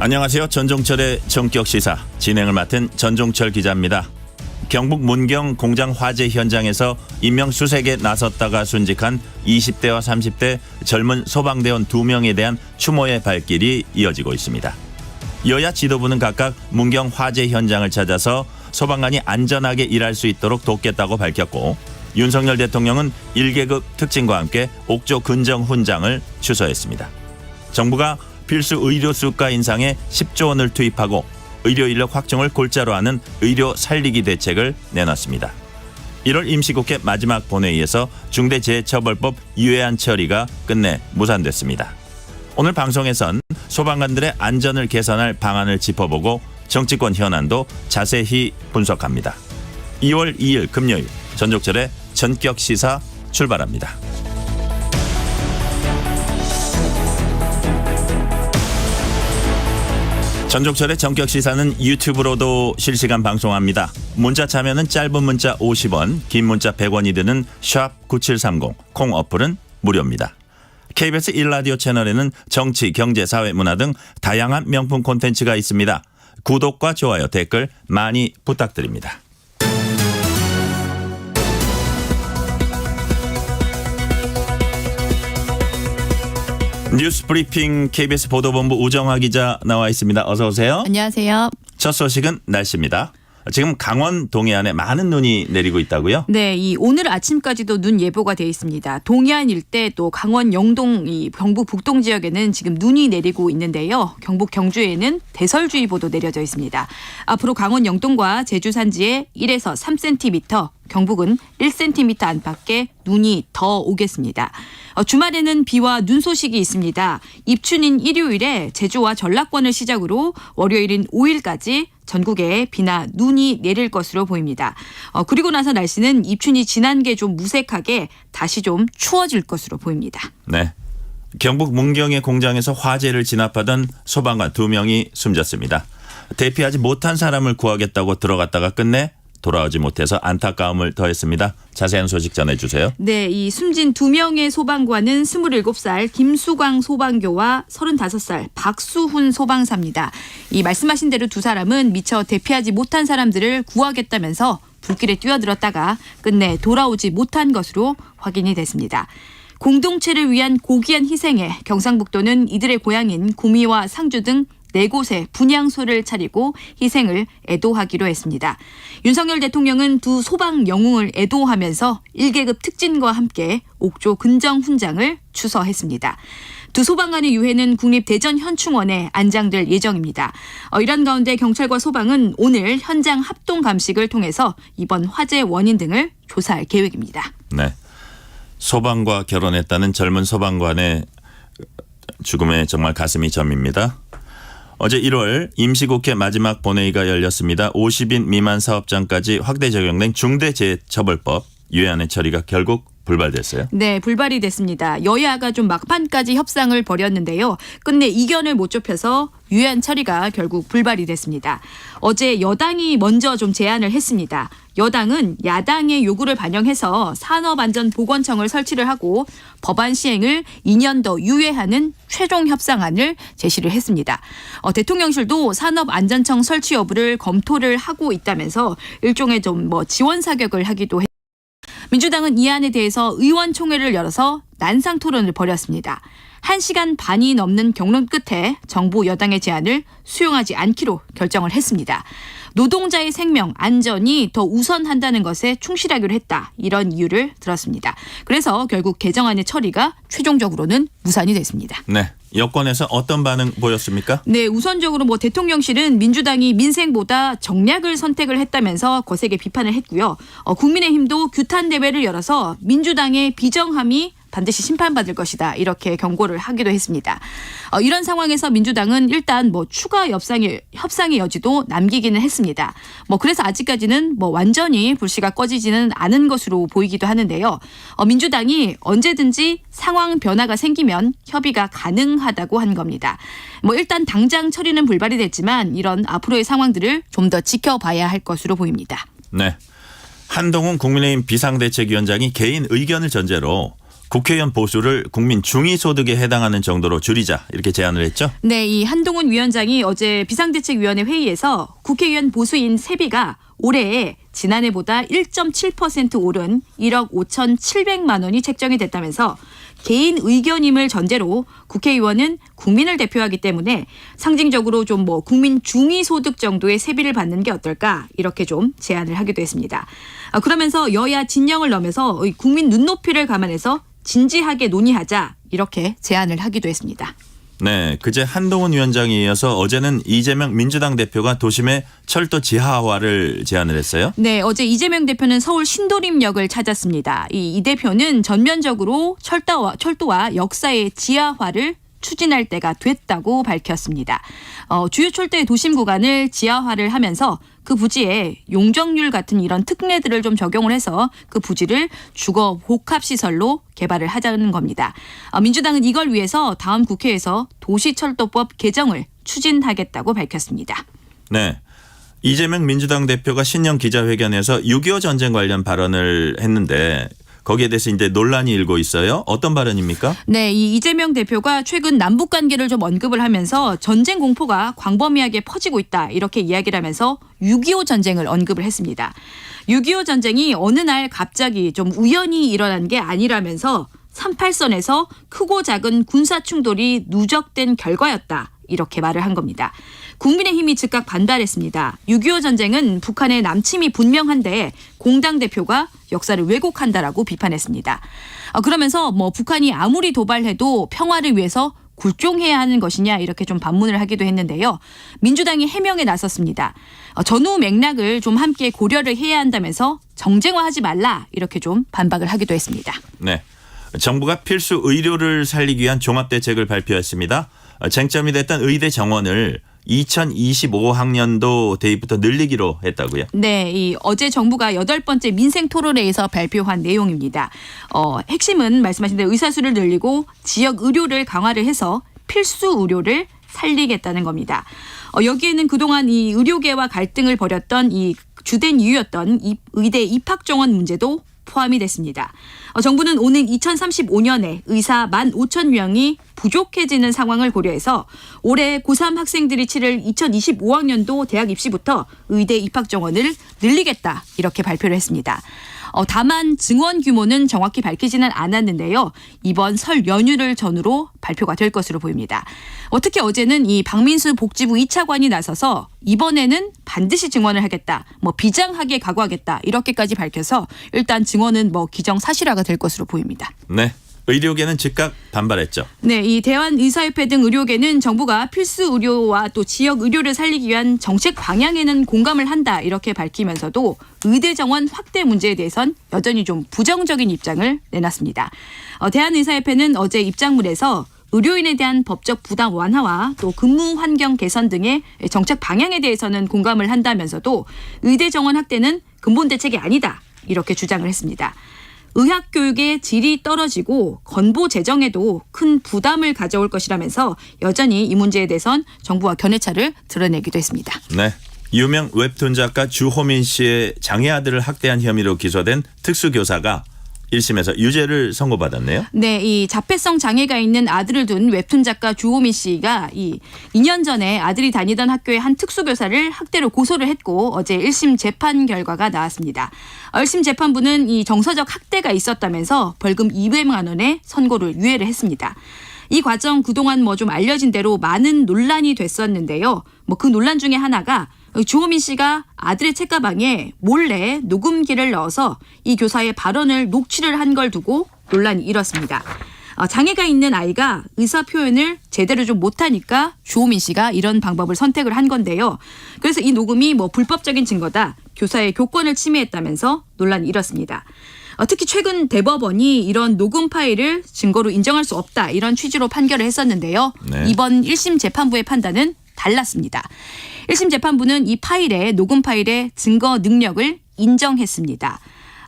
안녕하세요. 전종철의 전격시사 진행을 맡은 전종철 기자입니다. 경북 문경 공장 화재 현장에서 인명 수색에 나섰다가 순직한 20대와 30대 젊은 소방대원 2명에 대한 추모의 발길이 이어지고 있습니다. 여야 지도부는 각각 문경 화재 현장을 찾아서 소방관이 안전하게 일할 수 있도록 돕겠다고 밝혔고, 윤석열 대통령은 1계급 특징과 함께 옥조 근정 훈장을 추서했습니다. 정부가 필수 의료 수가 인상에 10조 원을 투입하고 의료 인력 확충을 골자로 하는 의료 살리기 대책을 내놨습니다. 1월 임시국회 마지막 본회의에서 중대재해처벌법 유예안 처리가 끝내 무산됐습니다. 오늘 방송에선 소방관들의 안전을 개선할 방안을 짚어보고 정치권 현안도 자세히 분석합니다. 2월 2일 금요일 전종철의 전격시사 출발합니다. 전종철의 전격시사는 유튜브로도 실시간 방송합니다. 문자 참여는 짧은 문자 50원, 긴 문자 100원이 드는 샵9730, 콩 어플은 무료입니다. KBS 1라디오 채널에는 정치, 경제, 사회, 문화 등 다양한 명품 콘텐츠가 있습니다. 구독과 좋아요, 댓글 많이 부탁드립니다. 뉴스 브리핑 KBS 보도본부 우정화 기자 나와 있습니다. 어서 오세요. 안녕하세요. 첫 소식은 날씨입니다. 지금 강원 동해안에 많은 눈이 내리고 있다고요? 네, 오늘 아침까지도 눈 예보가 돼 있습니다. 동해안 일대 또 강원 영동 경북 북동 지역에는 지금 눈이 내리고 있는데요. 경북 경주에는 대설주의보도 내려져 있습니다. 앞으로 강원 영동과 제주 산지에 1에서 3cm, 경북은 1cm 안팎의 눈이 더 오겠습니다. 주말에는 비와 눈 소식이 있습니다. 입춘인 일요일에 제주와 전라권을 시작으로 월요일인 5일까지 전국에 비나 눈이 내릴 것으로 보입니다. 그리고 나서 날씨는 입춘이 지난 게 좀 무색하게 다시 좀 추워질 것으로 보입니다. 네, 경북 문경의 공장에서 화재를 진압하던 소방관 2명이 숨졌습니다. 대피하지 못한 사람을 구하겠다고 들어갔다가 끝내 돌아오지 못해서 안타까움을 더했습니다. 자세한 소식 전해주세요. 네, 이 숨진 2명의 소방관은 27살 김수광 소방교와 35살 박수훈 소방사입니다. 이 말씀하신 대로 두 사람은 미처 대피하지 못한 사람들을 구하겠다면서 불길에 뛰어들었다가 끝내 돌아오지 못한 것으로 확인이 됐습니다. 공동체를 위한 고귀한 희생에 경상북도는 이들의 고향인 구미와 상주 등 4곳에 분향소를 차리고 희생을 애도하기로 했습니다. 윤석열 대통령은 두 소방 영웅을 애도하면서 1계급 특진과 함께 옥조 근정 훈장을 추서했습니다. 두 소방관의 유해는 국립대전현충원에 안장될 예정입니다. 이런 가운데 경찰과 소방은 오늘 현장 합동 감식을 통해서 이번 화재 원인 등을 조사할 계획입니다. 네, 소방과 결혼했다는 젊은 소방관의 죽음에 정말 가슴이 저밉니다. 어제 1월 임시국회 마지막 본회의가 열렸습니다. 50인 미만 사업장까지 확대 적용된 중대재해처벌법 유예안의 처리가 결국 불발됐어요. 네, 불발이 됐습니다. 여야가 좀 막판까지 협상을 벌였는데요. 끝내 이견을 못 좁혀서 유예안 처리가 결국 불발이 됐습니다. 어제 여당이 먼저 좀 제안을 했습니다. 여당은 야당의 요구를 반영해서 산업안전보건청을 설치를 하고 법안 시행을 2년 더 유예하는 최종 협상안을 제시를 했습니다. 대통령실도 산업안전청 설치 여부를 검토를 하고 있다면서 일종의 좀 지원 사격을 하기도 했습니다. 민주당은 이 안에 대해서 의원총회를 열어서 난상 토론을 벌였습니다. 1시간 반이 넘는 경론 끝에 정부 여당의 제안을 수용하지 않기로 결정을 했습니다. 노동자의 생명, 안전이 더 우선한다는 것에 충실하기로 했다. 이런 이유를 들었습니다. 그래서 결국 개정안의 처리가 최종적으로는 무산이 됐습니다. 네, 여권에서 어떤 반응 보였습니까? 네, 우선적으로 대통령실은 민주당이 민생보다 정략을 선택을 했다면서 거세게 비판을 했고요. 국민의힘도 규탄 대회를 열어서 민주당의 비정함이 반드시 심판받을 것이다. 이렇게 경고를 하기도 했습니다. 이런 상황에서 민주당은 일단 추가 협상의 여지도 남기기는 했습니다. 그래서 아직까지는 완전히 불씨가 꺼지지는 않은 것으로 보이기도 하는데요. 민주당이 언제든지 상황 변화가 생기면 협의가 가능하다고 한 겁니다. 일단 당장 처리는 불발이 됐지만 이런 앞으로의 상황들을 좀 더 지켜봐야 할 것으로 보입니다. 네, 한동훈 국민의힘 비상대책위원장이 개인 의견을 전제로 국회의원 보수를 국민 중위소득에 해당하는 정도로 줄이자 이렇게 제안을 했죠. 네, 이 한동훈 위원장이 어제 비상대책위원회 회의에서 국회의원 보수인 세비가 올해에 지난해보다 1.7% 오른 1억 5,700만 원이 책정이 됐다면서 개인 의견임을 전제로 국회의원은 국민을 대표하기 때문에 상징적으로 좀 국민 중위소득 정도의 세비를 받는 게 어떨까 이렇게 좀 제안을 하기도 했습니다. 그러면서 여야 진영을 넘어서 국민 눈높이를 감안해서 진지하게 논의하자 이렇게 제안을 하기도 했습니다. 네, 그제 한동훈 위원장에 이어서 어제는 이재명 민주당 대표가 도심의 철도 지하화를 제안을 했어요. 네, 어제 이재명 대표는 서울 신도림역을 찾았습니다. 이 대표는 전면적으로 철도와 역사의 지하화를 추진할 때가 됐다고 밝혔습니다. 주요 철도의 도심 구간을 지하화를 하면서 그 부지에 용적률 같은 이런 특례들을 좀 적용을 해서 그 부지를 주거 복합시설로 개발을 하자는 겁니다. 민주당은 이걸 위해서 다음 국회에서 도시철도법 개정을 추진하겠다고 밝혔습니다. 네. 이재명 민주당 대표가 신년 기자회견에서 6.25 전쟁 관련 발언을 했는데 거기에 대해서 이제 논란이 일고 있어요. 어떤 발언입니까? 네, 이 이재명 대표가 최근 남북 관계를 좀 언급을 하면서 전쟁 공포가 광범위하게 퍼지고 있다 이렇게 이야기를 하면서 6.25 전쟁을 언급을 했습니다. 6.25 전쟁이 어느 날 갑자기 좀 우연히 일어난 게 아니라면서 38선에서 크고 작은 군사 충돌이 누적된 결과였다. 이렇게 말을 한 겁니다. 국민의힘이 즉각 반발했습니다. 6.25 전쟁은 북한의 남침이 분명한데 공당 대표가 역사를 왜곡한다라고 비판했습니다. 그러면서 북한이 아무리 도발해도 평화를 위해서 굴종해야 하는 것이냐 이렇게 좀 반문을 하기도 했는데요. 민주당이 해명에 나섰습니다. 전후 맥락을 좀 함께 고려를 해야 한다면서 정쟁화하지 말라 이렇게 좀 반박을 하기도 했습니다. 네. 정부가 필수 의료를 살리기 위한 종합대책을 발표했습니다. 쟁점이 됐던 의대 정원을 2025학년도 대입부터 늘리기로 했다고요? 네, 어제 정부가 8번째 민생토론회에서 발표한 내용입니다. 핵심은 말씀하신 대로 의사수를 늘리고 지역 의료를 강화를 해서 필수 의료를 살리겠다는 겁니다. 여기에는 그동안 이 의료계와 갈등을 벌였던 이 주된 이유였던 의대 입학 정원 문제도 포함이 됐습니다. 정부는 오는 2035년에 의사 15,000명이 부족해지는 상황을 고려해서 올해 고3 학생들이 치를 2025학년도 대학 입시부터 의대 입학 정원을 늘리겠다 이렇게 발표를 했습니다. 다만 증원 규모는 정확히 밝히지는 않았는데요. 이번 설 연휴를 전후로 발표가 될 것으로 보입니다. 특히 어제는 이 박민수 복지부 2차관이 나서서 이번에는 반드시 증원을 하겠다. 비장하게 각오하겠다. 이렇게까지 밝혀서 일단 증원은 기정사실화가 될 것으로 보입니다. 네. 의료계는 즉각 반발했죠. 네, 이 대한의사협회 등 의료계는 정부가 필수 의료와 또 지역 의료를 살리기 위한 정책 방향에는 공감을 한다 이렇게 밝히면서도 의대 정원 확대 문제에 대해선 여전히 좀 부정적인 입장을 내놨습니다. 대한의사협회는 어제 입장문에서 의료인에 대한 법적 부담 완화와 또 근무 환경 개선 등의 정책 방향에 대해서는 공감을 한다면서도 의대 정원 확대는 근본 대책이 아니다 이렇게 주장을 했습니다. 의학교육의 질이 떨어지고 건보 재정에도 큰 부담을 가져올 것이라면서 여전히 이 문제에 대해선 정부와 견해차를 드러내기도 했습니다. 네. 유명 웹툰 작가 주호민 씨의 장애 아들을 학대한 혐의로 기소된 특수교사가 1심에서 유죄를 선고받았네요. 네, 이 자폐성 장애가 있는 아들을 둔 웹툰 작가 주호민 씨가 2년 전에 아들이 다니던 학교의 한 특수교사를 학대로 고소를 했고 어제 1심 재판 결과가 나왔습니다. 1심 재판부는 이 정서적 학대가 있었다면서 벌금 200만 원의 선고를 유예를 했습니다. 이 과정 그동안 좀 알려진 대로 많은 논란이 됐었는데요. 그 논란 중에 하나가 주호민 씨가 아들의 책가방에 몰래 녹음기를 넣어서 이 교사의 발언을 녹취를 한 걸 두고 논란이 일었습니다. 장애가 있는 아이가 의사 표현을 제대로 좀 못하니까 주호민 씨가 이런 방법을 선택을 한 건데요. 그래서 이 녹음이 불법적인 증거다. 교사의 교권을 침해했다면서 논란이 일었습니다. 특히 최근 대법원이 이런 녹음 파일을 증거로 인정할 수 없다. 이런 취지로 판결을 했었는데요. 네. 이번 1심 재판부의 판단은 달랐습니다. 1심 재판부는 이 녹음 파일의 증거 능력을 인정했습니다.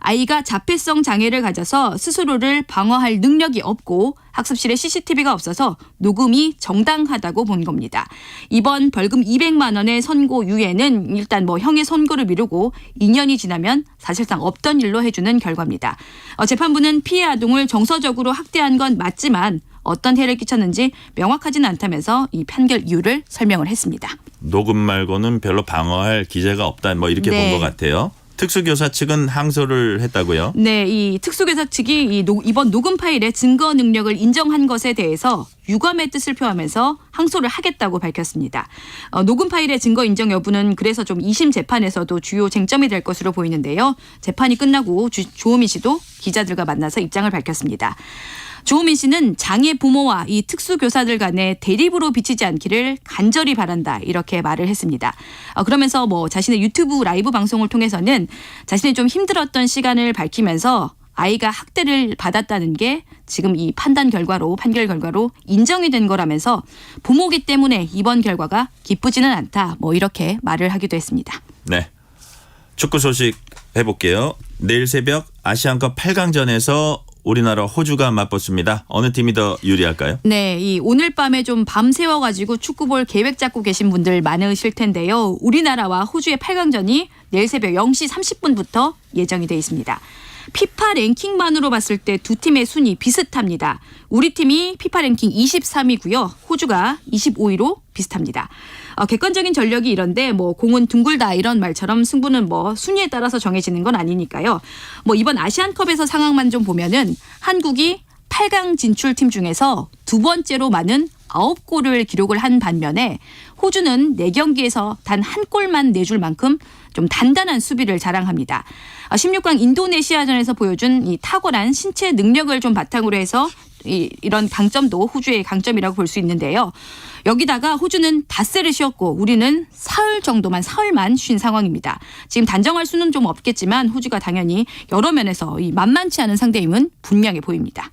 아이가 자폐성 장애를 가져서 스스로를 방어할 능력이 없고 학습실에 CCTV가 없어서 녹음이 정당하다고 본 겁니다. 이번 벌금 200만 원의 선고 유예는 일단 형의 선고를 미루고 2년이 지나면 사실상 없던 일로 해주는 결과입니다. 재판부는 피해 아동을 정서적으로 학대한 건 맞지만 어떤 해를 끼쳤는지 명확하지는 않다면서 이 판결 이유를 설명을 했습니다. 녹음 말고는 별로 방어할 기제가 없다 이렇게 네. 본 것 같아요. 특수교사 측은 항소를 했다고요? 네, 이 특수교사 측이 이번 녹음 파일의 증거 능력을 인정한 것에 대해서 유감의 뜻을 표하면서 항소를 하겠다고 밝혔습니다. 녹음 파일의 증거 인정 여부는 그래서 좀 2심 재판에서도 주요 쟁점이 될 것으로 보이는데요. 재판이 끝나고 조우민 씨도 기자들과 만나서 입장을 밝혔습니다. 조우민 씨는 장애 부모와 이 특수교사들 간의 대립으로 비치지 않기를 간절히 바란다 이렇게 말을 했습니다. 그러면서 자신의 유튜브 라이브 방송을 통해서는 자신이 좀 힘들었던 시간을 밝히면서 아이가 학대를 받았다는 게 지금 이 판결 결과로 인정이 된 거라면서 부모기 때문에 이번 결과가 기쁘지는 않다 이렇게 말을 하기도 했습니다. 네. 축구 소식 해볼게요. 내일 새벽 아시안컵 8강전에서 우리나라 호주가 맞붙습니다. 어느 팀이 더 유리할까요? 네, 이 오늘 밤에 좀 밤새워가지고 축구 볼 계획 잡고 계신 분들 많으실 텐데요. 우리나라와 호주의 8강전이 내일 새벽 0시 30분부터 예정이 돼 있습니다. 피파 랭킹만으로 봤을 때 두 팀의 순위 비슷합니다. 우리 팀이 피파 랭킹 23위고요. 호주가 25위로 비슷합니다. 객관적인 전력이 이런데 공은 둥글다 이런 말처럼 승부는 순위에 따라서 정해지는 건 아니니까요. 이번 아시안컵에서 상황만 좀 보면은 한국이 8강 진출팀 중에서 두 번째로 많은 9골을 기록을 한 반면에 호주는 4경기에서 단 한 골만 내줄 만큼 좀 단단한 수비를 자랑합니다. 16강 인도네시아전에서 보여준 이 탁월한 신체 능력을 좀 바탕으로 해서 이런 강점도 호주의 강점이라고 볼 수 있는데요. 여기다가 호주는 닷새를 쉬었고 우리는 사흘만 쉰 상황입니다. 지금 단정할 수는 좀 없겠지만 호주가 당연히 여러 면에서 이 만만치 않은 상대임은 분명해 보입니다.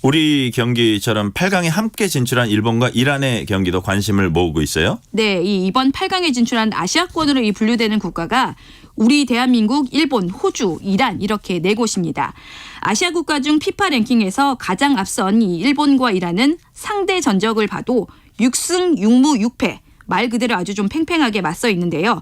우리 경기처럼 8강에 함께 진출한 일본과 이란의 경기도 관심을 모으고 있어요. 네, 이번 8강에 진출한 아시아권으로 분류되는 국가가 우리 대한민국, 일본, 호주, 이란 이렇게 4곳입니다. 아시아 국가 중 피파 랭킹에서 가장 앞선 이 일본과 이란은 상대 전적을 봐도 6승 6무 6패. 말 그대로 아주 좀 팽팽하게 맞서 있는데요.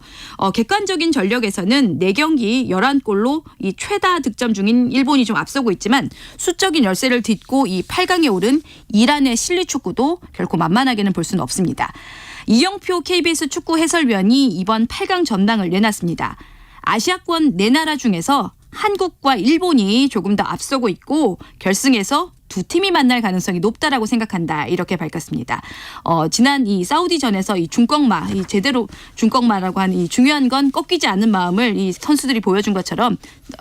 객관적인 전력에서는 4경기 11골로 이 최다 득점 중인 일본이 좀 앞서고 있지만 수적인 열세를 딛고 이 8강에 오른 이란의 실리 축구도 결코 만만하게는 볼 수는 없습니다. 이영표 KBS 축구 해설위원이 이번 8강 전당을 내놨습니다. 아시아권 4나라 중에서 한국과 일본이 조금 더 앞서고 있고 결승에서 두 팀이 만날 가능성이 높다라고 생각한다 이렇게 밝혔습니다. 지난 이 사우디전에서 이 중꺾마 제대로 중꺾마라고 하는 이 중요한 건 꺾이지 않는 마음을 이 선수들이 보여준 것처럼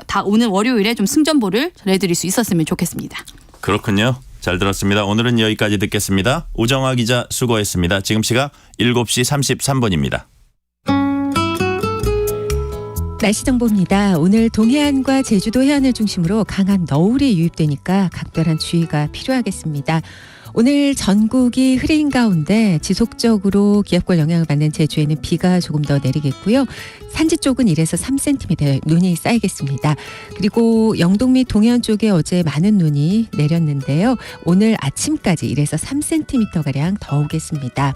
다 오는 월요일에 좀 승전보를 전해드릴 수 있었으면 좋겠습니다. 그렇군요. 잘 들었습니다. 오늘은 여기까지 듣겠습니다. 우정화 기자 수고했습니다. 지금 시각 7시 33분입니다. 날씨 정보입니다. 오늘 동해안과 제주도 해안을 중심으로 강한 너울이 유입되니까 각별한 주의가 필요하겠습니다. 오늘 전국이 흐린 가운데 지속적으로 기압골 영향을 받는 제주에는 비가 조금 더 내리겠고요. 산지 쪽은 1에서 3cm 눈이 쌓이겠습니다. 그리고 영동 및 동해안 쪽에 어제 많은 눈이 내렸는데요. 오늘 아침까지 1에서 3cm가량 더 오겠습니다.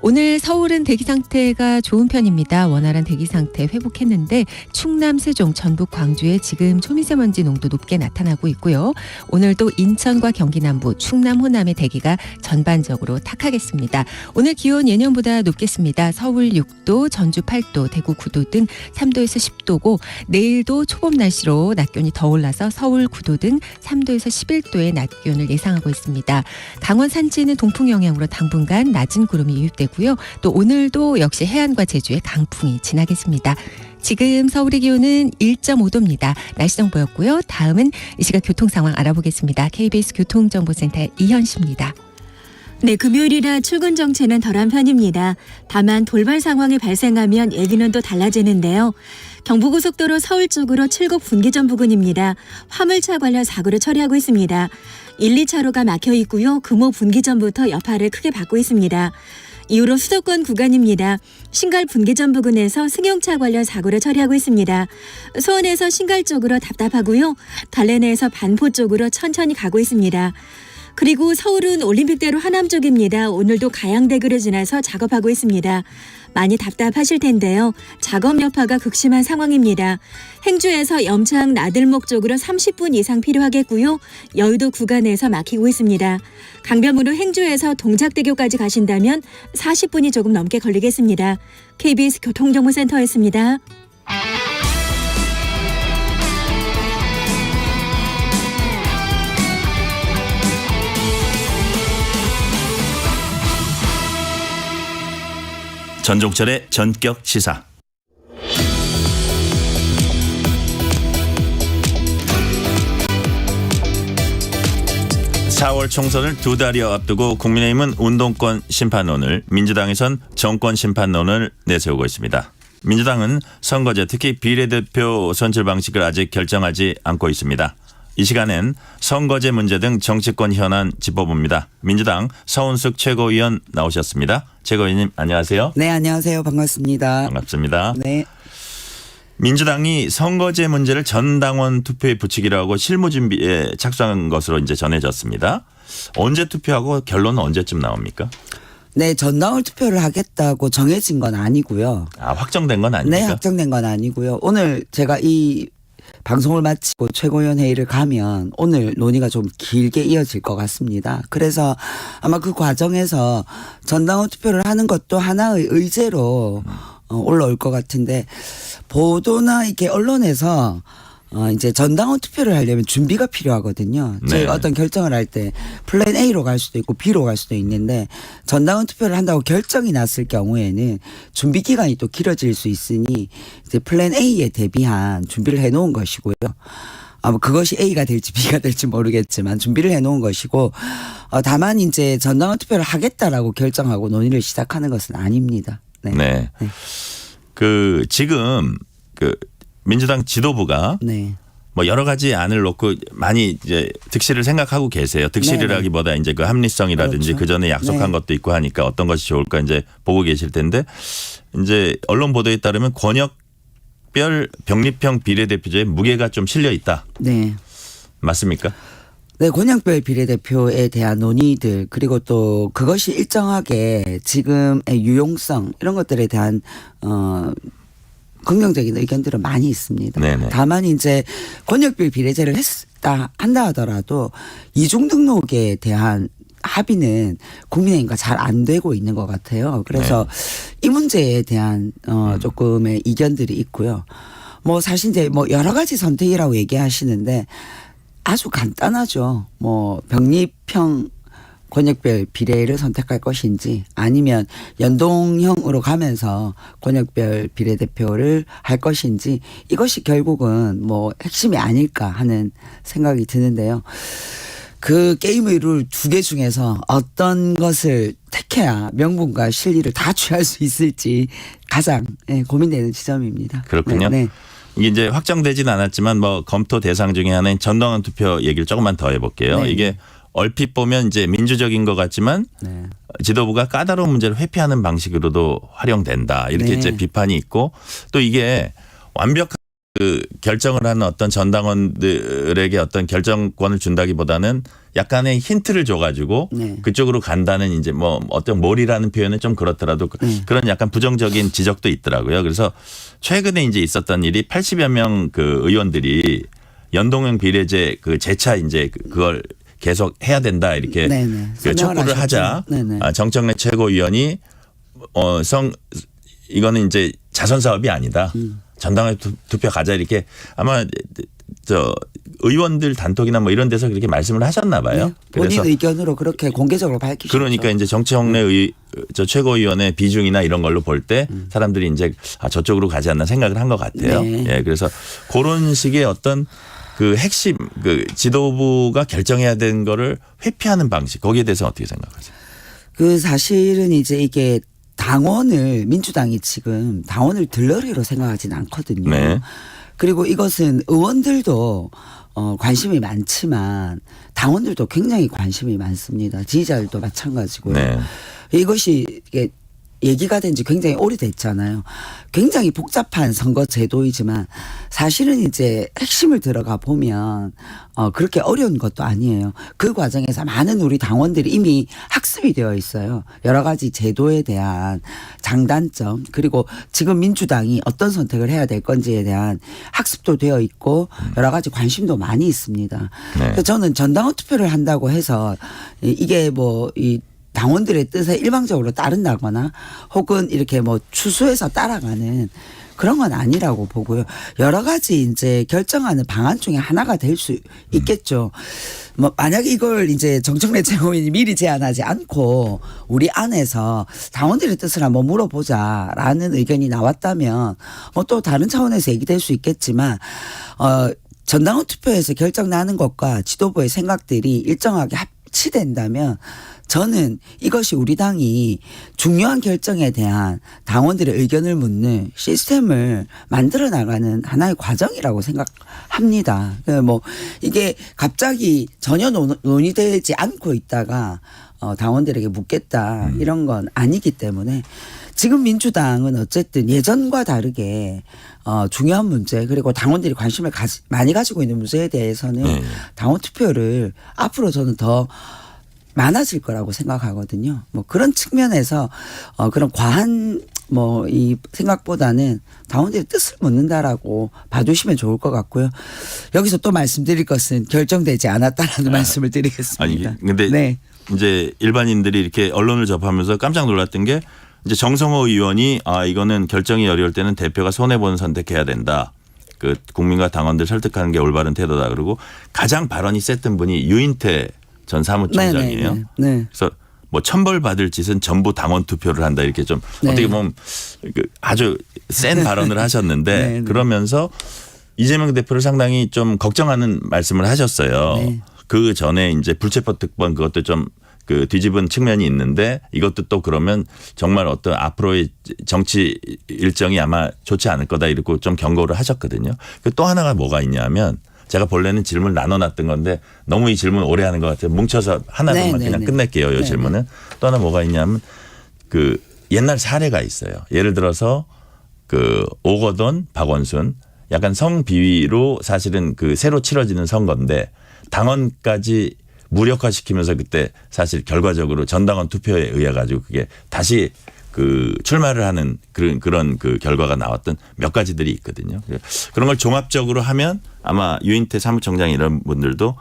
오늘 서울은 대기 상태가 좋은 편입니다. 원활한 대기 상태 회복했는데 충남, 세종, 전북, 광주에 지금 초미세먼지 농도 높게 나타나고 있고요. 오늘도 인천과 경기 남부, 충남, 호남의 대기가 전반적으로 탁하겠습니다. 오늘 기온 예년보다 높겠습니다. 서울 6도, 전주 8도, 대구 9도 등 3도에서 10도고 내일도 초봄 날씨로 낮 기온이 더 올라서 서울 9도 등 3도에서 11도의 낮 기온을 예상하고 있습니다. 강원 산지는 동풍 영향으로 당분간 낮은 구름이 유입되고 또 오늘도 역시 해안과 제주에 강풍이 지나겠습니다. 지금 서울의 기온은 1.5도입니다. 날씨 정보였고요. 다음은 이 시각 교통 상황 알아보겠습니다. KBS 교통정보센터 이현 씨입니다. 네, 금요일이라 출근 정체는 덜한 편입니다. 다만 돌발 상황이 발생하면 얘기는 또 달라지는데요. 경부고속도로 서울 쪽으로 칠곡 분기점 부근입니다. 화물차 관련 사고를 처리하고 있습니다. 1, 2차로가 막혀 있고요. 금호 분기점부터 여파를 크게 받고 있습니다. 이후로 수도권 구간입니다. 신갈 분기점 부근에서 승용차 관련 사고를 처리하고 있습니다. 수원에서 신갈 쪽으로 답답하고요. 달래내에서 반포 쪽으로 천천히 가고 있습니다. 그리고 서울은 올림픽대로 하남 쪽입니다. 오늘도 가양대교를 지나서 작업하고 있습니다. 많이 답답하실 텐데요. 작업 여파가 극심한 상황입니다. 행주에서 염창 나들목 쪽으로 30분 이상 필요하겠고요. 여의도 구간에서 막히고 있습니다. 강변으로 행주에서 동작대교까지 가신다면 40분이 조금 넘게 걸리겠습니다. KBS 교통정보센터였습니다. 전종철의 전격 시사. (4월) 총선을 2달여 앞두고 국민의힘은 운동권 심판론을, 민주당에선 정권 심판론을 내세우고 있습니다. 민주당은 선거제, 특히 비례대표 선출 방식을 아직 결정하지 않고 있습니다. 이 시간엔 선거제 문제 등 정치권 현안 짚어봅니다. 민주당 서은숙 최고위원 나오셨습니다. 최고위원님 안녕하세요. 네, 안녕하세요. 반갑습니다. 반갑습니다. 네. 민주당이 선거제 문제를 전 당원 투표에 붙이기로 하고 실무 준비에 착수한 것으로 이제 전해졌습니다. 언제 투표하고 결론은 언제쯤 나옵니까? 네, 전당원 투표를 하겠다고 정해진 건 아니고요. 아, 확정된 건 아닙니까? 네, 확정된 건 아니고요. 오늘 제가 이 방송을 마치고 최고위원 회의를 가면 오늘 논의가 좀 길게 이어질 것 같습니다. 그래서 아마 그 과정에서 전당원 투표를 하는 것도 하나의 의제로 올라올 것 같은데, 보도나 이렇게 언론에서 이제 전당원 투표를 하려면 준비가 필요하거든요. 네. 저희가 어떤 결정을 할 때 플랜 A로 갈 수도 있고 B로 갈 수도 있는데, 전당원 투표를 한다고 결정이 났을 경우에는 준비 기간이 또 길어질 수 있으니 이제 플랜 A에 대비한 준비를 해놓은 것이고요. 뭐 그것이 A가 될지 B가 될지 모르겠지만 준비를 해놓은 것이고, 다만 이제 전당원 투표를 하겠다라고 결정하고 논의를 시작하는 것은 아닙니다. 네. 네. 네. 그 지금 그 민주당 지도부가 네. 뭐 여러 가지 안을 놓고 많이 이제 득실을 생각하고 계세요. 득실이라기보다 이제 그 합리성이라든지 그렇죠. 그 전에 약속한 네. 것도 있고 하니까 어떤 것이 좋을까 이제 보고 계실 텐데, 이제 언론 보도에 따르면 권역별 병립형 비례대표제에 무게가 좀 실려 있다. 네. 맞습니까? 네, 권역별 비례대표에 대한 논의들, 그리고 또 그것이 일정하게 지금의 유용성 이런 것들에 대한 긍정적인 의견들은 많이 있습니다. 네네. 다만 이제 권역별 비례제를 한다 하더라도 이중 등록에 대한 합의는 국민의힘과 잘 안 되고 있는 것 같아요. 그래서 이 문제에 대한 조금의 이견들이 있고요. 뭐 사실 이제 뭐 여러 가지 선택이라고 얘기하시는데 아주 간단하죠. 뭐 병립형 권역별 비례를 선택할 것인지, 아니면 연동형으로 가면서 권역별 비례대표를 할 것인지, 이것이 결국은 뭐 핵심이 아닐까 하는 생각이 드는데요. 그 게임의 룰 2개 중에서 어떤 것을 택해야 명분과 실리를 다 취할 수 있을지 가장 고민되는 지점입니다. 그렇군요. 네. 이게 이제 확정되진 않았지만 뭐 검토 대상 중에 하나인 전당원 투표 얘기를 조금만 더 해볼게요. 네. 이게 얼핏 보면 이제 민주적인 것 같지만 네. 지도부가 까다로운 문제를 회피하는 방식으로도 활용된다, 이렇게 네. 이제 비판이 있고, 또 이게 완벽한 그 결정을 하는 어떤 전당원들에게 어떤 결정권을 준다기보다는 약간의 힌트를 줘가지고 네. 그쪽으로 간다는, 이제 뭐 어떤 몰이라는 표현은 좀 그렇더라도 그런 약간 부정적인 지적도 있더라고요. 그래서 최근에 이제 있었던 일이 80여 명 그 의원들이 연동형 비례제 그 재차 이제 그걸 계속 해야 된다, 이렇게 네네. 그 촉구를 하자. 네네. 정청래 최고위원이 이거는 이제 자선 사업이 아니다. 전당원 투표 가자, 이렇게 아마 저 의원들 단톡이나 뭐 이런 데서 그렇게 말씀을 하셨나 봐요. 네. 본인 의견으로 그렇게 공개적으로 밝히셨죠. 그러니까 이제 정청래 저 최고위원의 비중이나 이런 걸로 볼 때 사람들이 이제 저쪽으로 가지 않나 생각을 한 것 같아요. 네. 예, 그래서 그런 식의 어떤 그 핵심, 그 지도부가 결정해야 되는 거를 회피하는 방식, 거기에 대해서 어떻게 생각하세요? 그 사실은 이제 이게 민주당이 지금 당원을 들러리로 생각하진 않거든요. 네. 그리고 이것은 의원들도 관심이 많지만 당원들도 굉장히 관심이 많습니다. 지지자들도 마찬가지고요. 네. 이것이 이게 얘기가 된 지 굉장히 오래됐잖아요. 굉장히 복잡한 선거 제도이지만 사실은 이제 핵심을 들어가 보면 그렇게 어려운 것도 아니에요. 그 과정에서 많은 우리 당원들이 이미 학습이 되어 있어요. 여러 가지 제도에 대한 장단점 그리고 지금 민주당이 어떤 선택을 해야 될 건지에 대한 학습도 되어 있고 여러 가지 관심도 많이 있습니다. 네. 그래서 저는 전당원 투표를 한다고 해서 이게 뭐 이 당원들의 뜻에 일방적으로 따른다거나 혹은 이렇게 뭐 추수해서 따라가는 그런 건 아니라고 보고요. 여러 가지 이제 결정하는 방안 중에 하나가 될 수 있겠죠. 뭐 만약에 이걸 이제 정청래 최고위원이 미리 제안하지 않고 우리 안에서 당원들의 뜻을 한번 물어보자라는 의견이 나왔다면 뭐 또 다른 차원에서 얘기될 수 있겠지만 전당원 투표에서 결정 나는 것과 지도부의 생각들이 일정하게 합치된다면 저는 이것이 우리 당이 중요한 결정에 대한 당원들의 의견을 묻는 시스템을 만들어 나가는 하나의 과정이라고 생각합니다. 뭐 이게 갑자기 전혀 논의되지 않고 있다가 당원들에게 묻겠다 이런 건 아니기 때문에 지금 민주당은 어쨌든 예전과 다르게 중요한 문제 그리고 당원들이 관심을 많이 가지고 있는 문제에 대해서는 당원 투표를 앞으로 저는 더 많아질 거라고 생각하거든요. 뭐 그런 측면에서 그런 과한 뭐 이 생각보다는 당원들의 뜻을 묻는다라고 봐주시면 좋을 것 같고요. 여기서 또 말씀드릴 것은 결정되지 않았다라는 말씀을 드리겠습니다. 아니 근데 네. 이제 일반인들이 이렇게 언론을 접하면서 깜짝 놀랐던 게 이제 정성호 의원이 이거는 결정이 어려울 때는 대표가 손해보는 선택해야 된다. 그 국민과 당원들 설득하는 게 올바른 태도다. 그리고 가장 발언이 셌던 분이 유인태 전 사무총장이에요. 네네네. 네. 그래서 뭐 천벌 받을 짓은 전부 당원 투표를 한다 이렇게 좀 네. 어떻게 보면 아주 센 발언을 하셨는데 네, 네. 그러면서 이재명 대표를 상당히 좀 걱정하는 말씀을 하셨어요. 네. 그 전에 이제 불체포 특권 그것도 좀 그 뒤집은 측면이 있는데 이것도 또 그러면 정말 어떤 앞으로의 정치 일정이 아마 좋지 않을 거다 이러고 좀 경고를 하셨거든요. 또 하나가 뭐가 있냐면 제가 본래는 질문을 나눠놨던 건데 너무 이 질문 오래 하는 것 같아요. 뭉쳐서 하나로만 네, 그냥 네, 끝낼게요. 이 네, 질문은. 또 하나 뭐가 있냐면 그 옛날 사례가 있어요. 예를 들어서 그 오거돈 박원순 약간 성비위로 사실은 그 새로 치러지는 선거인데 당원까지 무력화시키면서 그때 사실 결과적으로 전당원 투표에 의해 가지고 그게 다시 그 출마를 하는 그런 그 결과가 나왔던 몇 가지들이 있거든요. 그런 걸 종합적으로 하면 아마 유인태 사무총장 이런 분들도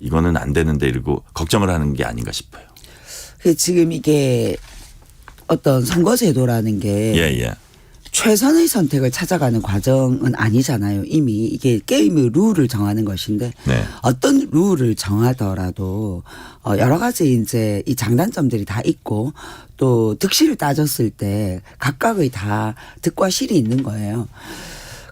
이거는 안 되는데 이러고 걱정을 하는 게 아닌가 싶어요. 지금 이게 어떤 선거제도라는 게 예. 최선의 선택을 찾아가는 과정은 아니잖아요. 이미 이게 게임의 룰을 정하는 것인데 네. 어떤 룰을 정하더라도 여러 가지 이제 이 장단점들이 다 있고 또 득실을 따졌을 때 각각의 다 득과 실이 있는 거예요.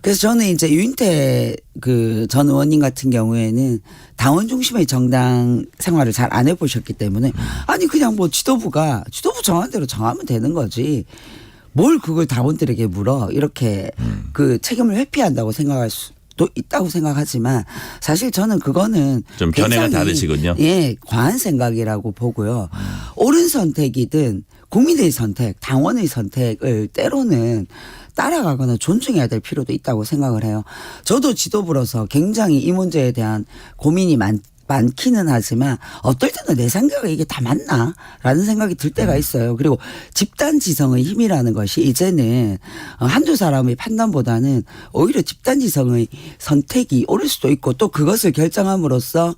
그래서 저는 이제 유인태 그 전 의원님 같은 경우에는 당원 중심의 정당 생활을 잘 안 해보셨기 때문에 아니 그냥 뭐 지도부 정한 대로 정하면 되는 거지. 뭘 그걸 당원들에게 물어 이렇게 그 책임을 회피한다고 생각할 수도 있다고 생각하지만 사실 저는 그거는 좀 견해가 굉장히 다르시군요. 예, 과한 생각이라고 보고요. 옳은 선택이든 국민의 선택, 당원의 선택을 때로는 따라가거나 존중해야 될 필요도 있다고 생각을 해요. 저도 지도부로서 굉장히 이 문제에 대한 고민이 많기는 하지만 어떨 때는 내 생각에 이게 다 맞나라는 생각이 들 때가 있어요. 그리고 집단 지성의 힘이라는 것이 이제는 한두 사람의 판단보다는 오히려 집단 지성의 선택이 옳을 수도 있고 또 그것을 결정함으로써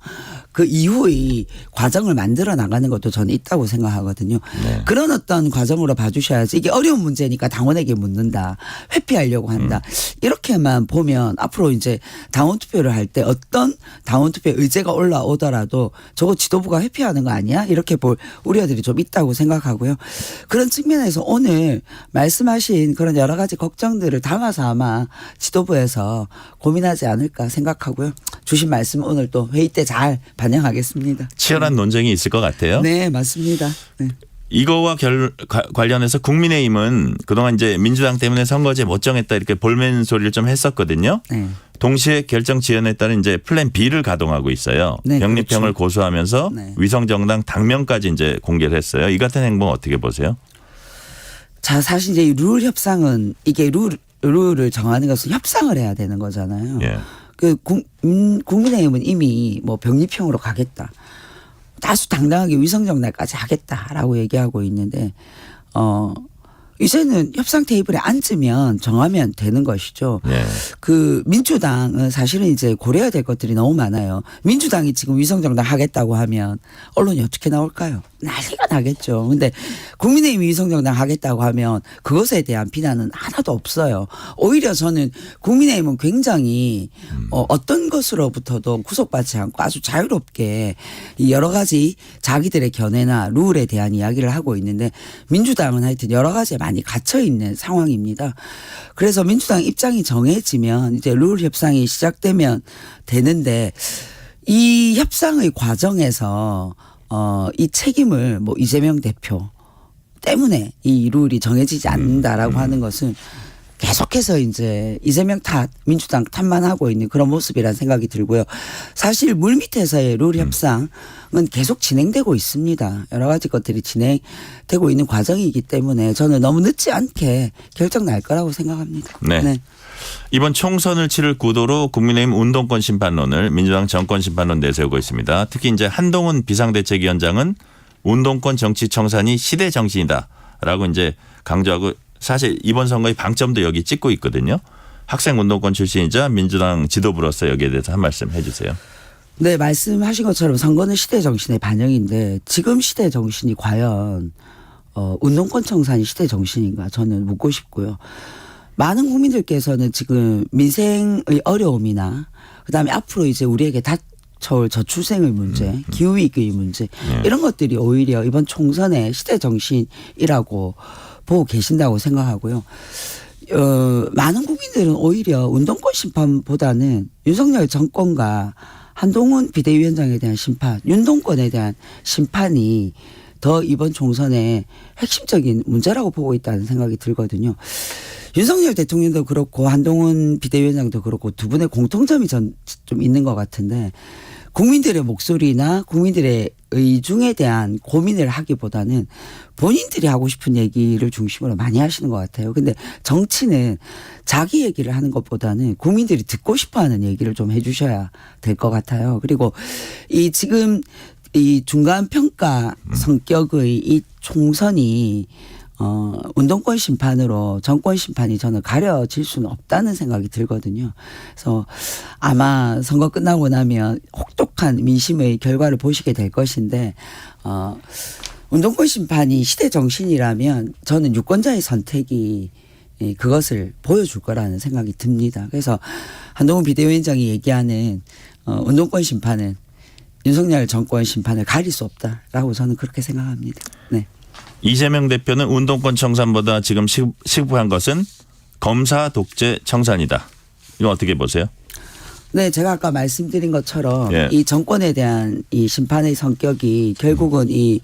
그 이후의 과정을 만들어 나가는 것도 저는 있다고 생각하거든요. 네. 그런 어떤 과정으로 봐주셔야지 이게 어려운 문제니까 당원에게 묻는다. 회피하려고 한다. 이렇게만 보면 앞으로 이제 당원 투표를 할 때 어떤 당원 투표 의제가 올라오더라도 저거 지도부가 회피하는 거 아니야? 이렇게 볼 우려들이 좀 있다고 생각하고요. 그런 측면에서 오늘 말씀하신 그런 여러 가지 걱정들을 담아서 아마 지도부에서 고민하지 않을까 생각하고요. 주신 말씀 오늘 또 회의 때 잘 반영하겠습니다. 치열한 논쟁이 있을 것 같아요. 네, 맞습니다. 네. 이거와 관련해서 국민의힘은 그동안 이제 민주당 때문에 선거제 못 정했다 이렇게 볼멘 소리를 좀 했었거든요. 네. 동시에 결정 지연에 따른 이제 플랜 B를 가동하고 있어요. 네, 병립형을 그렇죠. 고수하면서 네. 위성정당 당명까지 이제 공개를 했어요. 이 같은 행동 어떻게 보세요? 자, 사실 이제 룰 협상은 이게 룰을 정하는 것은 협상을 해야 되는 거잖아요. 예. 국민의힘은 이미 뭐 병립형으로 가겠다. 다수당당하게 위성정당까지 하겠다라고 얘기하고 있는데 이제는 협상 테이블에 앉으면 정하면 되는 것이죠. 예. 민주당은 사실은 이제 고려해야 될 것들이 너무 많아요. 민주당이 지금 위성정당 하겠다고 하면 언론이 어떻게 나올까요? 난리가 나겠죠. 근데 국민의힘이 위성정당 하겠다고 하면 그것에 대한 비난은 하나도 없어요. 오히려 저는 국민의힘은 굉장히 어떤 것으로부터도 구속받지 않고 아주 자유롭게 이 여러 가지 자기들의 견해나 룰에 대한 이야기를 하고 있는데 민주당은 하여튼 여러 가지에 많이 갇혀 있는 상황입니다. 그래서 민주당 입장이 정해지면 이제 룰 협상이 시작되면 되는데 이 협상의 과정에서 이 책임을 뭐 이재명 대표 때문에 이 룰이 정해지지 않는다라고 하는 것은 계속해서 이제 이재명 탓, 민주당 탓만 하고 있는 그런 모습이라는 생각이 들고요. 사실 물밑에서의 룰 협상은 계속 진행되고 있습니다. 여러 가지 것들이 진행되고 있는 과정이기 때문에 저는 너무 늦지 않게 결정 날 거라고 생각합니다. 네. 이번 총선을 치를 구도로 국민의힘 운동권 심판론을 민주당 정권 심판론 내세우고 있습니다. 특히 이제 한동훈 비상대책위원장은 운동권 정치 청산이 시대 정신이다라고 이제 강조하고 사실 이번 선거의 방점도 여기 찍고 있거든요. 학생 운동권 출신이자 민주당 지도부로서 여기에 대해서 한 말씀 해 주세요. 네, 말씀하신 것처럼 선거는 시대 정신의 반영인데 지금 시대 정신이 과연 운동권 청산이 시대 정신인가 저는 묻고 싶고요. 많은 국민들께서는 지금 민생의 어려움이나 그다음에 앞으로 이제 우리에게 닥쳐올 저출생의 문제, 기후위기의 문제 이런 것들이 오히려 이번 총선의 시대 정신이라고 보고 계신다고 생각하고요. 많은 국민들은 오히려 운동권 심판보다는 윤석열 정권과 한동훈 비대위원장에 대한 심판, 윤동권에 대한 심판이 더 이번 총선의 핵심적인 문제라고 보고 있다는 생각이 들거든요. 윤석열 대통령도 그렇고 한동훈 비대위원장도 그렇고 두 분의 공통점이 좀 있는 것 같은데 국민들의 목소리나 국민들의 의중에 대한 고민을 하기보다는 본인들이 하고 싶은 얘기를 중심으로 많이 하시는 것 같아요. 근데 정치는 자기 얘기를 하는 것보다는 국민들이 듣고 싶어하는 얘기를 좀 해주셔야 될 것 같아요. 그리고 지금 이 중간 평가 성격의 이 총선이 운동권 심판으로 정권 심판이 저는 가려질 수는 없다는 생각이 들거든요. 그래서 아마 선거 끝나고 나면 혹독한 민심의 결과를 보시게 될 것인데 운동권 심판이 시대 정신이라면 저는 유권자의 선택이 그것을 보여줄 거라는 생각이 듭니다. 그래서 한동훈 비대위원장이 얘기하는 운동권 심판은 윤석열 정권 심판을 가릴 수 없다라고 저는 그렇게 생각합니다. 네. 이재명 대표는 운동권 청산보다 지금 시급한 것은 검사 독재 청산이다. 이거 어떻게 보세요? 네, 제가 아까 말씀드린 것처럼 예. 이 정권에 대한 이 심판의 성격이 결국은 이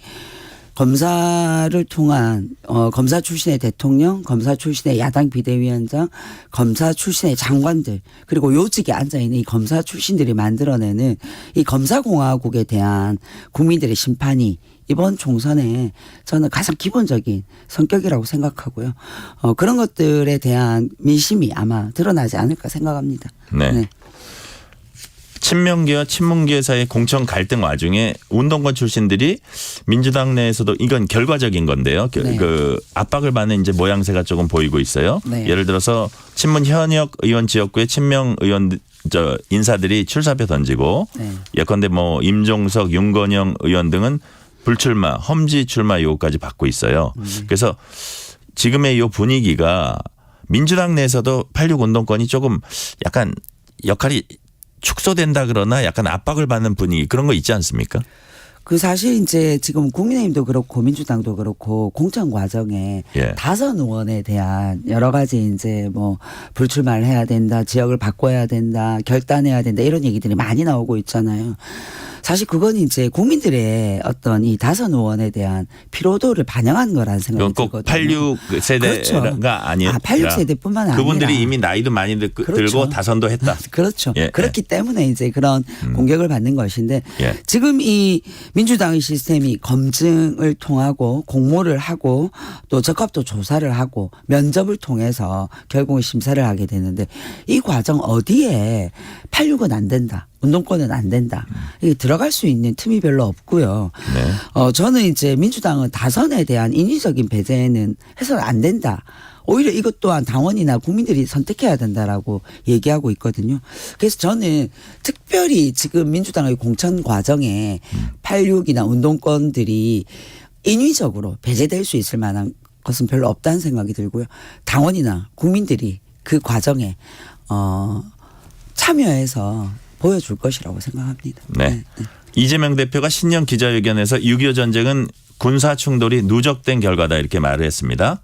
검사를 통한 검사 출신의 대통령, 검사 출신의 야당 비대위원장, 검사 출신의 장관들 그리고 요직에 앉아있는 이 검사 출신들이 만들어내는 이 검사공화국에 대한 국민들의 심판이 이번 총선에 저는 가장 기본적인 성격이라고 생각하고요. 그런 것들에 대한 민심이 아마 드러나지 않을까 생각합니다. 네. 친명계와 친문계 사이의 공천 갈등 와중에 운동권 출신들이 민주당 내에서도 이건 결과적인 건데요. 네. 그 압박을 받는 이제 모양새가 조금 보이고 있어요. 네. 예를 들어서 친문 현역 의원 지역구의 친명 의원 인사들이 출사표 던지고 네. 예컨대 뭐 임종석, 윤건영 의원 등은 불출마, 험지 출마 요구까지 받고 있어요. 그래서 지금의 이 분위기가 민주당 내에서도 86 운동권이 조금 약간 역할이 축소된다 그러나 약간 압박을 받는 분위기 그런 거 있지 않습니까? 사실 이제 지금 국민의힘도 그렇고 민주당도 그렇고 공천 과정에 예. 다선 의원에 대한 여러 가지 이제 뭐 불출마를 해야 된다, 지역을 바꿔야 된다, 결단해야 된다 이런 얘기들이 많이 나오고 있잖아요. 사실 그건 이제 국민들의 어떤 이 다선 의원에 대한 피로도를 반영한 거라는 생각이 그건 꼭 들거든요. 86 세대가 그렇죠. 아니라 86 세대뿐만 아니라 그분들이 이미 나이도 많이 들고 그렇죠. 다선도 했다. 그렇죠. 예, 그렇기 때문에 이제 그런 공격을 받는 것인데 예. 지금 이 민주당의 시스템이 검증을 통하고 공모를 하고 또 적합도 조사를 하고 면접을 통해서 결국은 심사를 하게 되는데 이 과정 어디에 86은 안 된다. 운동권은 안 된다. 이게 들어갈 수 있는 틈이 별로 없고요. 네. 저는 이제 민주당은 다선에 대한 인위적인 배제는 해서는 안 된다. 오히려 이것 또한 당원이나 국민들이 선택해야 된다라고 얘기하고 있거든요. 그래서 저는 특별히 지금 민주당의 공천 과정에 86이나 운동권들이 인위적으로 배제될 수 있을 만한 것은 별로 없다는 생각이 들고요. 당원이나 국민들이 그 과정에 참여해서 보여줄 것이라고 생각합니다. 네. 이재명 대표가 신년 기자회견에서 6.25 전쟁은 군사 충돌이 누적된 결과다 이렇게 말을 했습니다.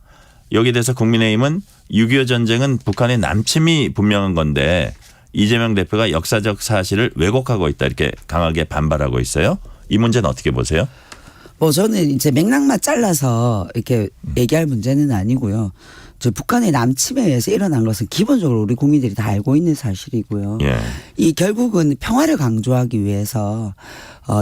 여기에 대해서 국민의힘은 6.25 전쟁은 북한의 남침이 분명한 건데 이재명 대표가 역사적 사실을 왜곡하고 있다 이렇게 강하게 반발하고 있어요. 이 문제는 어떻게 보세요? 뭐 저는 이제 맥락만 잘라서 이렇게 얘기할 문제는 아니고요. 저 북한의 남침에 의해서 일어난 것은 기본적으로 우리 국민들이 다 알고 있는 사실이고요. 예. 이 결국은 평화를 강조하기 위해서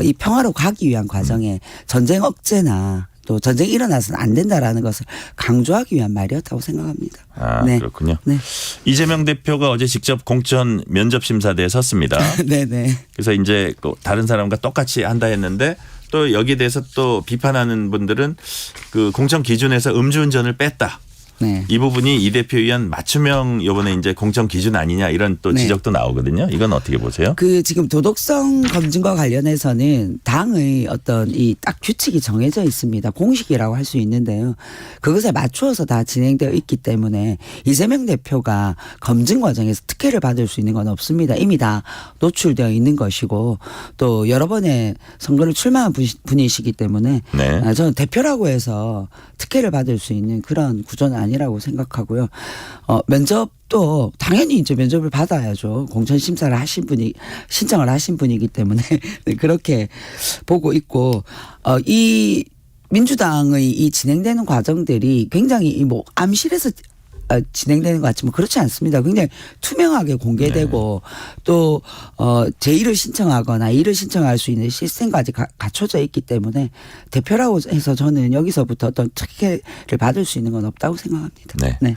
이 평화로 가기 위한 과정에 전쟁 억제나 또 전쟁이 일어나서는 안 된다라는 것을 강조하기 위한 말이었다고 생각합니다. 아, 네. 그렇군요. 네. 이재명 대표가 어제 직접 공천 면접 심사대에 섰습니다. 네네. 그래서 이제 다른 사람과 똑같이 한다 했는데 또 여기에 대해서 또 비판하는 분들은 그 공천 기준에서 음주운전을 뺐다. 네. 이 부분이 이 대표 위한 맞춤형 이번에 이제 공천 기준 아니냐 이런 또 네. 지적도 나오거든요. 이건 어떻게 보세요? 그 지금 도덕성 검증과 관련해서는 당의 어떤 이 딱 규칙이 정해져 있습니다. 공식이라고 할 수 있는데요. 그것에 맞추어서 다 진행되어 있기 때문에 이재명 대표가 검증 과정에서 특혜를 받을 수 있는 건 없습니다. 이미 다 노출되어 있는 것이고 또 여러 번의 선거를 출마한 분이시기 때문에 네. 저는 대표라고 해서 특혜를 받을 수 있는 그런 구조는 아니라고 생각하고요. 면접도 당연히 이제 면접을 받아야죠. 공천 심사를 하신 분이 신청을 하신 분이기 때문에 네, 그렇게 보고 있고 이 민주당의 이 진행되는 과정들이 굉장히 뭐 암실에서 진행되는 것 같지만 그렇지 않습니다. 굉장히 투명하게 공개되고 또 제1을 신청하거나 2를 신청할 수 있는 시스템까지 갖춰져 있기 때문에 대표라고 해서 저는 여기서부터 어떤 특혜를 받을 수 있는 건 없다고 생각합니다. 네. 네.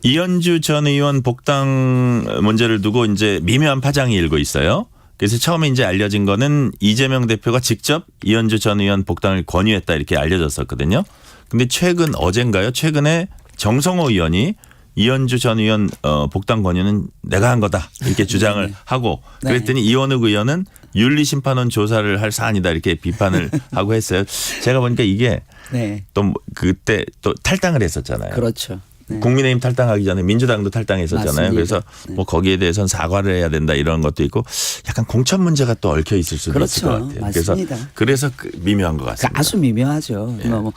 이현주 전 의원 복당 문제를 두고 이제 미묘한 파장이 일고 있어요. 그래서 처음에 이제 알려진 거는 이재명 대표가 직접 이현주 전 의원 복당을 권유했다 이렇게 알려졌었거든요. 근데 어젠가요? 최근에 정성호 의원이 이현주 전 의원 복당 권유는 내가 한 거다 이렇게 주장을 네. 하고 네. 그랬더니 이원욱 의원은 윤리심판원 조사를 할 사안이다 이렇게 비판을 하고 했어요. 제가 보니까 이게 네. 또 그때 또 탈당을 했었잖아요. 그렇죠. 네. 국민의힘 탈당하기 전에 민주당도 탈당했었잖아요. 맞습니다. 그래서 네. 뭐 거기에 대해서는 사과를 해야 된다 이런 것도 있고 약간 공천 문제가 또 얽혀 있을 수도 그렇죠. 있을 것 같아요. 맞습니다. 그래서 미묘한 것 그러니까 같습니다. 아주 미묘하죠. 예. 뭐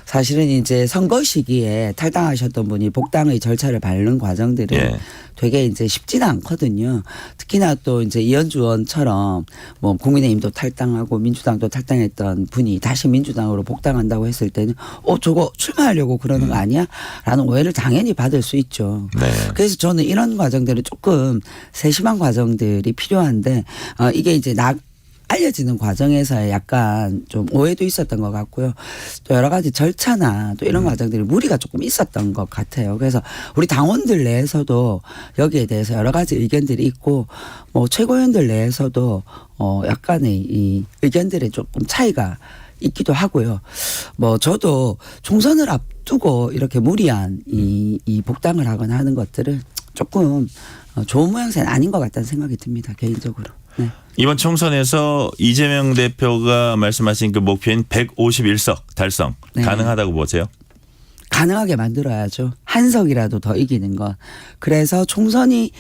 사실은 이제 선거 시기에 탈당하셨던 분이 복당의 절차를 밟는 과정들은 예. 되게 이제 쉽지는 않거든요. 특히나 또 이제 이현주 의원처럼 뭐 국민의힘도 탈당하고 민주당도 탈당했던 분이 다시 민주당으로 복당한다고 했을 때는 저거 출마하려고 그러는 거 아니야? 라는 오해를 당연히 받을 수 있죠. 네. 그래서 저는 이런 과정들은 조금 세심한 과정들이 필요한데 이게 이제 알려지는 과정에서 약간 좀 오해도 있었던 것 같고요. 또 여러 가지 절차나 또 이런 과정들이 무리가 조금 있었던 것 같아요. 그래서 우리 당원들 내에서도 여기에 대해서 여러 가지 의견들이 있고 뭐 최고위원들 내에서도 약간의 이 의견들의 조금 차이가 있기도 하고요. 뭐 저도 총선을 앞두고 이렇게 무리한 이 복당을 하거나 하는 것들은 조금 좋은 모양새는 아닌 것 같다는 생각이 듭니다. 개인적으로. 네. 이번 총선에서 이재명 대표가 말씀하신 그 목표인 151석 달성 네. 가능하다고 보세요? 가능하게 만들어야죠. 한 석이라도 더 이기는 것. 그래서 총선이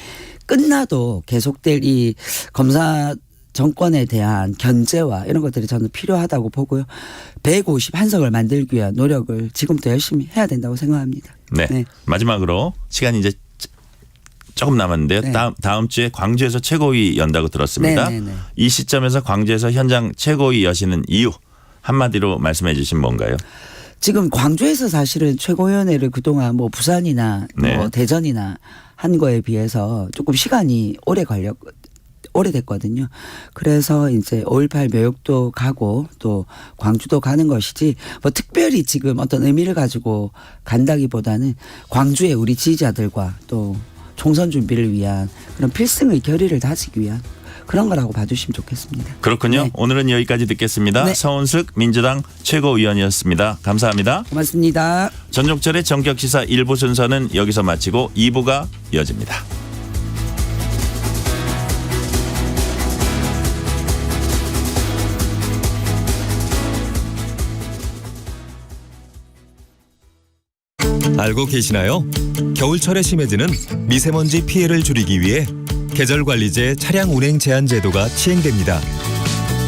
끝나도 계속될 이 검사 정권에 대한 견제와 이런 것들이 저는 필요하다고 보고요. 151석을 만들기 위한 노력을 지금부터 열심히 해야 된다고 생각합니다. 네. 네. 마지막으로 시간이 이제 조금 남았는데요. 네. 다음 주에 광주에서 최고위 연다고 들었습니다. 네네네. 이 시점에서 광주에서 현장 최고위 여시는 이유 한마디로 말씀해 주시면 뭔가요? 지금 광주에서 사실은 최고위원회를 그동안 뭐 부산이나 네. 뭐 대전이나 한 거에 비해서 조금 시간이 오래됐거든요. 그래서 이제 5.18 묘역도 가고 또 광주도 가는 것이지 뭐 특별히 지금 어떤 의미를 가지고 간다기보다는 광주의 우리 지지자들과 또 총선 준비를 위한 그런 필승의 결의를 다지기 위한 그런 거라고 봐주시면 좋겠습니다. 그렇군요. 네. 오늘은 여기까지 듣겠습니다. 네. 서은숙 민주당 최고위원이었습니다. 감사합니다. 고맙습니다. 전종철의 전격시사 1부 순서는 여기서 마치고 2부가 이어집니다. 알고 계시나요? 겨울철에 심해지는 미세먼지 피해를 줄이기 위해 계절관리제 차량 운행 제한 제도가 시행됩니다.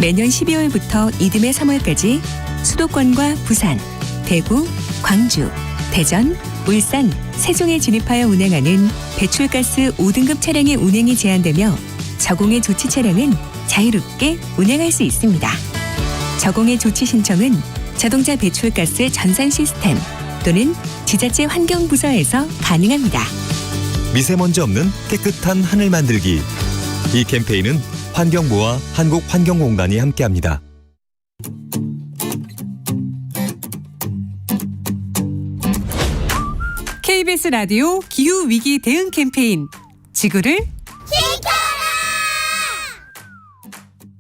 매년 12월부터 이듬해 3월까지 수도권과 부산, 대구, 광주, 대전, 울산, 세종에 진입하여 운행하는 배출가스 5등급 차량의 운행이 제한되며 저공해 조치 차량은 자유롭게 운행할 수 있습니다. 저공해 조치 신청은 자동차 배출가스 전산 시스템 또는 지자체 환경부서에서 가능합니다. 미세먼지 없는 깨끗한 하늘 만들기. 이 캠페인은 환경부와 한국환경공단이 함께합니다. KBS 라디오 기후위기 대응 캠페인 지구를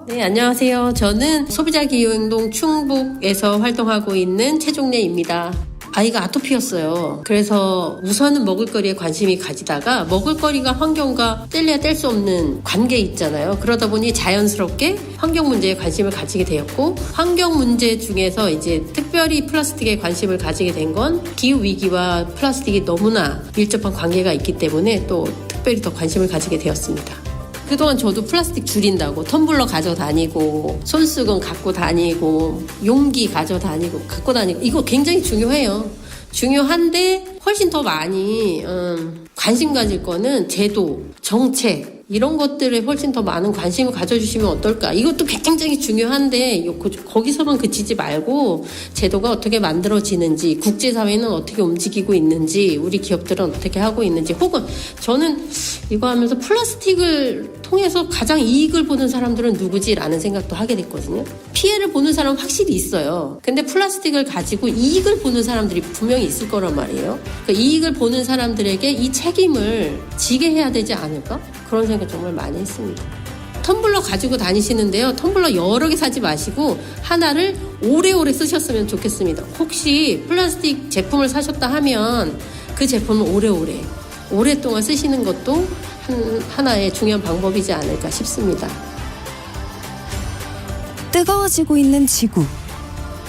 네, 안녕하세요. 저는 소비자 기후행동 충북에서 활동하고 있는 최종래입니다. 아이가 아토피였어요. 그래서 우선은 먹을거리에 관심이 가지다가 먹을거리가 환경과 뗄래야 뗄 수 없는 관계 있잖아요. 그러다 보니 자연스럽게 환경 문제에 관심을 가지게 되었고, 환경 문제 중에서 이제 특별히 플라스틱에 관심을 가지게 된 건 기후 위기와 플라스틱이 너무나 밀접한 관계가 있기 때문에 또 특별히 더 관심을 가지게 되었습니다. 그동안 저도 플라스틱 줄인다고 텀블러 가져다니고 손수건 갖고 다니고 용기 가져다니고 갖고 다니고 이거 굉장히 중요해요. 중요한데 훨씬 더 많이 관심 가질 거는 제도, 정책 이런 것들에 훨씬 더 많은 관심을 가져주시면 어떨까. 이것도 굉장히 중요한데 거기서만 그치지 말고 제도가 어떻게 만들어지는지, 국제사회는 어떻게 움직이고 있는지, 우리 기업들은 어떻게 하고 있는지, 혹은 저는 이거 하면서 플라스틱을 통해서 가장 이익을 보는 사람들은 누구지라는 생각도 하게 됐거든요. 피해를 보는 사람은 확실히 있어요. 근데 플라스틱을 가지고 이익을 보는 사람들이 분명히 있을 거란 말이에요. 그 이익을 보는 사람들에게 이 책임을 지게 해야 되지 않을까? 그런 생각 정말 많이 했습니다. 텀블러 가지고 다니시는데요. 텀블러 여러 개 사지 마시고 하나를 오래오래 쓰셨으면 좋겠습니다. 혹시 플라스틱 제품을 사셨다 하면 그 제품을 오랫동안 쓰시는 것도 하나의 중요한 방법이지 않을까 싶습니다. 뜨거워지고 있는 지구.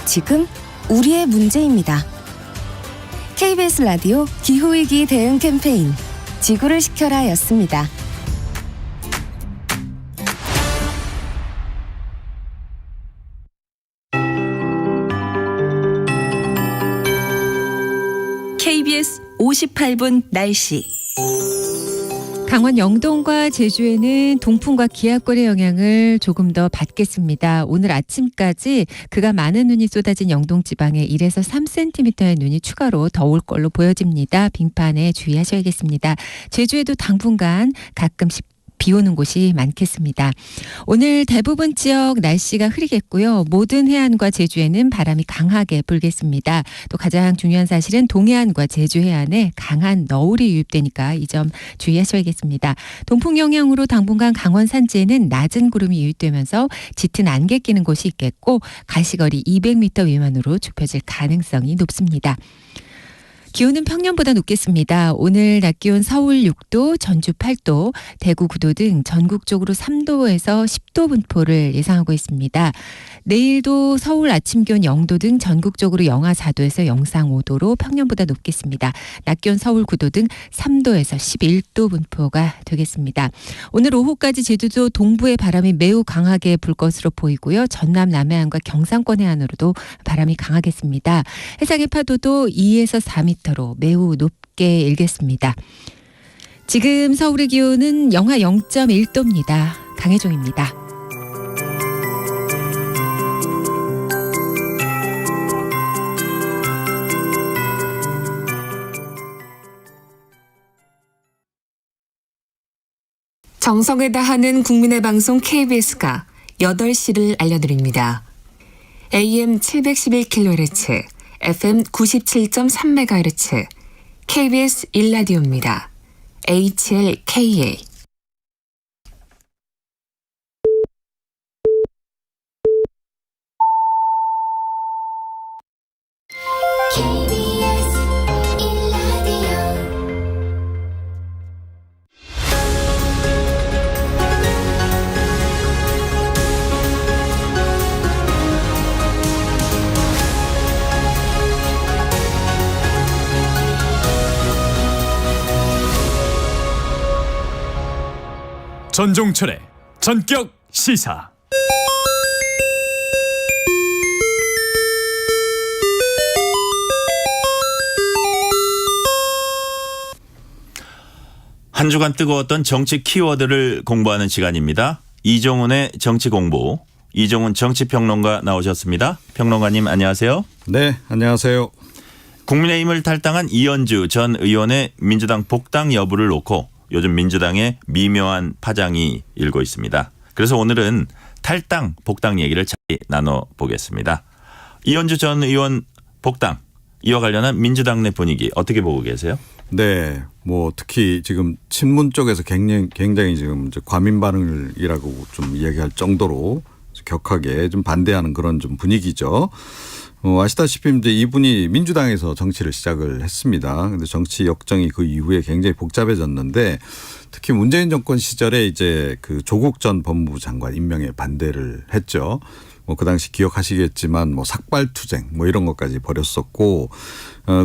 지금 우리의 문제입니다. KBS 라디오 기후위기 대응 캠페인 지구를 지켜라 였습니다. KBS 58분 날씨. 강원 영동과 제주에는 동풍과 기압골의 영향을 조금 더 받겠습니다. 오늘 아침까지 그가 많은 눈이 쏟아진 영동 지방에 1에서 3cm의 눈이 추가로 더 올 걸로 보여집니다. 빙판에 주의하셔야겠습니다. 제주에도 당분간 가끔씩 비 오는 곳이 많겠습니다. 오늘 대부분 지역 날씨가 흐리겠고요. 모든 해안과 제주에는 바람이 강하게 불겠습니다. 또 가장 중요한 사실은 동해안과 제주 해안에 강한 너울이 유입되니까 이 점 주의하셔야겠습니다. 동풍 영향으로 당분간 강원 산지에는 낮은 구름이 유입되면서 짙은 안개 끼는 곳이 있겠고 가시거리 200m 미만으로 좁혀질 가능성이 높습니다. 기온은 평년보다 높겠습니다. 오늘 낮 기온 서울 6도, 전주 8도, 대구 9도 등 전국적으로 3도에서 10도 분포를 예상하고 있습니다. 내일도 서울 아침 기온 0도 등 전국적으로 영하 4도에서 영상 5도로 평년보다 높겠습니다. 낮 기온 서울 9도 등 3도에서 11도 분포가 되겠습니다. 오늘 오후까지 제주도 동부의 바람이 매우 강하게 불 것으로 보이고요. 전남 남해안과 경상권 해안으로도 바람이 강하겠습니다. 해상의 파도도 2에서 4m로 매우 높게 일겠습니다. 지금 서울의 기온은 영하 0.1도입니다. 강혜종입니다. 정성을 다하는 국민의 방송 KBS가 8시를 알려드립니다. AM 711kHz, FM 97.3MHz, KBS 1라디오입니다. HLKA. 전종철의 전격 시사. 한 주간 뜨거웠던 정치 키워드를 공부하는 시간입니다. 이종훈의 정치 공부. 이종훈 정치평론가 나오셨습니다. 평론가님 안녕하세요. 네, 안녕하세요. 국민의힘을 탈당한 이현주 전 의원의 민주당 복당 여부를 놓고 요즘 민주당에 미묘한 파장이 일고 있습니다. 그래서 오늘은 탈당, 복당 얘기를 자세히 나눠보겠습니다. 이현주 전 의원 복당, 이와 관련한 민주당 내 분위기 어떻게 보고 계세요? 네, 뭐 특히 지금 친문 쪽에서 굉장히 지금 이제 과민 반응이라고 좀 이야기할 정도로 격하게 좀 반대하는 그런 좀 분위기죠. 아시다시피 이제 이분이 민주당에서 정치를 시작을 했습니다. 근데 정치 역정이 그 이후에 굉장히 복잡해졌는데 특히 문재인 정권 시절에 이제 그 조국 전 법무부 장관 임명에 반대를 했죠. 뭐 그 당시 기억하시겠지만 뭐 삭발투쟁 뭐 이런 것까지 벌였었고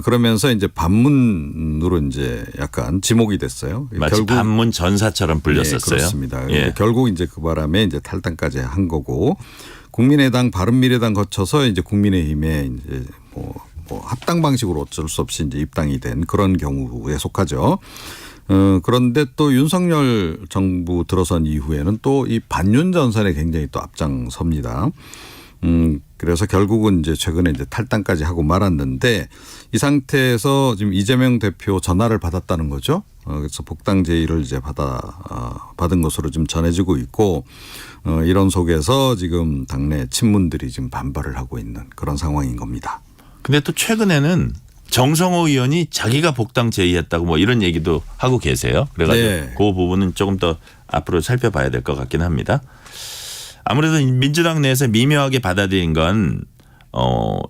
그러면서 이제 반문으로 이제 약간 지목이 됐어요. 마치 결국 반문 전사처럼 불렸었어요. 네, 그렇습니다. 예. 결국 이제 그 바람에 이제 탈당까지 한 거고 국민의당, 바른미래당 거쳐서 이제 국민의힘에 이제 뭐 합당 방식으로 어쩔 수 없이 이제 입당이 된 그런 경우에 속하죠. 그런데 또 윤석열 정부 들어선 이후에는 또 이 반윤 전선에 굉장히 또 앞장섭니다. 그래서 결국은 이제 최근에 이제 탈당까지 하고 말았는데 이 상태에서 지금 이재명 대표 전화를 받았다는 거죠. 그래서 복당 제의를 이제 받은 것으로 지금 전해지고 있고 이런 속에서 지금 당내 친문들이 지금 반발을 하고 있는 그런 상황인 겁니다. 근데 또 최근에는 정성호 의원이 자기가 복당 제의했다고 뭐 이런 얘기도 하고 계세요. 그래가지고 네. 그 부분은 조금 더 앞으로 살펴봐야 될 것 같긴 합니다. 아무래도 민주당 내에서 미묘하게 받아들인 건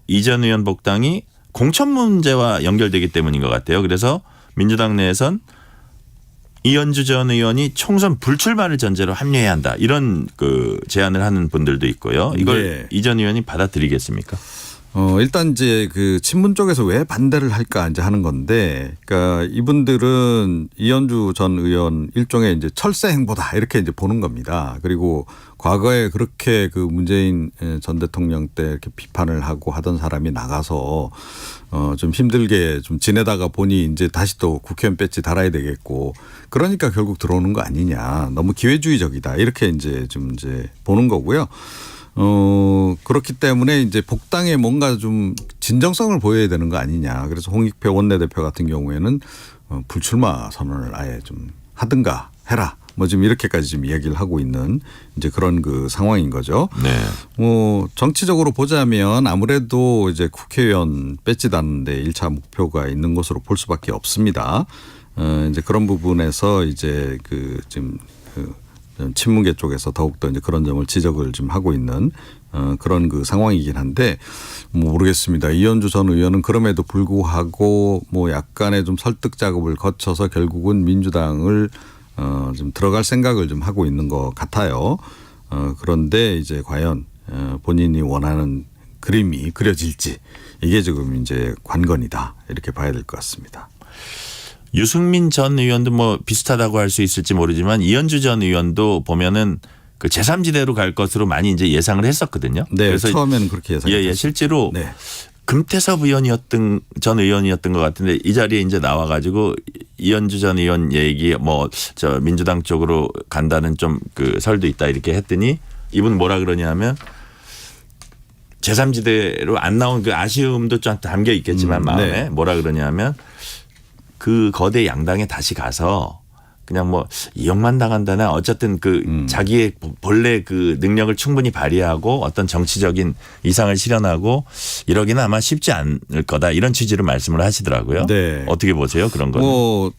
이 전 의원 복당이 공천 문제와 연결되기 때문인 것 같아요. 그래서 민주당 내에선 이현주 전 의원이 총선 불출마를 전제로 합류해야 한다. 이런 그 제안을 하는 분들도 있고요. 이걸 이 전 의원이 받아들이겠습니까? 일단 이제 그 친문 쪽에서 왜 반대를 할까 이제 하는 건데, 그러니까 이분들은 이현주 전 의원 일종의 이제 철새 행보다 이렇게 이제 보는 겁니다. 그리고 과거에 그렇게 그 문재인 전 대통령 때 이렇게 비판을 하고 하던 사람이 나가서 좀 힘들게 좀 지내다가 보니 이제 다시 또 국회의원 배지 달아야 되겠고, 그러니까 결국 들어오는 거 아니냐. 너무 기회주의적이다. 이렇게 이제 좀 이제 보는 거고요. 그렇기 때문에 이제 복당에 뭔가 좀 진정성을 보여야 되는 거 아니냐. 그래서 홍익표 원내대표 같은 경우에는 불출마 선언을 아예 좀 하든가 해라. 뭐 지금 이렇게까지 지금 얘기를 하고 있는 이제 그런 그 상황인 거죠. 네. 정치적으로 보자면 아무래도 이제 국회의원 배지 다는데 1차 목표가 있는 것으로 볼 수밖에 없습니다. 이제 그런 부분에서 이제 그 지금 친문계 쪽에서 더욱더 이제 그런 점을 지적을 좀 하고 있는 그런 그 상황이긴 한데 뭐 모르겠습니다. 이현주 전 의원은 그럼에도 불구하고 뭐 약간의 좀 설득 작업을 거쳐서 결국은 민주당을 좀 들어갈 생각을 좀 하고 있는 것 같아요. 그런데 이제 과연 본인이 원하는 그림이 그려질지 이게 지금 이제 관건이다 이렇게 봐야 될 것 같습니다. 유승민 전 의원도 뭐 비슷하다고 할 수 있을지 모르지만 이현주 전 의원도 보면은 그 제3지대로 갈 것으로 많이 이제 예상을 했었거든요. 네, 그래서 처음에는 그렇게 예상했습니다. 실제로 네. 금태섭 전 의원이었던 것 같은데 이 자리에 이제 나와가지고 이현주 전 의원 얘기 저 민주당 쪽으로 간다는 좀 그 설도 있다 이렇게 했더니 이분 뭐라 그러냐면 제3지대로 안 나온 그 아쉬움도 좀 담겨 있겠지만 마음에 네. 뭐라 그러냐면 그 거대 양당에 다시 가서 그냥 이용만 당한다나 어쨌든 자기의 본래 그 능력을 충분히 발휘하고 어떤 정치적인 이상을 실현하고 이러기는 아마 쉽지 않을 거다 이런 취지로 말씀을 하시더라고요. 네. 어떻게 보세요 그런 거는?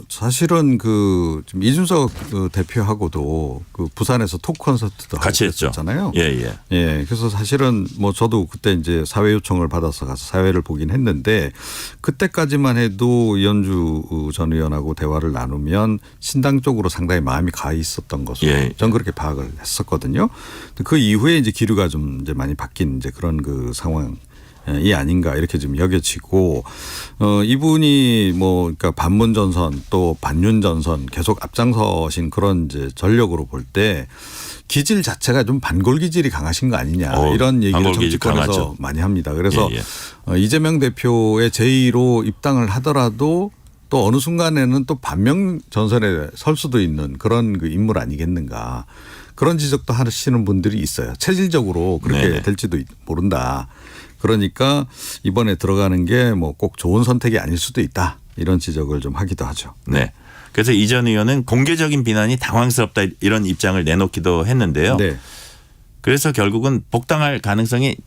사실은 지금 이준석 대표하고도 그 부산에서 토크 콘서트도 같이 했죠. 했잖아요. 예. 예. 그래서 사실은 저도 그때 이제 사회 요청을 받아서 가서 사회를 보긴 했는데 그때까지만 해도 이현주 전 의원하고 대화를 나누면 신당 쪽으로 상당히 마음이 가 있었던 것으로 전 그렇게 파악을 했었거든요. 그 이후에 이제 기류가 좀 이제 많이 바뀐 이제 그런 그 상황. 이 아닌가 이렇게 좀 여겨지고 이분이 그러니까 반문 전선 또 반윤 전선 계속 앞장서신 그런 이제 전력으로 볼 때 기질 자체가 좀 반골 기질이 강하신 거 아니냐 이런 얘기를 정치권에서 많이 합니다. 그래서 이재명 대표의 제2로 입당을 하더라도 또 어느 순간에는 또 반명 전선에 설 수도 있는 그런 그 인물 아니겠는가 그런 지적도 하시는 분들이 있어요. 체질적으로 그렇게 될지도 모른다. 그러니까 이번에 들어가는 게 꼭 좋은 선택이 아닐 수도 있다. 이런 지적을 좀 하기도 하죠. 네. 그래서 이 전 의원은 공개적인 비난이 당황스럽다 이런 입장을 내놓기도 했는데요. 네. 그래서 결국은 복당할 가능성이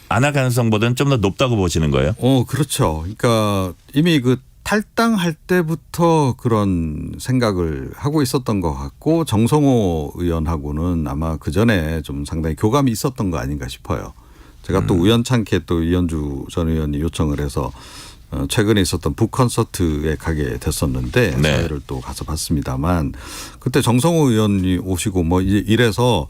안 할 가능성보다는 좀 더 높다고 보시는 거예요? 그렇죠. 그러니까 이미 그 탈당할 때부터 그런 생각을 하고 있었던 것 같고 정성호 의원하고는 아마 그전에 좀 상당히 교감이 있었던 거 아닌가 싶어요. 제가 또 우연찮게 또 이현주 전 의원이 요청을 해서 최근에 있었던 북콘서트에 가게 됐었는데 사회를 또 가서 봤습니다만 그때 정성호 의원이 오시고 이래서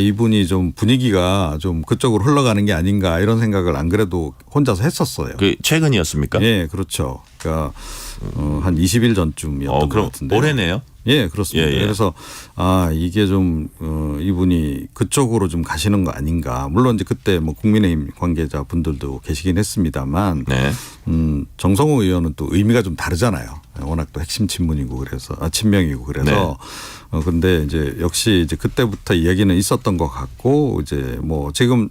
이분이 좀 분위기가 좀 그쪽으로 흘러가는 게 아닌가 이런 생각을 안 그래도 혼자서 했었어요. 그 최근이었습니까? 예, 그렇죠. 그러니까 한 20일 전쯤이었던 것 같은데. 올해네요? 예, 그렇습니다. 그래서 이게 좀 이분이 그쪽으로 좀 가시는 거 아닌가. 물론 이제 그때 국민의힘 관계자 분들도 계시긴 했습니다만 정성호 의원은 또 의미가 좀 다르잖아요. 워낙 또 핵심 친문이고 그래서 친명이고 그래서 근데 이제 역시 이제 그때부터 이야기는 있었던 것 같고 이제 지금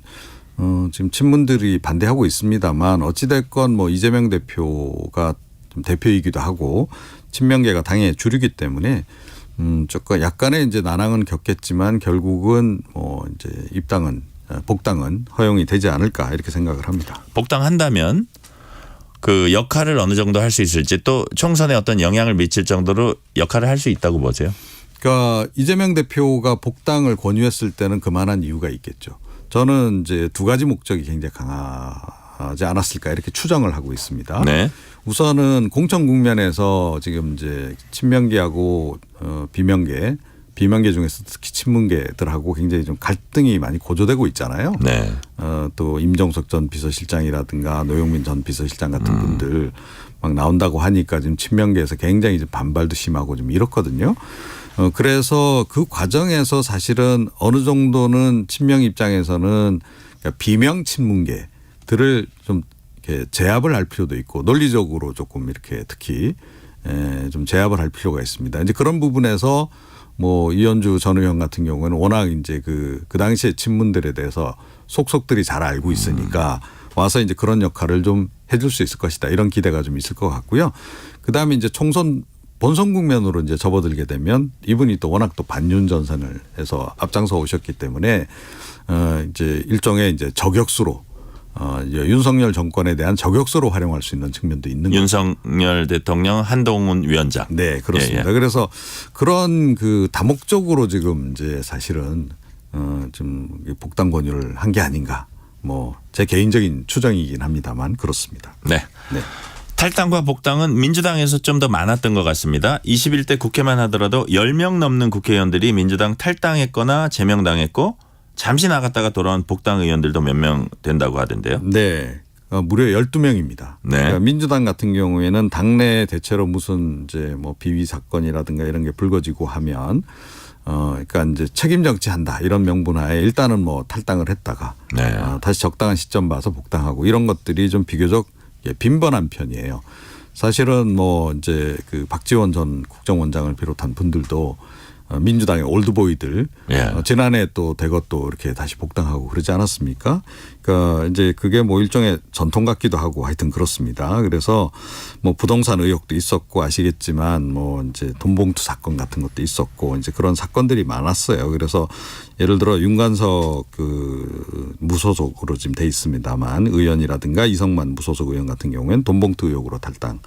친문들이 반대하고 있습니다만 어찌됐건 이재명 대표가 좀 대표이기도 하고 친명계가 당의 주류기 때문에 조금 약간의 이제 난항은 겪겠지만 결국은 이제 복당은 허용이 되지 않을까 이렇게 생각을 합니다. 복당한다면 그 역할을 어느 정도 할 수 있을지 또 총선에 어떤 영향을 미칠 정도로 역할을 할 수 있다고 보세요? 그러니까 이재명 대표가 복당을 권유했을 때는 그만한 이유가 있겠죠. 저는 이제 두 가지 목적이 굉장히 강하지 않았을까 이렇게 추정을 하고 있습니다. 네. 우선은 공천 국면에서 지금 이제 친명계하고 비명계 중에서 특히 친문계들하고 굉장히 좀 갈등이 많이 고조되고 있잖아요. 네. 또 임종석 전 비서실장이라든가 노영민 전 비서실장 같은 분들 막 나온다고 하니까 지금 친명계에서 굉장히 좀 반발도 심하고 좀 이렇거든요. 그래서 그 과정에서 사실은 어느 정도는 친명 입장에서는 그러니까 비명 친문계들을 좀 이렇게 제압을 할 필요도 있고 논리적으로 조금 이렇게 특히 좀 제압을 할 필요가 있습니다. 이제 그런 부분에서 이현주 전 의원 같은 경우는 워낙 이제 그 당시에 친문들에 대해서 속속들이 잘 알고 있으니까 와서 이제 그런 역할을 좀 해줄 수 있을 것이다 이런 기대가 좀 있을 것 같고요. 그 다음에 이제 총선 본선 국면으로 이제 접어들게 되면 이분이 또 워낙 또 반윤 전선을 해서 앞장서 오셨기 때문에 이제 일종의 이제 저격수로 윤석열 정권에 대한 저격수로 활용할 수 있는 측면도 있는 거죠. 윤석열 대통령 한동훈 위원장. 네, 그렇습니다. 그래서 그런 그 다목적으로 지금 이제 사실은 좀 복당 권유를 한 게 아닌가. 제 개인적인 추정이긴 합니다만 그렇습니다. 네. 탈당과 복당은 민주당에서 좀 더 많았던 것 같습니다. 21대 국회만 하더라도 10명 넘는 국회의원들이 민주당 탈당했거나 제명당했고 잠시 나갔다가 돌아온 복당 의원들도 몇 명 된다고 하던데요. 네. 무려 12명입니다. 네. 그러니까 민주당 같은 경우에는 당내 대체로 무슨 이제 비위 사건이라든가 이런 게 불거지고 하면 그러니까 이제 책임 정치한다 이런 명분하에 일단은 뭐 탈당을 했다가 다시 적당한 시점 봐서 복당하고 이런 것들이 좀 비교적 빈번한 편이에요. 사실은 뭐 이제 그 박지원 전 국정원장을 비롯한 분들도 민주당의 올드보이들 지난해 또 대거 또 이렇게 다시 복당하고 그러지 않았습니까? 그러니까 이제 그게 뭐 일종의 전통 같기도 하고 하여튼 그렇습니다. 그래서 뭐 부동산 의혹도 있었고 아시겠지만 뭐 이제 돈봉투 사건 같은 것도 있었고 이제 그런 사건들이 많았어요. 그래서 예를 들어 윤관석 그 무소속으로 지금 돼 있습니다만 의원이라든가 이성만 무소속 의원 같은 경우에는 돈봉투 의혹으로 탈당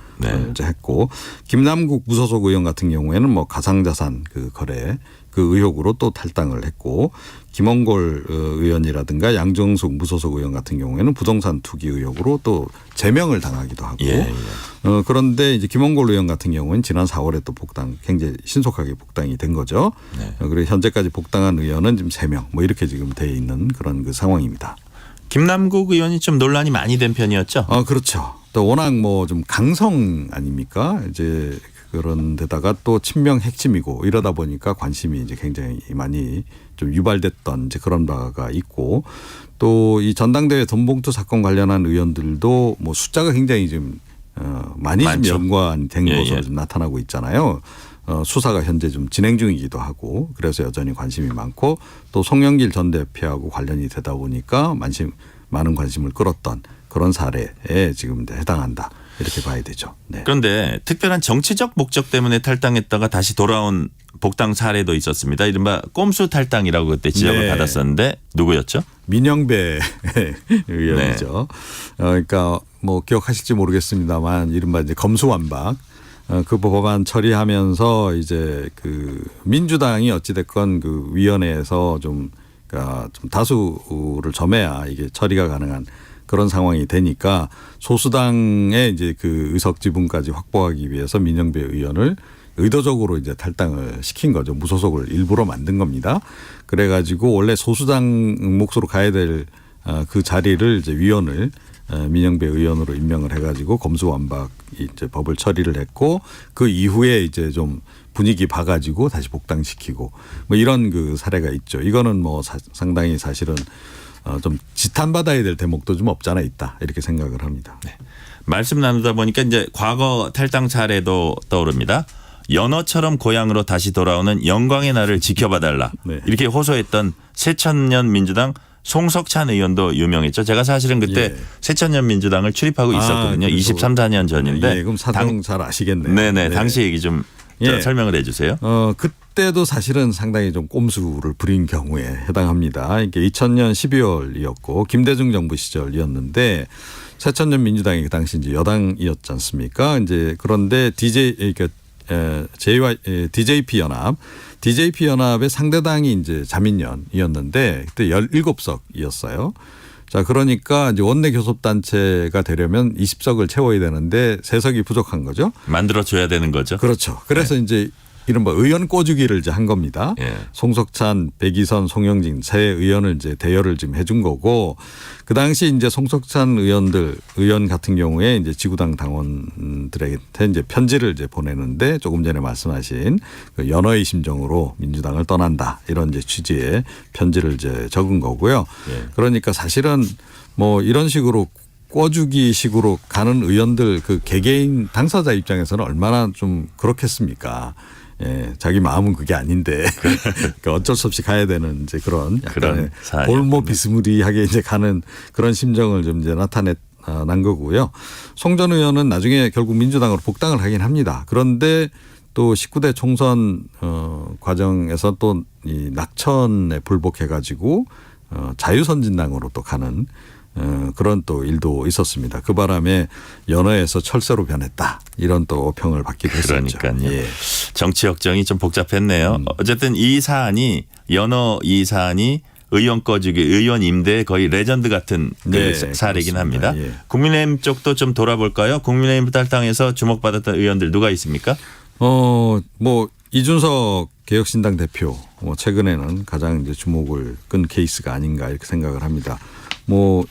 이제 했고 김남국 무소속 의원 같은 경우에는 뭐 가상자산 그 거래 그 의혹으로 또 탈당을 했고 김원골 의원이라든가 양정숙 무소속 의원 같은 경우에는 부동산 투기 의혹으로 또 제명을 당하기도 하고 그런데 이제 김원골 의원 같은 경우는 지난 4월에 또 복당 굉장히 신속하게 복당이 된 거죠. 그리고 현재까지 복당한 의원은 지금 3명 뭐 이렇게 지금 돼 있는 그런 그 상황입니다. 김남국 의원이 좀 논란이 많이 된 편이었죠. 그렇죠. 또 워낙 뭐 좀 강성 아닙니까? 이제 그런 데다가 또 친명 핵심이고 이러다 보니까 관심이 이제 굉장히 많이 좀 유발됐던 이제 그런 바가 있고 또 이 전당대회 돈봉투 사건 관련한 의원들도 뭐 숫자가 굉장히 좀 많이 좀 연관된 것으로 좀 나타나고 있잖아요. 수사가 현재 좀 진행 중이기도 하고 그래서 여전히 관심이 많고 또 송영길 전 대표하고 관련이 되다 보니까 많은 관심을 끌었던 그런 사례에 지금 해당한다. 이렇게 봐야 되죠. 네. 그런데 특별한 정치적 목적 때문에 탈당했다가 다시 돌아온 복당 사례도 있었습니다. 이른바 꼼수 탈당이라고 그때 지적을 받았었는데 누구였죠? 민영배 의원이죠. 그러니까 뭐 기억하실지 모르겠습니다만 이른바 이제 검수완박 그 법안 처리하면서 이제 그 민주당이 어찌됐건 그 위원회에서 그러니까 좀 다수를 점해야 이게 처리가 가능한 그런 상황이 되니까 소수당의 이제 그 의석 지분까지 확보하기 위해서 민영배 의원을 의도적으로 이제 탈당을 시킨 거죠. 무소속을 일부러 만든 겁니다. 그래가지고 원래 소수당 몫으로 가야 될 그 자리를 이제 위원을 민영배 의원으로 임명을 해가지고 검수완박 이제 법을 처리를 했고 그 이후에 이제 좀 분위기 봐가지고 다시 복당시키고 뭐 이런 그 사례가 있죠. 이거는 뭐 상당히 사실은 좀 지탄받아야 될 대목도 좀 없잖아 있다 이렇게 생각을 합니다. 네. 말씀 나누다 보니까 이제 과거 탈당 사례도 떠오릅니다. 연어처럼 고향으로 다시 돌아오는 영광의 날을 지켜봐달라 이렇게 호소했던 새천년 민주당 송석찬 의원도 유명했죠. 제가 사실은 그때 새천년 민주당을 출입하고 있었거든요. 23, 4년 전인데. 그럼 사정 잘 아시겠네요. 네네. 당시 얘기 좀 설명을 해 주세요. 그때도 사실은 상당히 좀 꼼수를 부린 경우에 해당합니다. 이게 2000년 12월이었고 김대중 정부 시절이었는데 새천년 민주당이 그 당시 이제 여당이었지 않습니까? 이제 그런데 DJP 연합의 상대당이 이제 자민련이었는데 그때 17석이었어요. 자, 그러니까 이제 원내 교섭단체가 되려면 20석을 채워야 되는데 3석이 부족한 거죠. 만들어줘야 되는 거죠. 그렇죠. 그래서 이제 이른바 의원 꿔주기를 이제 한 겁니다. 송석찬, 백이선, 송영진 세 의원을 이제 대여를 지금 해준 거고 그 당시 이제 송석찬 의원 같은 경우에 이제 지구당 당원들에게 이제 편지를 이제 보내는데 조금 전에 말씀하신 그 연어의 심정으로 민주당을 떠난다 이런 이제 취지의 편지를 이제 적은 거고요. 그러니까 사실은 뭐 이런 식으로 꿔주기 식으로 가는 의원들 그 개개인 당사자 입장에서는 얼마나 좀 그렇겠습니까? 자기 마음은 그게 아닌데 그러니까 어쩔 수 없이 가야 되는 이제 그런 약간의 볼모 비스무리하게 이제 가는 그런 심정을 좀 이제 난 거고요. 송 전 의원은 나중에 결국 민주당으로 복당을 하긴 합니다. 그런데 또 19대 총선 과정에서 또 이 낙천에 불복해가지고 자유선진당으로 또 가는 그런 또 일도 있었습니다. 그 바람에 연어에서 철새로 변했다. 이런 또 어평을 받기도 했었죠. 그러니까요. 정치 역정이 좀 복잡했네요. 어쨌든 이 사안이 연어 이 사안이 의원 꺼주기 의원 임대의 거의 레전드 같은 그 사례이긴 합니다. 국민의힘 쪽도 좀 돌아볼까요? 국민의힘 탈당해서 주목받았던 의원들 누가 있습니까? 뭐 이준석 개혁신당 대표 뭐 최근에는 가장 이제 주목을 끈 케이스가 아닌가 이렇게 생각을 합니다. 뭐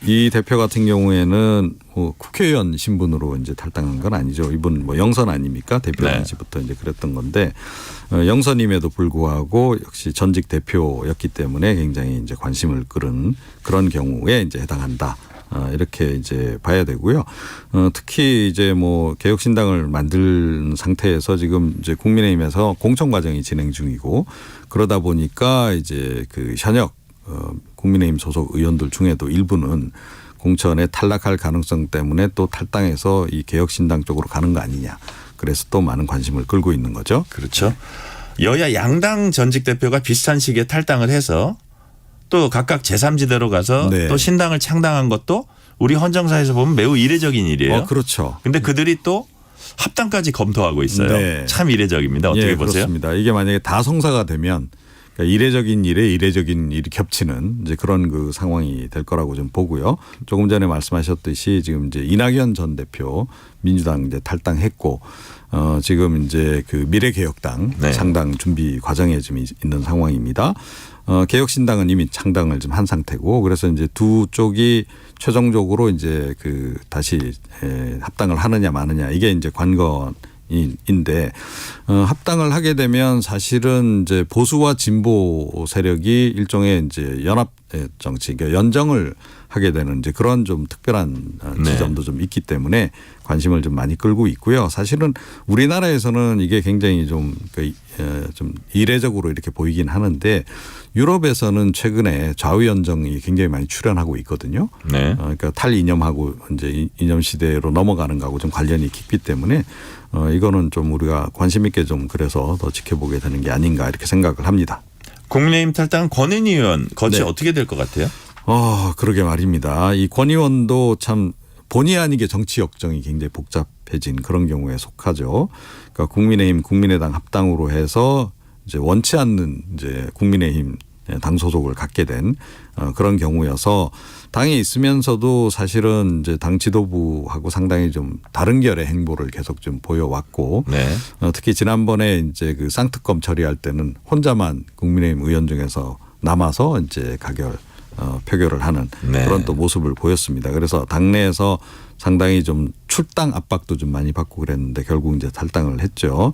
이 대표 같은 경우에는 뭐 국회의원 신분으로 이제 탈당한 건 아니죠. 이분 뭐 영선 아닙니까? 대표 네. 당시부터 이제 그랬던 건데 영선임에도 불구하고 역시 전직 대표였기 때문에 굉장히 이제 관심을 끌은 그런 경우에 이제 해당한다. 이렇게 이제 봐야 되고요. 특히 이제 뭐 개혁신당을 만든 상태에서 지금 이제 국민의힘에서 공천 과정이 진행 중이고 그러다 보니까 이제 그 현역 국민의힘 소속 의원들 중에도 일부는 공천에 탈락할 가능성 때문에 또 탈당해서 이 개혁신당 쪽으로 가는 거 아니냐. 그래서 또 많은 관심을 끌고 있는 거죠. 그렇죠. 여야 양당 전직 대표가 비슷한 시기에 탈당을 해서 또 각각 제3지대로 가서 네. 또 신당을 창당한 것도 우리 헌정사에서 보면 매우 이례적인 일이에요. 그렇죠. 근데 그들이 또 합당까지 검토하고 있어요. 네. 참 이례적입니다. 어떻게 예, 보세요? 그렇습니다. 이게 만약에 다성사가 되면 그러니까 이례적인 일에 이례적인 일이 겹치는 이제 그런 그 상황이 될 거라고 좀 보고요. 조금 전에 말씀하셨듯이 지금 이제 이낙연 전 대표 민주당 이제 탈당했고 지금 이제 그 미래개혁당 네. 창당 준비 과정에 지금 있는 상황입니다. 개혁신당은 이미 창당을 좀 한 상태고 그래서 이제 두 쪽이 최종적으로 이제 그 다시 합당을 하느냐 마느냐 이게 이제 관건인데 합당을 하게 되면 사실은 이제 보수와 진보 세력이 일종의 이제 연합 정치, 그러니까 연정을 하게 되는 이제 그런 좀 특별한 지점도 좀 있기 때문에 관심을 좀 많이 끌고 있고요. 사실은 우리나라에서는 이게 굉장히 좀 이례적으로 이렇게 보이긴 하는데 유럽에서는 최근에 좌우연정이 굉장히 많이 출현하고 있거든요. 네. 그러니까 탈이념하고 이제 이념 시대로 넘어가는 거하고 좀 관련이 깊기 때문에 이거는 좀 우리가 관심 있게 좀 그래서 더 지켜보게 되는 게 아닌가 이렇게 생각을 합니다. 국민의힘 탈당 권은희 의원 거치 네. 어떻게 될 것 같아요? 그러게 말입니다. 이 권 의원도 참 본의 아니게 정치 역정이 굉장히 복잡해진 그런 경우에 속하죠. 그러니까 국민의힘, 국민의당 합당으로 해서 이제 원치 않는 이제 국민의힘 당 소속을 갖게 된 그런 경우여서 당에 있으면서도 사실은 이제 당 지도부하고 상당히 좀 다른 결의 행보를 계속 좀 보여왔고 네. 특히 지난번에 이제 그 쌍특검 처리할 때는 혼자만 국민의힘 의원 중에서 남아서 이제 표결을 하는 네. 그런 또 모습을 보였습니다. 그래서 당내에서 상당히 좀 출당 압박도 좀 많이 받고 그랬는데 결국 이제 탈당을 했죠.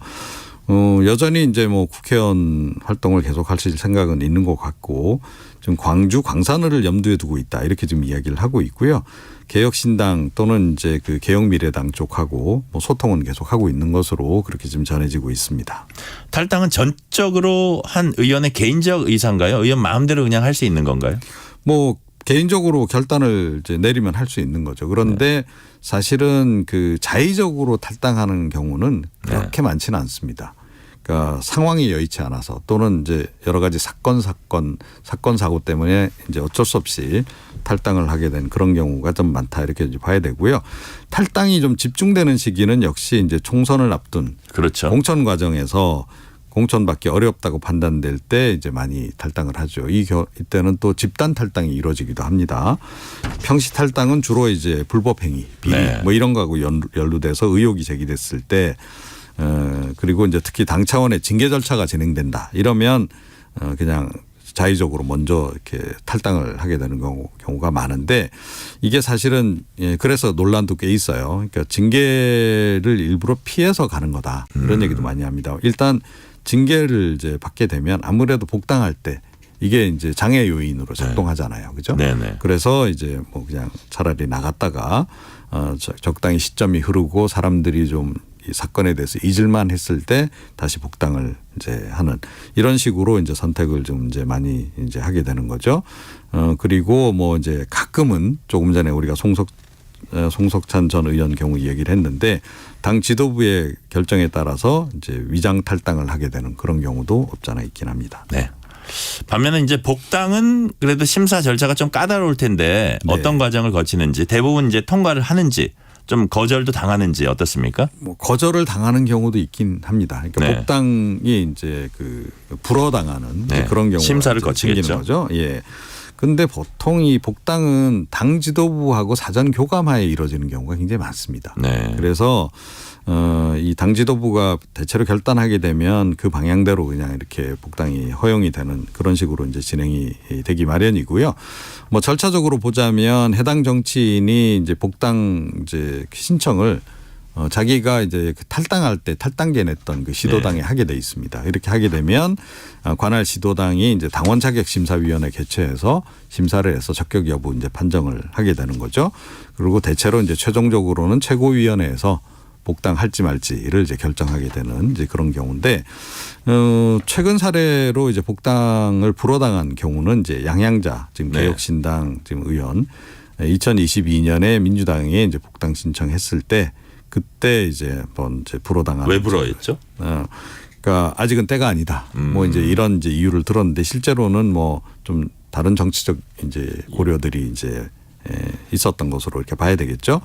여전히 이제 뭐 국회의원 활동을 계속 하실 생각은 있는 것 같고 좀 광주 광산을 염두에 두고 있다 이렇게 좀 이야기를 하고 있고요. 개혁신당 또는 이제 그 개혁미래당 쪽하고 뭐 소통은 계속 하고 있는 것으로 그렇게 좀 전해지고 있습니다. 탈당은 전적으로 한 의원의 개인적 의사인가요? 의원 마음대로 그냥 할 수 있는 건가요? 뭐 개인적으로 결단을 이제 내리면 할 수 있는 거죠. 그런데 사실은 그 자의적으로 탈당하는 경우는 그렇게 많지는 않습니다. 그러니까 상황이 여의치 않아서 또는 이제 여러 가지 사건 사고 때문에 이제 어쩔 수 없이 탈당을 하게 된 그런 경우가 좀 많다 이렇게 이제 봐야 되고요. 탈당이 좀 집중되는 시기는 역시 이제 총선을 앞둔 그렇죠. 공천 과정에서 공천받기 어렵다고 판단될 때 이제 많이 탈당을 하죠. 이때는 또 집단 탈당이 이루어지기도 합니다. 평시 탈당은 주로 이제 불법 행위, 비리 네. 뭐 이런 거하고 연루돼서 의혹이 제기됐을 때 그리고 이제 특히 당 차원의 징계 절차가 진행된다. 이러면 그냥 자의적으로 먼저 이렇게 탈당을 하게 되는 경우가 많은데 이게 사실은 그래서 논란도 꽤 있어요. 그러니까 징계를 일부러 피해서 가는 거다. 이런 얘기도 많이 합니다. 일단 징계를 이제 받게 되면 아무래도 복당할 때 이게 이제 장애 요인으로 작동하잖아요. 그죠? 네네. 그래서 이제 뭐 그냥 차라리 나갔다가 적당히 시점이 흐르고 사람들이 좀 이 사건에 대해서 잊을만 했을 때 다시 복당을 이제 하는 이런 식으로 이제 선택을 좀 이제 많이 이제 하게 되는 거죠. 그리고 뭐 이제 가끔은 조금 전에 우리가 송석찬 전 의원 경우 얘기를 했는데 당 지도부의 결정에 따라서 이제 위장 탈당을 하게 되는 그런 경우도 없잖아 있긴 합니다. 네. 반면에 이제 복당은 그래도 심사 절차가 좀 까다로울 텐데 어떤 과정을 거치는지 대부분 이제 통과를 하는지 좀 거절도 당하는지 어떻습니까? 뭐 거절을 당하는 경우도 있긴 합니다. 그러니까 복당이 이제 그 불허당하는 그런 경우가 심사를 생기는 거치겠죠. 거죠. 예. 근데 보통 이 복당은 당 지도부하고 사전 교감하에 이루어지는 경우가 굉장히 많습니다. 네. 그래서 이 당 지도부가 대체로 결단하게 되면 그 방향대로 그냥 이렇게 복당이 허용이 되는 그런 식으로 이제 진행이 되기 마련이고요. 뭐 절차적으로 보자면 해당 정치인이 이제 복당 이제 신청을 자기가 이제 탈당할 때 탈당계 냈던 그 시도당에 하게 돼 있습니다. 이렇게 하게 되면 관할 시도당이 이제 당원 자격 심사위원회 개최해서 심사를 해서 적격 여부 이제 판정을 하게 되는 거죠. 그리고 대체로 이제 최종적으로는 최고위원회에서 복당할지 말지를 이제 결정하게 되는 이제 그런 경우인데 최근 사례로 이제 복당을 불허당한 경우는 이제 양양자 지금 개혁신당 지금 의원 2022년에 민주당에 이제 복당 신청했을 때 그때 이제 한번 이제 불허당한. 왜 불허했죠? 그러니까 아직은 때가 아니다. 뭐 이제 이런 이제 이유를 들었는데 실제로는 뭐 좀 다른 정치적 이제 고려들이 이제 있었던 것으로 이렇게 봐야 되겠죠.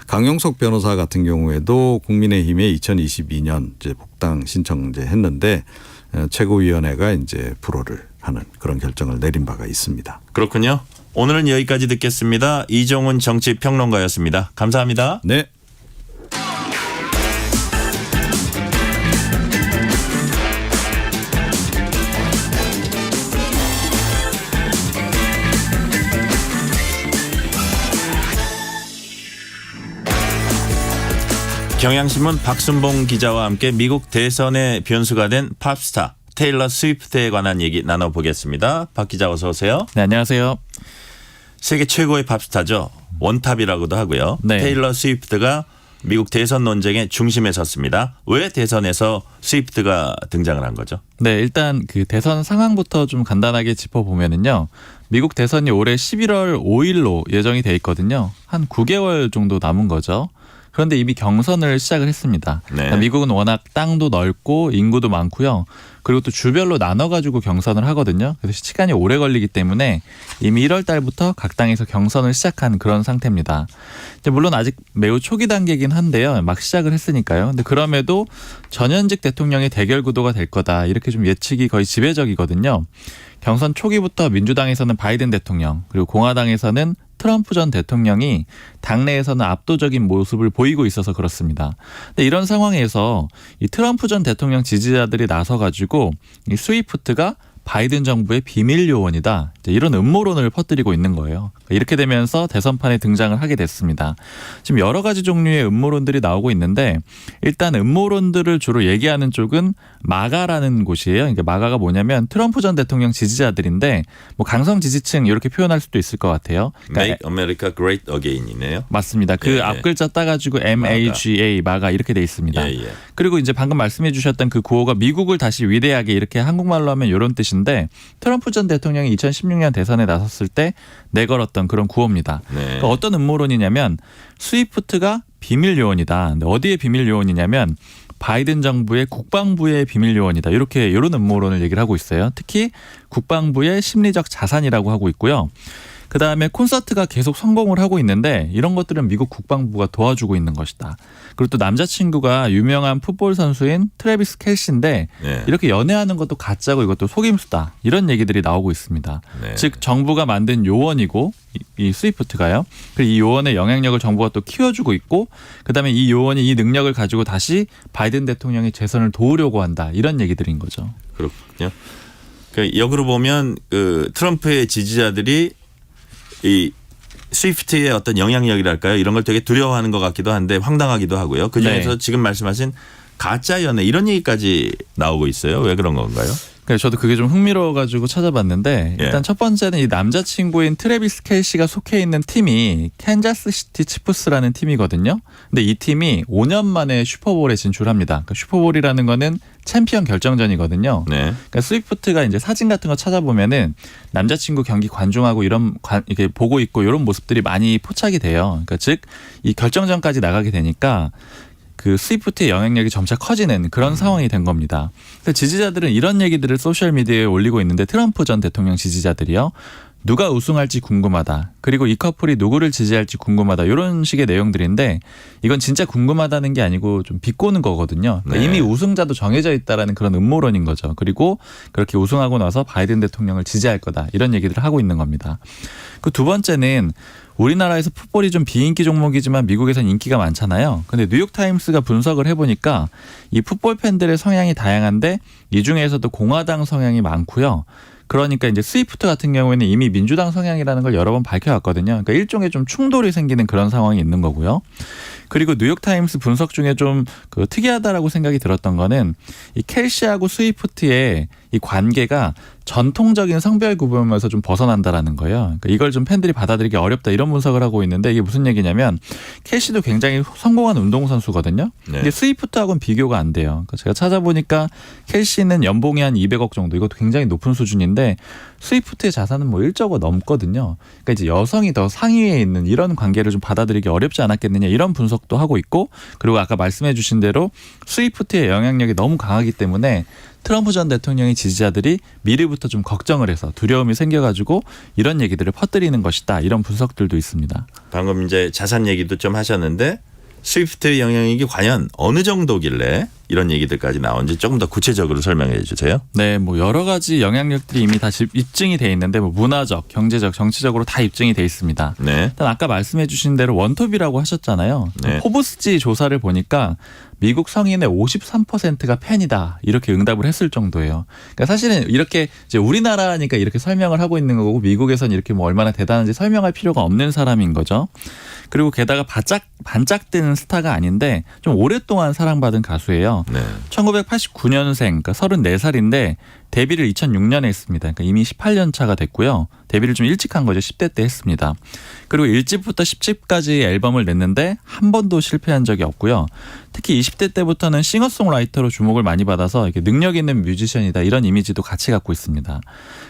강용석 변호사 같은 경우에도 국민의힘에 2022년 이제 복당 신청 이제 했는데 최고위원회가 이제 불허를 하는 그런 결정을 내린 바가 있습니다. 그렇군요. 오늘은 여기까지 듣겠습니다. 이종훈 정치평론가였습니다. 감사합니다. 네. 경향신문 박순봉 기자와 함께 미국 대선의 변수가 된 팝스타 테일러 스위프트에 관한 얘기 나눠보겠습니다. 박 기자 어서 오세요. 네, 안녕하세요. 세계 최고의 팝스타죠. 원탑이라고도 하고요. 네. 테일러 스위프트가 미국 대선 논쟁의 중심에 섰습니다. 왜 대선에서 스위프트가 등장을 한 거죠? 네, 일단 그 대선 상황부터 좀 간단하게 짚어보면은요. 미국 대선이 올해 11월 5일로 예정이 돼 있거든요. 한 9개월 정도 남은 거죠. 그런데 이미 경선을 시작을 했습니다. 네. 그러니까 미국은 워낙 땅도 넓고 인구도 많고요. 그리고 또 주별로 나눠가지고 경선을 하거든요. 그래서 시간이 오래 걸리기 때문에 이미 1월 달부터 각 당에서 경선을 시작한 그런 상태입니다. 이제 물론 아직 매우 초기 단계이긴 한데요. 막 시작을 했으니까요. 근데 그럼에도 전현직 대통령의 대결 구도가 될 거다. 이렇게 좀 예측이 거의 지배적이거든요. 경선 초기부터 민주당에서는 바이든 대통령 그리고 공화당에서는 트럼프 전 대통령이 당내에서는 압도적인 모습을 보이고 있어서 그렇습니다. 근데 이런 상황에서 이 트럼프 전 대통령 지지자들이 나서가지고 이 스위프트가 바이든 정부의 비밀 요원이다. 이런 음모론을 퍼뜨리고 있는 거예요. 이렇게 되면서 대선판에 등장을 하게 됐습니다. 지금 여러 가지 종류의 음모론들이 나오고 있는데 일단 음모론들을 주로 얘기하는 쪽은 마가라는 곳이에요. 그러니까 마가가 뭐냐면 트럼프 전 대통령 지지자들인데 뭐 강성 지지층 이렇게 표현할 수도 있을 것 같아요. Make America Great Again이네요. 맞습니다. 그 앞글자 따가지고 MAGA 마가 이렇게 돼 있습니다. 그리고 이제 방금 말씀해 주셨던 그 구호가 미국을 다시 위대하게 이렇게 한국말로 하면 이런 뜻인데 트럼프 전 대통령이 2016년 대선에 나섰을 때 내걸었던 그런 구호입니다. 그러니까 어떤 음모론이냐면 스위프트가 비밀 요원이다. 근데 어디에 비밀 요원이냐면 바이든 정부의 국방부의 비밀 요원이다. 이런 음모론을 얘기를 하고 있어요. 특히 국방부의 심리적 자산이라고 하고 있고요. 그다음에 콘서트가 계속 성공을 하고 있는데 이런 것들은 미국 국방부가 도와주고 있는 것이다. 그리고 또 남자친구가 유명한 풋볼 선수인 트래비스 켈시인데 이렇게 연애하는 것도 가짜고 이것도 속임수다. 이런 얘기들이 나오고 있습니다. 즉 정부가 만든 요원이고 이 스위프트가요. 그리고 이 요원의 영향력을 정부가 또 키워주고 있고 그다음에 이 요원이 이 능력을 가지고 다시 바이든 대통령의 재선을 도우려고 한다. 이런 얘기들인 거죠. 그렇군요. 그러니까 역으로 보면 그 트럼프의 지지자들이 이 스위프트의 어떤 영향력이랄까요? 이런 걸 되게 두려워하는 것 같기도 한데 황당하기도 하고요. 그중에서 지금 말씀하신 가짜 연애 이런 얘기까지 나오고 있어요. 왜 그런 건가요? 그래서 저도 그게 좀 흥미로워가지고 찾아봤는데 일단 첫 번째는 이 남자친구인 트래비스 켈시가 속해 있는 팀이 캔자스 시티 치프스라는 팀이거든요. 근데 이 팀이 5년 만에 슈퍼볼에 진출합니다. 그러니까 슈퍼볼이라는 거는 챔피언 결정전이거든요. 그러니까 스위프트가 이제 사진 같은 거 찾아보면은 남자친구 경기 관중하고 이렇게 보고 있고 이런 모습들이 많이 포착이 돼요. 그러니까 즉 이 결정전까지 나가게 되니까 그 스위프트의 영향력이 점차 커지는 그런 상황이 된 겁니다. 그래서 지지자들은 이런 얘기들을 소셜미디어에 올리고 있는데 트럼프 전 대통령 지지자들이요. 누가 우승할지 궁금하다. 그리고 이 커플이 누구를 지지할지 궁금하다. 이런 식의 내용들인데 이건 진짜 궁금하다는 게 아니고 좀 비꼬는 거거든요. 그러니까 네. 이미 우승자도 정해져 있다라는 그런 음모론인 거죠. 그리고 그렇게 우승하고 나서 바이든 대통령을 지지할 거다. 이런 얘기들을 하고 있는 겁니다. 그 두 번째는 우리나라에서 풋볼이 좀 비인기 종목이지만 미국에선 인기가 많잖아요. 근데 뉴욕타임스가 분석을 해보니까 이 풋볼 팬들의 성향이 다양한데 이 중에서도 공화당 성향이 많고요. 그러니까 이제 스위프트 같은 경우에는 이미 민주당 성향이라는 걸 여러 번 밝혀왔거든요. 그러니까 일종의 좀 충돌이 생기는 그런 상황이 있는 거고요. 그리고 뉴욕타임스 분석 중에 좀 그 특이하다라고 생각이 들었던 거는 이 켈시하고 스위프트의 이 관계가 전통적인 성별 구분에서 좀 벗어난다라는 거예요. 그러니까 이걸 좀 팬들이 받아들이기 어렵다 이런 분석을 하고 있는데 이게 무슨 얘기냐면 켈시도 굉장히 성공한 운동선수거든요. 네. 근데 스위프트하고는 비교가 안 돼요. 그러니까 제가 찾아보니까 켈시는 연봉이 한 200억 정도 이것도 굉장히 높은 수준인데 스위프트의 자산은 뭐 1조 넘거든요. 그러니까 이제 여성이 더 상위에 있는 이런 관계를 좀 받아들이기 어렵지 않았겠느냐 이런 분석도 하고 있고 그리고 아까 말씀해 주신 대로 스위프트의 영향력이 너무 강하기 때문에 트럼프 전 대통령의 지지자들이 미리부터 좀 걱정을 해서 두려움이 생겨가지고 이런 얘기들을 퍼뜨리는 것이다. 이런 분석들도 있습니다. 방금 이제 자산 얘기도 좀 하셨는데 스위프트의 영향력이 과연 어느 정도길래 이런 얘기들까지 나온지 조금 더 구체적으로 설명해 주세요. 네, 뭐 여러 가지 영향력들이 이미 다 입증이 돼 있는데 뭐 문화적, 경제적, 정치적으로 다 입증이 돼 있습니다. 네. 일단 아까 말씀해 주신 대로 원톱이라고 하셨잖아요. 네. 포브스지 조사를 보니까 미국 성인의 53%가 팬이다 이렇게 응답을 했을 정도예요. 그러니까 사실은 이렇게 이제 우리나라니까 이렇게 설명을 하고 있는 거고 미국에선 이렇게 뭐 얼마나 대단한지 설명할 필요가 없는 사람인 거죠. 그리고 게다가 반짝뜨는 스타가 아닌데 좀 오랫동안 사랑받은 가수예요. 네. 1989년생, 그러니까 34살인데 데뷔를 2006년에 했습니다. 그러니까 이미 18년 차가 됐고요. 데뷔를 좀 일찍 한 거죠. 10대 때 했습니다. 그리고 1집부터 10집까지 앨범을 냈는데 한 번도 실패한 적이 없고요. 특히 20대 때부터는 싱어송라이터로 주목을 많이 받아서 이렇게 능력 있는 뮤지션이다 이런 이미지도 같이 갖고 있습니다.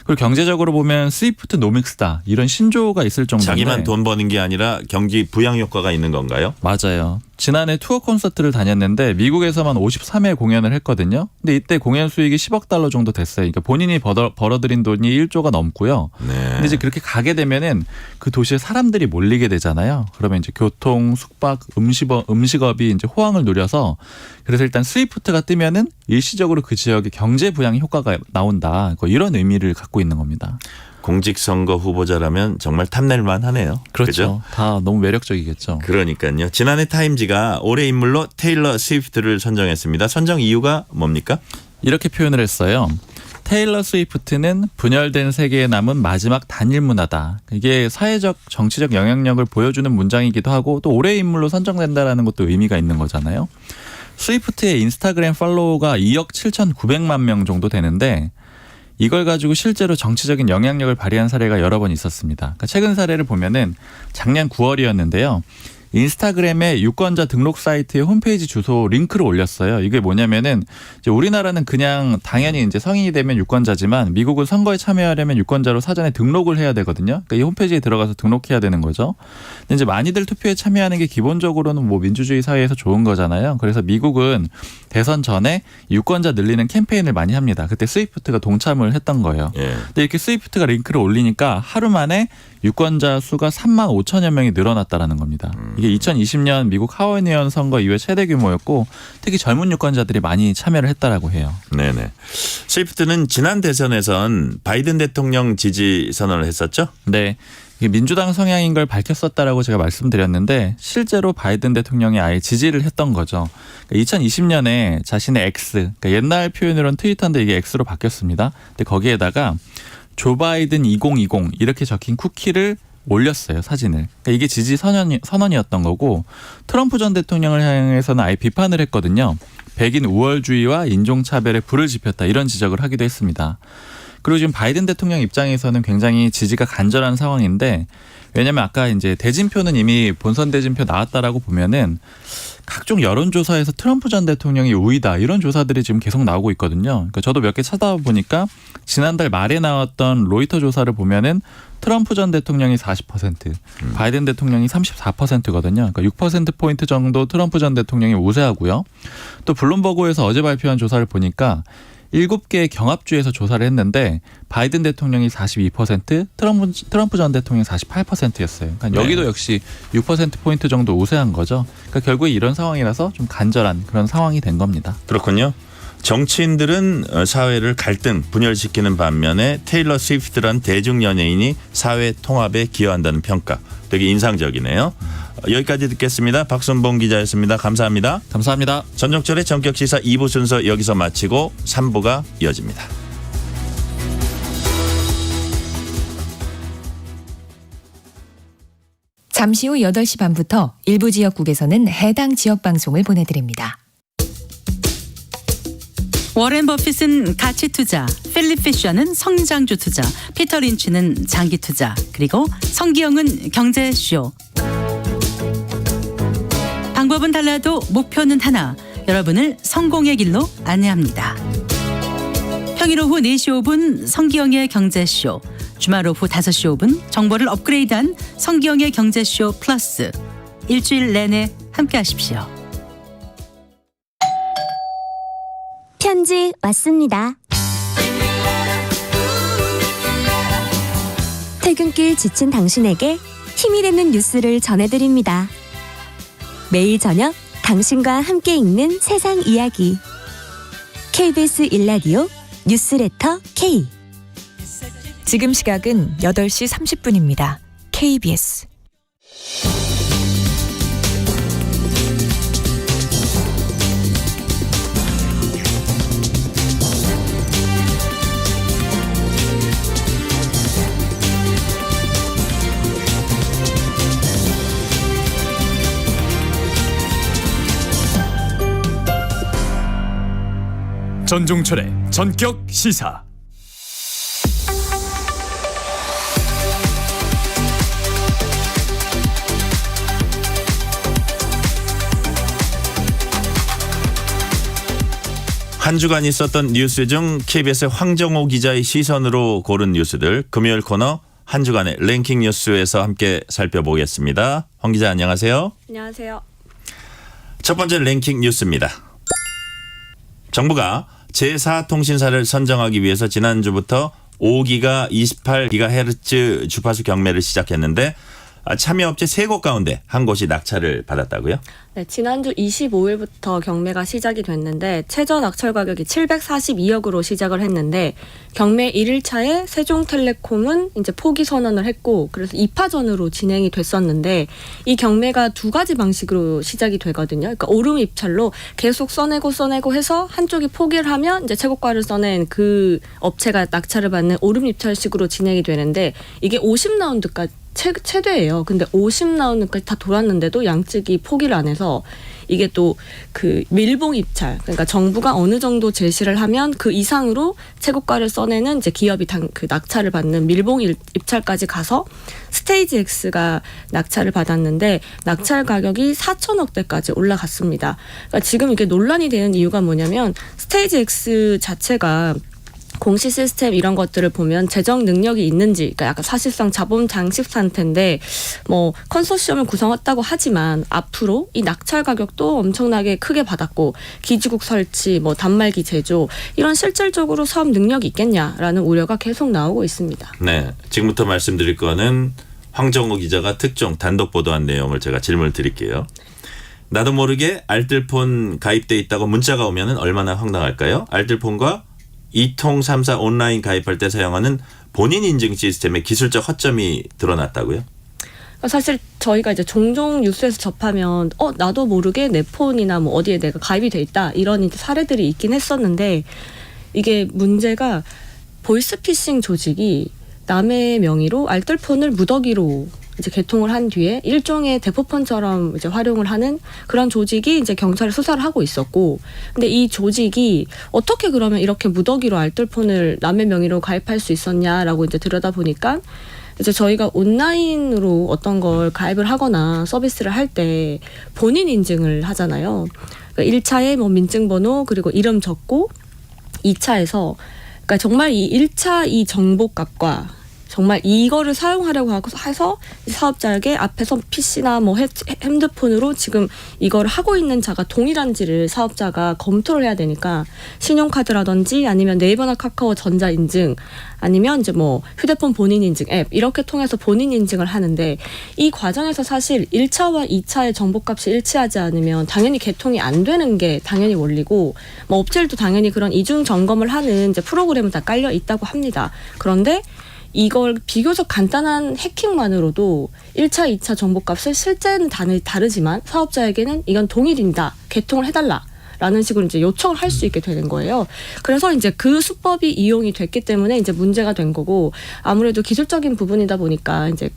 그리고 경제적으로 보면 스위프트 노믹스다 이런 신조어가 있을 정도인데 자기만 돈 버는 게 아니라 경기 부양 효과가 있는 건가요? 맞아요. 지난해 투어 콘서트를 다녔는데 미국에서만 53회 공연을 했거든요. 근데 이때 공연 수익이 10억 달러 정도 됐어요. 그러니까 본인이 벌어들인 돈이 1조가 넘고요. 네. 근데 이제 그렇게 가게 되면은 그 도시에 사람들이 몰리게 되잖아요. 그러면 이제 교통, 숙박, 음식업이 이제 호황을 누려서 그래서 일단 스위프트가 뜨면은 일시적으로 그 지역에 경제 부양 효과가 나온다. 이런 의미를 갖고 있는 겁니다. 공직선거 후보자라면 정말 탐낼만 하네요. 그렇죠. 그죠? 다 너무 매력적이겠죠. 그러니까요. 지난해 타임지가 올해 인물로 테일러 스위프트를 선정했습니다. 선정 이유가 뭡니까? 이렇게 표현을 했어요. 테일러 스위프트는 분열된 세계에 남은 마지막 단일 문화다. 이게 사회적, 정치적 영향력을 보여주는 문장이기도 하고 또 올해의 인물로 선정된다라는 것도 의미가 있는 거잖아요. 스위프트의 인스타그램 팔로워가 2억 7,900만 명 정도 되는데 이걸 가지고 실제로 정치적인 영향력을 발휘한 사례가 여러 번 있었습니다. 그러니까 최근 사례를 보면은 작년 9월이었는데요. 인스타그램에 유권자 등록 사이트에 홈페이지 주소 링크를 올렸어요. 이게 뭐냐면은 이제 우리나라는 그냥 당연히 이제 성인이 되면 유권자지만 미국은 선거에 참여하려면 유권자로 사전에 등록을 해야 되거든요. 그러니까 이 홈페이지에 들어가서 등록해야 되는 거죠. 근데 이제 많이들 투표에 참여하는 게 기본적으로는 뭐 민주주의 사회에서 좋은 거잖아요. 그래서 미국은 대선 전에 유권자 늘리는 캠페인을 많이 합니다. 그때 스위프트가 동참을 했던 거예요. 예. 근데 이렇게 스위프트가 링크를 올리니까 하루 만에 유권자 수가 3만 5천여 명이 늘어났다라는 겁니다. 이게 2020년 미국 하원의원 선거 이후에 최대 규모였고 특히 젊은 유권자들이 많이 참여를 했다라고 해요. 네네. 스위프트는 지난 대선에선 바이든 대통령 지지 선언을 했었죠? 네. 이게 민주당 성향인 걸 밝혔었다라고 제가 말씀드렸는데 실제로 바이든 대통령이 아예 지지를 했던 거죠. 그러니까 2020년에 자신의 X, 그러니까 옛날 표현으로는 트위터인데 이게 X로 바뀌었습니다. 근데 거기에다가 조 바이든 2020 이렇게 적힌 쿠키를 올렸어요. 사진을. 그러니까 이게 지지 선언이었던 거고 트럼프 전 대통령을 향해서는 아예 비판을 했거든요. 백인 우월주의와 인종차별에 불을 지폈다 이런 지적을 하기도 했습니다. 그리고 지금 바이든 대통령 입장에서는 굉장히 지지가 간절한 상황인데 왜냐하면 아까 이제 대진표는 이미 본선 대진표 나왔다라고 보면은 각종 여론조사에서 트럼프 전 대통령이 우위다 이런 조사들이 지금 계속 나오고 있거든요. 그러니까 저도 몇 개 찾아보니까 지난달 말에 나왔던 로이터 조사를 보면은 트럼프 전 대통령이 40%, 바이든 대통령이 34%거든요. 그러니까 6%포인트 정도 트럼프 전 대통령이 우세하고요. 또 블룸버그에서 어제 발표한 조사를 보니까 7개의 경합주에서 조사를 했는데 바이든 대통령이 42%, 트럼프 전 대통령이 48%였어요. 그러니까 여기도 역시 6%포인트 정도 우세한 거죠. 그러니까 결국에 이런 상황이라서 좀 간절한 그런 상황이 된 겁니다. 그렇군요. 정치인들은 사회를 갈등, 분열시키는 반면에 테일러 스위프트란 대중 연예인이 사회 통합에 기여한다는 평가. 되게 인상적이네요. 여기까지 듣겠습니다. 박순봉 기자였습니다. 감사합니다. 감사합니다. 전종철의 전격시사 2부 순서 여기서 마치고 3부가 이어집니다. 잠시 후 8시 반부터 일부 지역국에서는 해당 지역 방송을 보내드립니다. 워렌 버핏은 가치 투자, 필립 피셔는 성장주 투자, 피터 린치는 장기 투자, 그리고 성기영은 경제쇼. 방법은 달라도 목표는 하나. 여러분을 성공의 길로 안내합니다. 평일 오후 4시 5분 성기영의 경제쇼. 주말 오후 5시 5분 정보를 업그레이드한 성기영의 경제쇼 플러스. 일주일 내내 함께 하십시오. 편지 왔습니다. 퇴근길 지친 당신에게 힘이 되는 뉴스를 전해드립니다. 매일 저녁 당신과 함께 읽는 세상 이야기. KBS 1라디오 뉴스레터 K. 지금 시각은 8시 30분입니다. KBS. 전종철의 전격 시사. 한 주간 있었던 뉴스 중 KBS 황정호 기자의 시선으로 고른 뉴스들 금요일 코너 한 주간의 랭킹 뉴스에서 함께 살펴보겠습니다. 황 기자 안녕하세요. 안녕하세요. 첫 번째 랭킹 뉴스입니다. 정부가 제4통신사를 선정하기 위해서 지난주부터 5기가 28GHz 주파수 경매를 시작했는데 참여업체 3곳 가운데 한 곳이 낙찰을 받았다고요? 네, 지난주 25일부터 경매가 시작이 됐는데 최저 낙찰 가격이 742억으로 시작을 했는데 경매 1일차에 세종텔레콤은 이제 포기 선언을 했고 그래서 2파전으로 진행이 됐었는데 이 경매가 두 가지 방식으로 시작이 되거든요. 그러니까 오름 입찰로 계속 써내고 해서 한쪽이 포기를 하면 이제 최고가를 써낸 그 업체가 낙찰을 받는 오름 입찰식으로 진행이 되는데 이게 50라운드까지 최대예요. 근데 50라운드까지 다 돌았는데도 양측이 포기를 안 해서 이게 또 그 밀봉 입찰, 그러니까 정부가 어느 정도 제시를 하면 그 이상으로 최고가를 써내는 이제 기업이 그 낙찰을 받는 밀봉 입찰까지 가서 스테이지 X가 낙찰을 받았는데 낙찰 가격이 4천억대까지 올라갔습니다. 그러니까 지금 이게 논란이 되는 이유가 뭐냐면 스테이지 X 자체가 공시 시스템 이런 것들을 보면 재정 능력이 있는지, 그러니까 약간 사실상 자본 장식 상태인데 뭐 컨소시엄을 구성했다고 하지만 앞으로 이 낙찰 가격도 엄청나게 크게 받았고 기지국 설치, 뭐 단말기 제조 이런 실질적으로 사업 능력이 있겠냐라는 우려가 계속 나오고 있습니다. 네, 지금부터 말씀드릴 거는 황정호 기자가 특종 단독 보도한 내용을 제가 질문을 드릴게요. 나도 모르게 알뜰폰 가입돼 있다고 문자가 오면 얼마나 황당할까요? 알뜰폰과 이통3사 온라인 가입할 때 사용하는 본인 인증 시스템의 기술적 허점이 드러났다고요? 사실 저희가 이제 종종 뉴스에서 접하면 나도 모르게 내 폰이나 뭐 어디에 내가 가입이 돼 있다 이런 이제 사례들이 있긴 했었는데 이게 문제가 보이스피싱 조직이 남의 명의로 알뜰폰을 무더기로 이제 개통을 한 뒤에 일종의 대포폰처럼 이제 활용을 하는 그런 조직이 이제 경찰에 수사를 하고 있었고, 근데 이 조직이 어떻게 그러면 이렇게 무더기로 알뜰폰을 남의 명의로 가입할 수 있었냐라고 이제 들여다 보니까 이제 저희가 온라인으로 어떤 걸 가입을 하거나 서비스를 할 때 본인 인증을 하잖아요. 그러니까 1차에 뭐 민증번호 그리고 이름 적고 2차에서 그러니까 정말 이 1차 이 정보값과 정말 이거를 사용하려고 해서 사업자에게 앞에서 PC나 뭐 핸드폰으로 지금 이걸 하고 있는 자가 동일한지를 사업자가 검토를 해야 되니까 신용카드라든지 아니면 네이버나 카카오 전자인증 아니면 이제 뭐 휴대폰 본인 인증 앱 이렇게 통해서 본인 인증을 하는데 이 과정에서 사실 1차와 2차의 정보값이 일치하지 않으면 당연히 개통이 안 되는 게 당연히 원리고 뭐 업체들도 당연히 그런 이중 점검을 하는 이제 프로그램은 다 깔려 있다고 합니다. 그런데 이걸 비교적 간단한 해킹만으로도 1차, 2차 정보값을 실제는 다르지만 사업자에게는 이건 동일입니다. 개통을 해달라. 라는 식으로 이제 요청을 할 수 있게 되는 거예요. 그래서 이제 그 수법이 이용이 됐기 때문에 이제 문제가 된 거고 아무래도 기술적인 부분이다 보니까 이제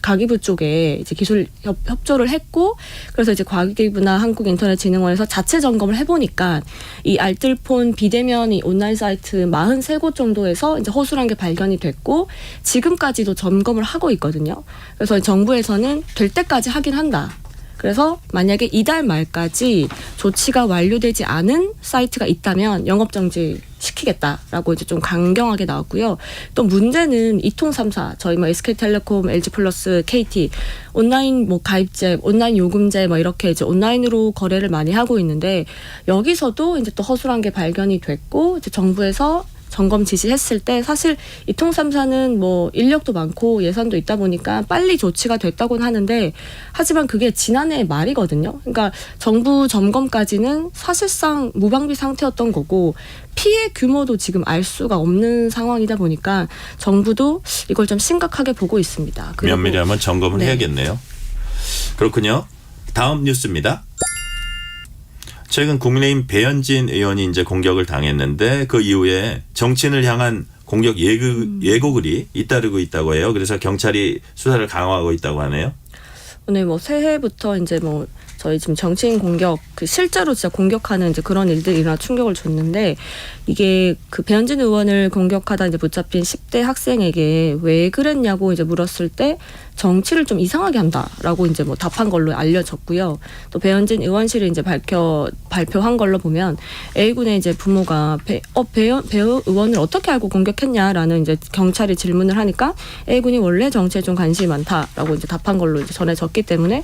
과기부 쪽에 이제 기술 협조를 했고 그래서 이제 과기부나 한국인터넷진흥원에서 자체 점검을 해보니까 이 알뜰폰 비대면 온라인 사이트 43곳 정도에서 이제 허술한 게 발견이 됐고 지금까지도 점검을 하고 있거든요. 그래서 정부에서는 될 때까지 하긴 한다. 그래서 만약에 이달 말까지 조치가 완료되지 않은 사이트가 있다면 영업정지 시키겠다라고 이제 좀 강경하게 나왔고요. 또 문제는 이통삼사 저희 뭐 SK텔레콤, LG플러스, KT 온라인 뭐 가입제, 온라인 요금제 뭐 이렇게 이제 온라인으로 거래를 많이 하고 있는데 여기서도 이제 또 허술한 게 발견이 됐고 이제 정부에서 점검 지시했을 때 사실 이통삼사는 뭐 인력도 많고 예산도 있다 보니까 빨리 조치가 됐다고는 하는데 하지만 그게 지난해 말이거든요. 그러니까 정부 점검까지는 사실상 무방비 상태였던 거고 피해 규모도 지금 알 수가 없는 상황이다 보니까 정부도 이걸 좀 심각하게 보고 있습니다. 면밀히 한번 점검을 해야겠네요. 그렇군요. 다음 뉴스입니다. 최근 국민의힘 배현진 의원이 이제 공격을 당했는데 그 이후에 정치인을 향한 공격 예고글이 잇따르고 있다고 해요. 그래서 경찰이 수사를 강화하고 있다고 하네요. 오늘 뭐 새해부터 이제 뭐 저희 지금 정치인 공격 그 실제로 진짜 공격하는 이제 그런 일들이 일어나 충격을 줬는데 이게 그 배현진 의원을 공격하다 이제 붙잡힌 10대 학생에게 왜 그랬냐고 이제 물었을 때 정치를 좀 이상하게 한다라고 이제 뭐 답한 걸로 알려졌고요. 또 배현진 의원실이 이제 발표한 걸로 보면 A군의 이제 부모가 배우 의원을 어떻게 알고 공격했냐라는 이제 경찰이 질문을 하니까 A군이 원래 정치에 좀 관심이 많다라고 이제 답한 걸로 이제 전해졌기 때문에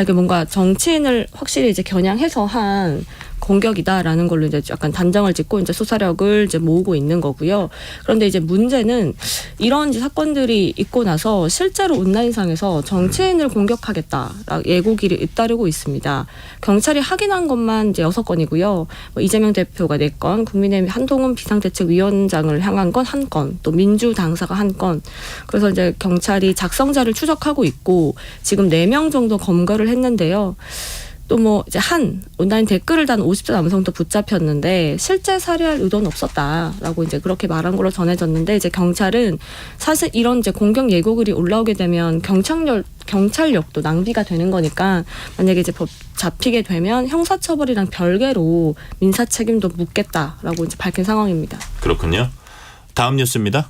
이게 뭔가 정치인을 확실히 이제 겨냥해서 한 공격이다라는 걸로 이제 약간 단정을 짓고 이제 수사력을 이제 모으고 있는 거고요. 그런데 이제 문제는 이런 이제 사건들이 있고 나서 실제로 온라인상에서 정치인을 공격하겠다 예고글이 잇따르고 있습니다. 경찰이 확인한 것만 이제 6건이고요. 뭐 이재명 대표가 4건, 국민의힘 한동훈 비상대책위원장을 향한 건 1건, 또 민주당사가 1건. 그래서 이제 경찰이 작성자를 추적하고 있고 지금 4명 정도 검거를 했는데요. 또 뭐 이제 한 온라인 댓글을 단 50대 남성도 붙잡혔는데 실제 살해할 의도는 없었다라고 이제 그렇게 말한 걸로 전해졌는데 이제 경찰은 사실 이런 이제 공격 예고글이 올라오게 되면 경찰력도 낭비가 되는 거니까 만약에 이제 법 잡히게 되면 형사처벌이랑 별개로 민사 책임도 묻겠다라고 이제 밝힌 상황입니다. 그렇군요. 다음 뉴스입니다.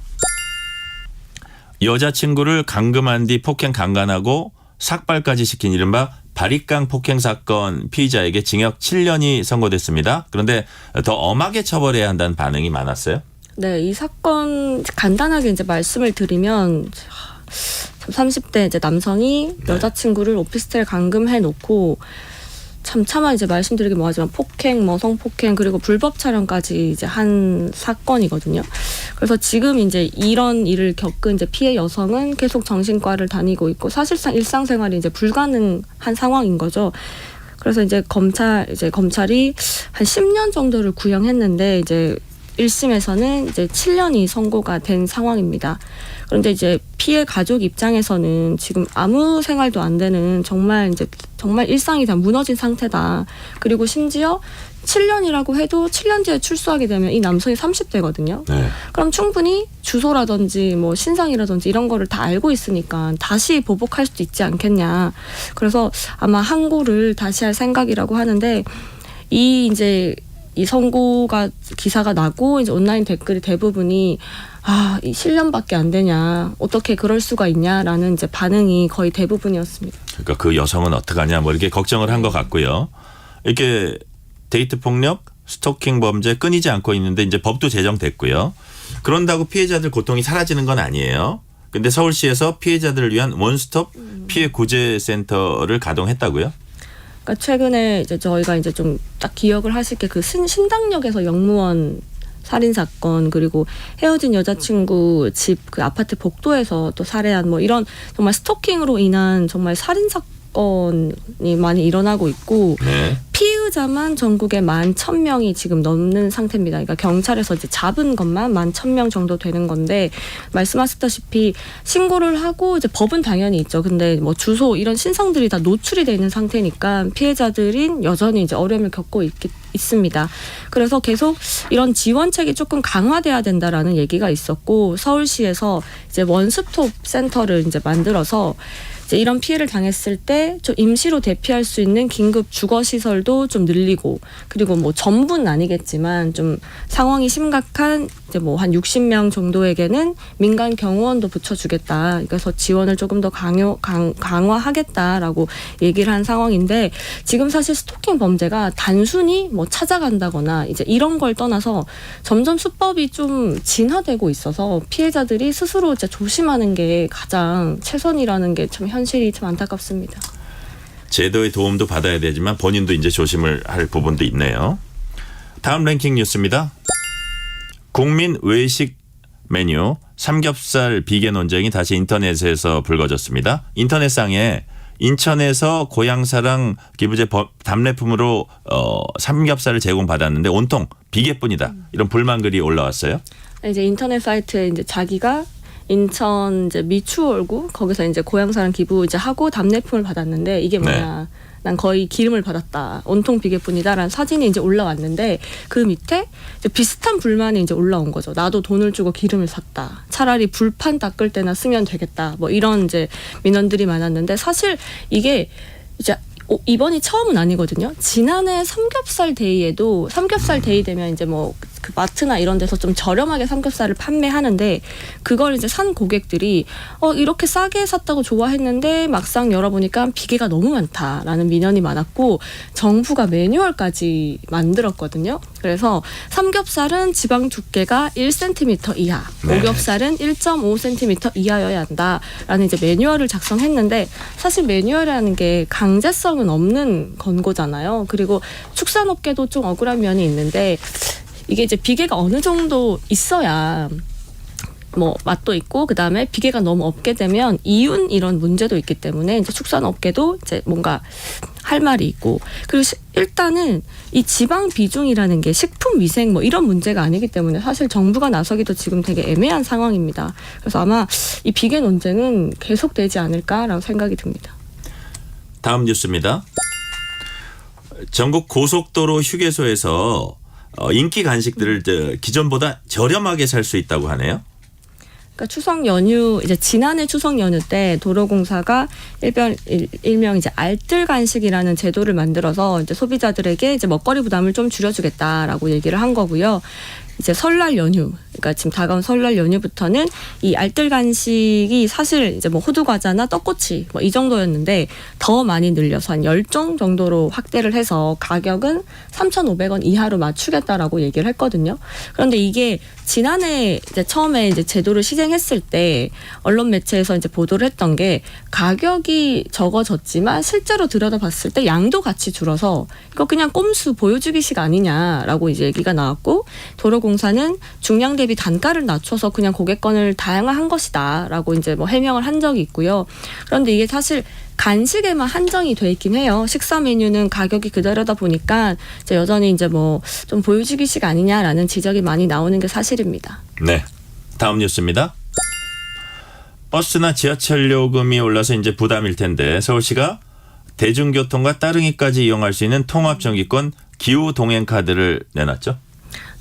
여자친구를 감금한 뒤 폭행 강간하고 삭발까지 시킨 이른바 바리깡 폭행 사건 피의자에게 징역 7년이 선고됐습니다. 그런데 더 엄하게 처벌해야 한다는 반응이 많았어요. 네, 이 사건 간단하게 이제 말씀을 드리면 30대 이제 남성이 여자친구를 오피스텔 감금해 놓고 차마 이제 말씀드리기 뭐하지만 폭행, 뭐 성폭행 그리고 불법 촬영까지 이제 한 사건이거든요. 그래서 지금 이제 이런 일을 겪은 이제 피해 여성은 계속 정신과를 다니고 있고 사실상 일상생활이 이제 불가능한 상황인 거죠. 그래서 이제 검찰이 한 10년 정도를 구형했는데 이제 1심에서는 이제 7년이 선고가 된 상황입니다. 그런데 이제 피해 가족 입장에서는 지금 아무 생활도 안 되는 정말 일상이 다 무너진 상태다. 그리고 심지어 7년이라고 해도 7년 뒤에 출소하게 되면 이 남성이 30대거든요. 네. 그럼 충분히 주소라든지 뭐 신상이라든지 이런 거를 다 알고 있으니까 다시 보복할 수도 있지 않겠냐. 그래서 아마 항고를 다시 할 생각이라고 하는데 이 선고가 기사가 나고 이제 온라인 댓글이 대부분이 이 7년밖에 안 되냐, 어떻게 그럴 수가 있냐라는 이제 반응이 거의 대부분이었습니다. 그러니까 그 여성은 어떡하냐 뭐 이렇게 걱정을 한 것 같고요. 이렇게 데이트 폭력, 스토킹 범죄 끊이지 않고 있는데 이제 법도 제정됐고요. 그런다고 피해자들 고통이 사라지는 건 아니에요. 근데 서울시에서 피해자들을 위한 원스톱 피해 구제 센터를 가동했다고요? 그러니까 최근에 이제 저희가 이제 좀 딱 기억을 하실 게 그 신당역에서 영무원 살인 사건, 그리고 헤어진 여자친구 집 그 아파트 복도에서 또 살해한 뭐 이런 정말 스토킹으로 인한 정말 살인 사건이 많이 일어나고 있고 네. 피의자만 전국에 11,000명이 지금 넘는 상태입니다. 그러니까 경찰에서 이제 잡은 것만 11,000명 정도 되는 건데, 말씀하셨다시피 신고를 하고 이제 법은 당연히 있죠. 근데 뭐 주소 이런 신상들이 다 노출이 돼 있는 상태니까 피해자들은 여전히 이제 어려움을 겪고 있습니다. 그래서 계속 이런 지원책이 조금 강화돼야 된다라는 얘기가 있었고, 서울시에서 이제 원스톱 센터를 이제 만들어서 이제 이런 피해를 당했을 때 좀 임시로 대피할 수 있는 긴급 주거 시설도 좀 늘리고, 그리고 뭐 전부는 아니겠지만 좀 상황이 심각한 이제 뭐 한 60명 정도에게는 민간 경호원도 붙여주겠다. 그래서 지원을 조금 더 강화하겠다라고 얘기를 한 상황인데, 지금 사실 스토킹 범죄가 단순히 뭐 찾아간다거나 이제 이런 걸 떠나서 점점 수법이 좀 진화되고 있어서 피해자들이 스스로 이제 조심하는 게 가장 최선이라는 게 참 현실이 참 안타깝습니다. 제도의 도움도 받아야 되지만 본인도 이제 조심을 할 부분도 있네요. 다음 랭킹 뉴스입니다. 국민 외식 메뉴 삼겹살 비계 논쟁이 다시 인터넷에서 불거졌습니다. 인터넷상에 인천에서 고향사랑 기부제 답례품으로 삼겹살을 제공받았는데 온통 비계뿐이다. 이런 불만글이 올라왔어요. 이제 인터넷 사이트에 이제 자기가 인천 이제 미추홀구 거기서 이제 고향사랑 기부 이제 하고 답례품을 받았는데, 이게 뭐냐? 네. 난 거의 기름을 받았다. 온통 비계뿐이다라는 사진이 이제 올라왔는데, 그 밑에 이제 비슷한 불만이 이제 올라온 거죠. 나도 돈을 주고 기름을 샀다. 차라리 불판 닦을 때나 쓰면 되겠다. 뭐 이런 이제 민원들이 많았는데, 사실 이게 이제 이번이 처음은 아니거든요. 지난해 삼겹살 데이에도 삼겹살 데이 되면 이제 뭐 그 마트나 이런 데서 좀 저렴하게 삼겹살을 판매하는데, 그걸 이제 산 고객들이 이렇게 싸게 샀다고 좋아했는데 막상 열어보니까 비계가 너무 많다라는 민원이 많았고, 정부가 매뉴얼까지 만들었거든요. 그래서 삼겹살은 지방 두께가 1cm 이하, 네. 오겹살은 1.5cm 이하여야 한다라는 이제 매뉴얼을 작성했는데, 사실 매뉴얼이라는 게 강제성은 없는 권고잖아요. 그리고 축산업계도 좀 억울한 면이 있는데, 이게 이제 비계가 어느 정도 있어야 뭐 맛도 있고, 그 다음에 비계가 너무 없게 되면 이윤 이런 문제도 있기 때문에 이제 축산업계도 이제 뭔가 할 말이 있고, 그리고 일단은 이 지방 비중이라는 게 식품 위생 뭐 이런 문제가 아니기 때문에 사실 정부가 나서기도 지금 되게 애매한 상황입니다. 그래서 아마 이 비계 논쟁은 계속되지 않을까라고 생각이 듭니다. 다음 뉴스입니다. 전국 고속도로 휴게소에서 인기 간식들을 기존보다 저렴하게 살 수 있다고 하네요. 그러니까 추석 연휴, 이제 지난해 추석 연휴 때 도로공사가 일명 이제 알뜰 간식이라는 제도를 만들어서 이제 소비자들에게 이제 먹거리 부담을 좀 줄여주겠다라고 얘기를 한 거고요. 이제 설날 연휴, 그러니까 지금 다가온 설날 연휴부터는 이 알뜰 간식이 사실 이제 뭐 호두 과자나 떡꼬치 뭐 이 정도였는데 더 많이 늘려서 한 10종 정도로 확대를 해서 가격은 3,500원 이하로 맞추겠다라고 얘기를 했거든요. 그런데 이게 지난해 이제 처음에 이제 제도를 시행했을 때 언론 매체에서 이제 보도를 했던 게, 가격이 적어졌지만 실제로 들여다봤을 때 양도 같이 줄어서 이거 그냥 꼼수 보여주기식 아니냐라고 이제 얘기가 나왔고, 도로공사는 중량 대비 단가를 낮춰서 그냥 고객권을 다양화한 것이다라고 이제 뭐 해명을 한 적이 있고요. 그런데 이게 사실 간식에만 한정이 돼 있긴 해요. 식사 메뉴는 가격이 그대로다 보니까 이제 여전히 이제 뭐 좀 보여주기식 아니냐라는 지적이 많이 나오는 게 사실입니다. 네, 다음 뉴스입니다. 버스나 지하철 요금이 올라서 이제 부담일 텐데, 서울시가 대중교통과 따릉이까지 이용할 수 있는 통합 정기권 기후 동행 카드를 내놨죠.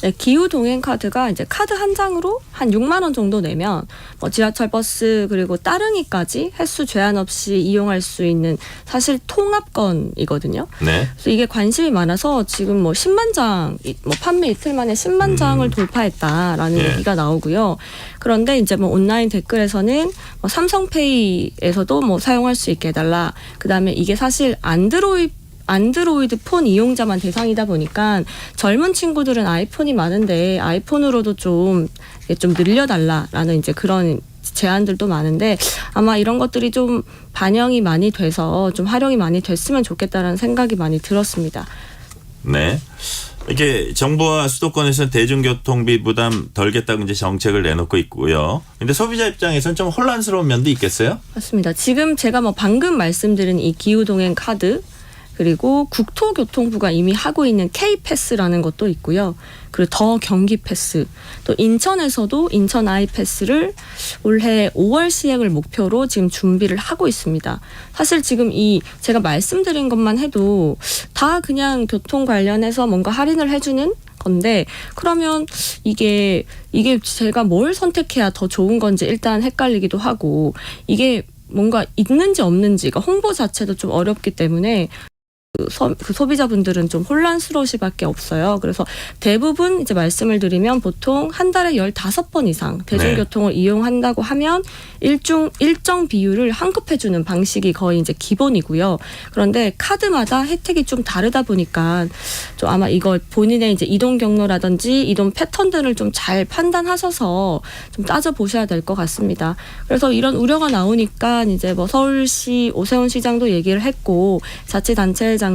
네, 기후 동행 카드가 이제 카드 한 장으로 한 6만 원 정도 내면 뭐 지하철, 버스 그리고 따릉이까지 횟수 제한 없이 이용할 수 있는 사실 통합권이거든요. 네. 그래서 이게 관심이 많아서 지금 뭐 10만 장, 뭐 판매 이틀 만에 10만 장을 돌파했다라는 얘기가 나오고요. 그런데 이제 뭐 온라인 댓글에서는 뭐 삼성페이에서도 뭐 사용할 수 있게 해달라. 그다음에 이게 사실 안드로이드 폰 이용자만 대상이다 보니까 젊은 친구들은 아이폰이 많은데 아이폰으로도 좀 늘려달라라는 이제 그런 제안들도 많은데 아마 이런 것들이 좀 반영이 많이 돼서 좀 활용이 많이 됐으면 좋겠다라는 생각이 많이 들었습니다. 네. 이게 정부와 수도권에서는 대중교통비 부담 덜겠다고 이제 정책을 내놓고 있고요. 근데 소비자 입장에서는 좀 혼란스러운 면도 있겠어요? 맞습니다. 지금 제가 방금 말씀드린 이 기후동행 카드 그리고 국토교통부가 이미 하고 있는 K패스라는 것도 있고요. 그리고 더 경기 패스, 또 인천에서도 인천 아이패스를 올해 5월 시행을 목표로 지금 준비를 하고 있습니다. 사실 지금 이 제가 말씀드린 것만 해도 다 그냥 교통 관련해서 뭔가 할인을 해주는 건데 그러면 이게 제가 뭘 선택해야 더 좋은 건지 일단 헷갈리기도 하고 이게 뭔가 있는지 없는지가 홍보 자체도 좀 어렵기 때문에 그 소비자분들은 좀 혼란스러울 수밖에 없어요. 그래서 대부분 이제 말씀을 드리면 보통 한 달에 15번 이상 대중교통을 이용한다고 하면 일정 비율을 환급해주는 방식이 거의 이제 기본이고요. 그런데 카드마다 혜택이 좀 다르다 보니까 좀 아마 이걸 본인의 이제 이동 경로라든지 이동 패턴들을 좀 잘 판단하셔서 좀 따져 보셔야 될 것 같습니다. 그래서 이런 우려가 나오니까 이제 서울시 오세훈 시장도 얘기를 했고 자치단체장들이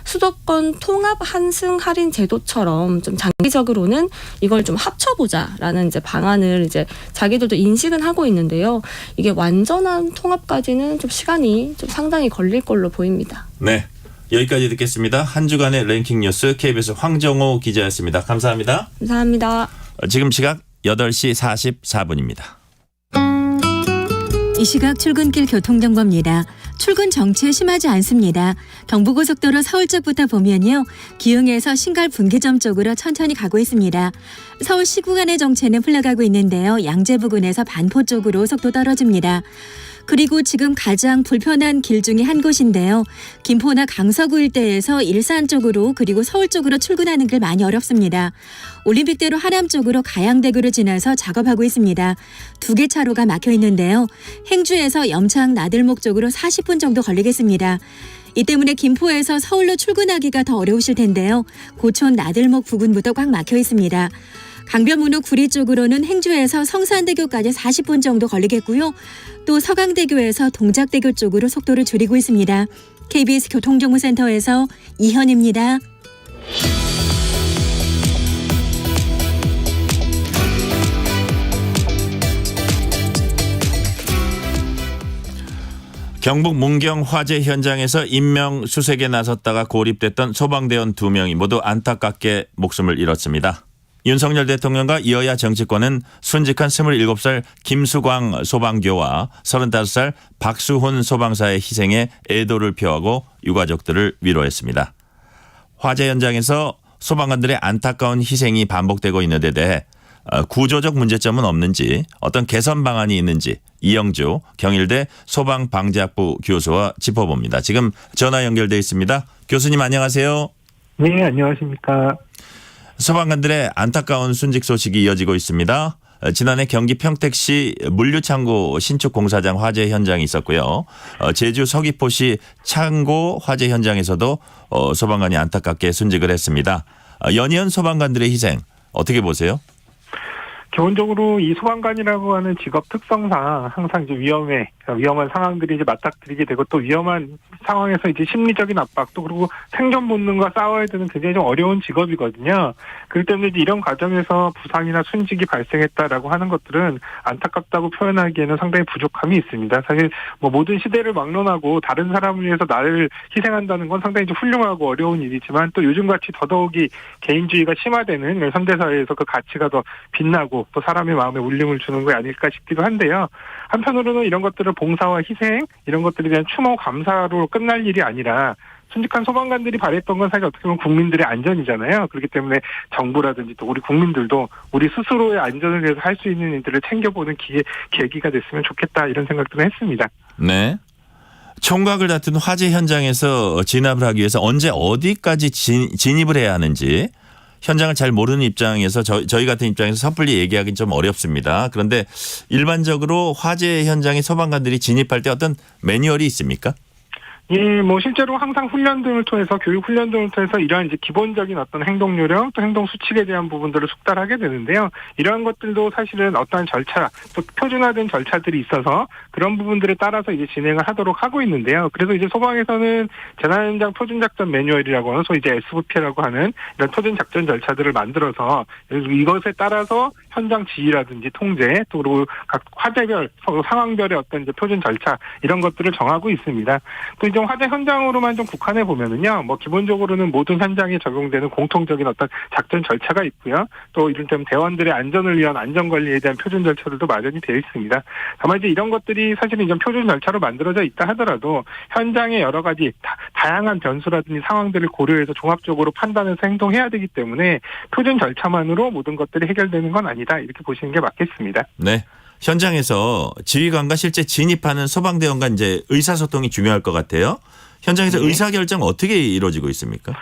수도권 통합 환승 할인 제도처럼 좀 장기적으로는 이걸 좀 합쳐보자라는 이제 방안을 이제 자기들도 인식은 하고 있는데요. 이게 완전한 통합까지는 좀 시간이 좀 상당히 걸릴 걸로 보입니다. 네. 여기까지 듣겠습니다. 한 주간의 랭킹 뉴스 KBS 황정호 기자였습니다. 감사합니다. 감사합니다. 지금 시각 8시 44분입니다. 이 시각 출근길 교통정보입니다. 출근 정체 심하지 않습니다. 경부고속도로 서울 쪽부터 보면요. 기흥에서 신갈 분기점 쪽으로 천천히 가고 있습니다. 서울 시구간의 정체는 흘러가고 있는데요. 양재 부근에서 반포 쪽으로 속도 떨어집니다. 그리고 지금 가장 불편한 길 중에 한 곳인데요. 김포나 강서구 일대에서 일산 쪽으로 그리고 서울 쪽으로 출근하는 길 많이 어렵습니다. 올림픽대로 하남 쪽으로 가양대교를 지나서 작업하고 있습니다. 2개 차로가 막혀 있는데요. 행주에서 염창 나들목 쪽으로 40분 정도 걸리겠습니다. 이 때문에 김포에서 서울로 출근하기가 더 어려우실 텐데요. 고촌 나들목 부근부터 꽉 막혀 있습니다. 강변문호 구리 쪽으로는 행주에서 성산대교까지 40분 정도 걸리겠고요. 또 서강대교에서 동작대교 쪽으로 속도를 줄이고 있습니다. KBS 교통정보센터에서 이현입니다. 경북 문경 화재 현장에서 인명 수색에 나섰다가 고립됐던 소방대원 2명이 모두 안타깝게 목숨을 잃었습니다. 윤석열 대통령과 여야 정치권은 순직한 27살 김수광 소방교와 35살 박수훈 소방사의 희생에 애도를 표하고 유가족들을 위로했습니다. 화재 현장에서 소방관들의 안타까운 희생이 반복되고 있는 데 대해 구조적 문제점은 없는지 어떤 개선 방안이 있는지 이영주 경일대 소방방재학부 교수와 짚어봅니다. 지금 전화 연결돼 있습니다. 교수님 안녕하세요. 네, 안녕하십니까. 소방관들의 안타까운 순직 소식이 이어지고 있습니다. 지난해 경기 평택시 물류창고 신축 공사장 화재 현장이 있었고요. 제주 서귀포시 창고 화재 현장에서도 소방관이 안타깝게 순직을 했습니다. 연이은 소방관들의 희생 어떻게 보세요? 기본적으로 이 소방관이라고 하는 직업 특성상 항상 이제 위험한 상황들이 이제 맞닥뜨리게 되고 또 위험한 상황에서 이제 심리적인 압박도 그리고 생존 본능과 싸워야 되는 굉장히 좀 어려운 직업이거든요. 그렇기 때문에 이제 이런 과정에서 부상이나 순직이 발생했다라고 하는 것들은 안타깝다고 표현하기에는 상당히 부족함이 있습니다. 사실 모든 시대를 막론하고 다른 사람을 위해서 나를 희생한다는 건 상당히 좀 훌륭하고 어려운 일이지만 또 요즘같이 더더욱이 개인주의가 심화되는 현대사회에서 그 가치가 더 빛나고 또 사람의 마음에 울림을 주는 게 아닐까 싶기도 한데요. 한편으로는 이런 것들을 봉사와 희생 이런 것들에 대한 추모 감사로 끝날 일이 아니라 순직한 소방관들이 바랬던 건 사실 어떻게 보면 국민들의 안전이잖아요. 그렇기 때문에 정부라든지 또 우리 국민들도 우리 스스로의 안전을 위해서 할 수 있는 일들을 챙겨보는 계기가 됐으면 좋겠다 이런 생각들을 했습니다. 네. 총각을 다툰 화재 현장에서 진압을 하기 위해서 언제 어디까지 진입을 해야 하는지 현장을 잘 모르는 입장에서 저희 같은 입장에서 섣불리 얘기하기는 좀 어렵습니다. 그런데 일반적으로 화재 현장에 소방관들이 진입할 때 어떤 매뉴얼이 있습니까? 예, 뭐 실제로 항상 훈련 등을 통해서 교육 훈련 등을 통해서 이러한 이제 기본적인 어떤 행동 요령 또 행동 수칙에 대한 부분들을 숙달하게 되는데요. 이러한 것들도 사실은 어떠한 절차 또 표준화된 절차들이 있어서 그런 부분들에 따라서 이제 진행을 하도록 하고 있는데요. 그래서 이제 소방에서는 재난 현장 표준 작전 매뉴얼이라고 하는 소위 이제 SVP라고 하는 이런 표준 작전 절차들을 만들어서 이것에 따라서 현장 지휘라든지 통제 또 그리고 각 화재별 상황별의 어떤 이제 표준 절차 이런 것들을 정하고 있습니다. 또 이제 화재 현장으로만 좀 국한해 보면은요, 뭐 기본적으로는 모든 현장에 적용되는 공통적인 어떤 작전 절차가 있고요. 또 이를테면 대원들의 안전을 위한 안전 관리에 대한 표준 절차들도 마련이 되어 있습니다. 다만 이제 이런 것들이 사실은 이제 표준 절차로 만들어져 있다 하더라도 현장의 여러 가지 다양한 변수라든지 상황들을 고려해서 종합적으로 판단해서 행동해야 되기 때문에 표준 절차만으로 모든 것들이 해결되는 건 아니다 이렇게 보시는 게 맞겠습니다. 네. 현장에서 지휘관과 실제 진입하는 소방대원과 이제 의사소통이 중요할 것 같아요. 현장에서 네. 의사결정 어떻게 이루어지고 있습니까?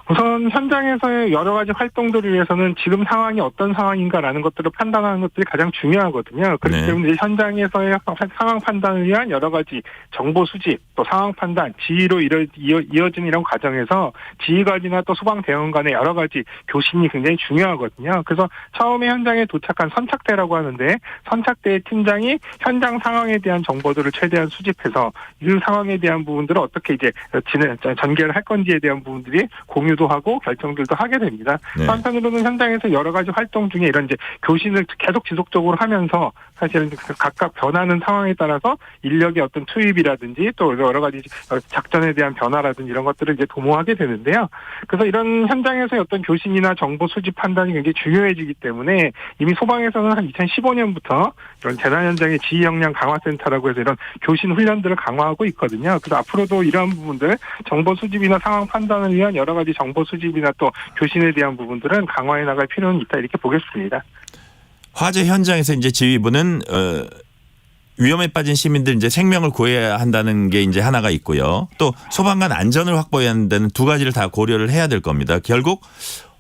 우선 현장에서의 여러 가지 활동들을 위해서는 지금 상황이 어떤 상황인가라는 것들을 판단하는 것들이 가장 중요하거든요. 그렇기 네. 때문에 현장에서의 상황 판단을 위한 여러 가지 정보 수집, 또 상황 판단, 지휘로 이어진 이런 과정에서 지휘관이나 또 소방대원 간의 여러 가지 교신이 굉장히 중요하거든요. 그래서 처음에 현장에 도착한 선착대라고 하는데 선착대의 팀장이 현장 상황에 대한 정보들을 최대한 수집해서 이 상황에 대한 부분들을 어떻게 이제 전개를 할 건지에 대한 부분들이 공유도 하고 결정들도 하게 됩니다. 네. 한편으로는 현장에서 여러 가지 활동 중에 이런 이제 교신을 계속 지속적으로 하면서 사실은 각각 변하는 상황에 따라서 인력의 어떤 투입이라든지 또 여러 가지 작전에 대한 변화라든지 이런 것들을 이제 도모하게 되는데요. 그래서 이런 현장에서의 어떤 교신이나 정보 수집 판단이 굉장히 중요해지기 때문에 이미 소방에서는 한 2015년부터 이런 재난 현장의 지휘 역량 강화센터라고 해서 이런 교신 훈련들을 강화하고 있거든요. 그래서 앞으로도 이러한 부분들 정보 수집이나 상황 판단을 위한 여러 가지 정보 수집이나 또 교신에 대한 부분들은 강화해 나갈 필요는 있다 이렇게 보겠습니다. 화재 현장에서 이제 지휘부는 위험에 빠진 시민들 이제 생명을 구해야 한다는 게 이제 하나가 있고요. 또 소방관 안전을 확보해야 한다는 두 가지를 다 고려를 해야 될 겁니다. 결국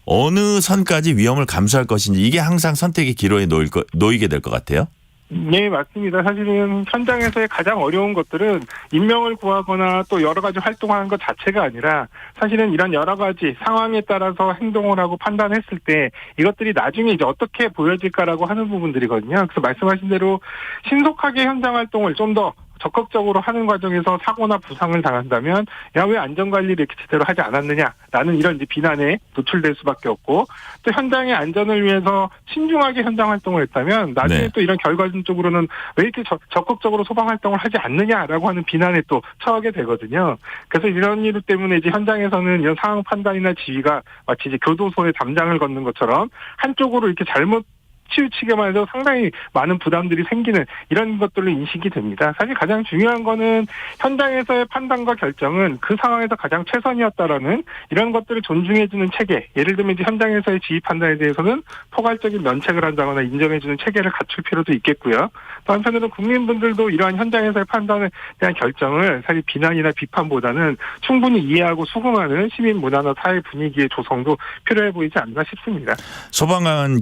어느 선까지 위험을 감수할 것인지 이게 항상 선택의 기로에 놓이게 될 것 같아요. 네, 맞습니다. 사실은 현장에서의 가장 어려운 것들은 인명을 구하거나 또 여러 가지 활동하는 것 자체가 아니라 사실은 이런 여러 가지 상황에 따라서 행동을 하고 판단했을 때 이것들이 나중에 이제 어떻게 보여질까라고 하는 부분들이거든요. 그래서 말씀하신 대로 신속하게 현장 활동을 좀 더 적극적으로 하는 과정에서 사고나 부상을 당한다면 야, 왜 안전관리를 이렇게 제대로 하지 않았느냐라는 이런 이제 비난에 노출될 수밖에 없고 또 현장의 안전을 위해서 신중하게 현장 활동을 했다면 나중에 네. 또 이런 결과적으로는 왜 이렇게 적극적으로 소방 활동을 하지 않느냐라고 하는 비난에 또 처하게 되거든요. 그래서 이런 일 때문에 이제 현장에서는 이런 상황 판단이나 지휘가 마치 이제 교도소에 담장을 걷는 것처럼 한쪽으로 이렇게 잘못 치우치게만 해도 상당히 많은 부담들이 생기는 이런 것들로 인식이 됩니다. 사실 가장 중요한 거는 현장에서의 판단과 결정은 그 상황에서 가장 최선이었다라는 이런 것들을 존중해주는 체계. 예를 들면 이제 현장에서의 지휘 판단에 대해서는 포괄적인 면책을 한다거나 인정해주는 체계를 갖출 필요도 있겠고요. 또 한편으로는 국민분들도 이러한 현장에서의 판단에 대한 결정을 사실 비난이나 비판보다는 충분히 이해하고 수긍하는 시민 문화나 사회 분위기의 조성도 필요해 보이지 않나 싶습니다. 소방관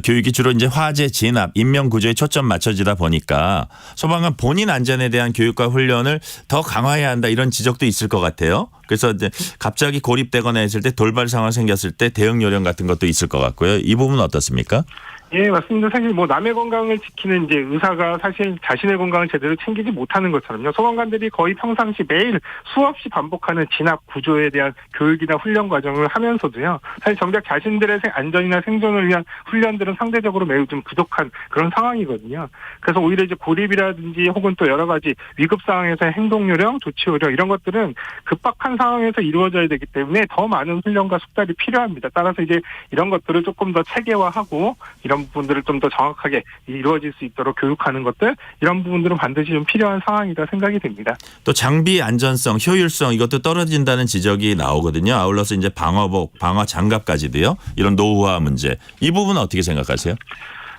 교육이 주로 이제 화재 진압, 인명 구조에 초점 맞춰지다 보니까 소방관 본인 안전에 대한 교육과 훈련을 더 강화해야 한다 이런 지적도 있을 것 같아요. 그래서 이제 갑자기 고립되거나 했을 때 돌발 상황 생겼을 때 대응 요령 같은 것도 있을 것 같고요. 이 부분은 어떻습니까? 예, 맞습니다. 사실 뭐 남의 건강을 지키는 이제 의사가 사실 자신의 건강을 제대로 챙기지 못하는 것처럼요. 소방관들이 거의 평상시 매일 수없이 반복하는 진압 구조에 대한 교육이나 훈련 과정을 하면서도요. 사실 정작 자신들의 안전이나 생존을 위한 훈련들은 상대적으로 매우 좀 부족한 그런 상황이거든요. 그래서 오히려 이제 고립이라든지 혹은 또 여러 가지 위급 상황에서의 행동 요령, 조치 요령 이런 것들은 급박한 상황에서 이루어져야 되기 때문에 더 많은 훈련과 숙달이 필요합니다. 따라서 이제 이런 것들을 조금 더 체계화하고 이런 부분들을 좀 더 정확하게 이루어질 수 있도록 교육하는 것들 이런 부분들은 반드시 좀 필요한 상황이다 생각이 됩니다. 또 장비 안전성, 효율성 이것도 떨어진다는 지적이 나오거든요. 아울러서 이제 방화복, 방화 장갑까지도요. 이런 노후화 문제. 이 부분은 어떻게 생각하세요?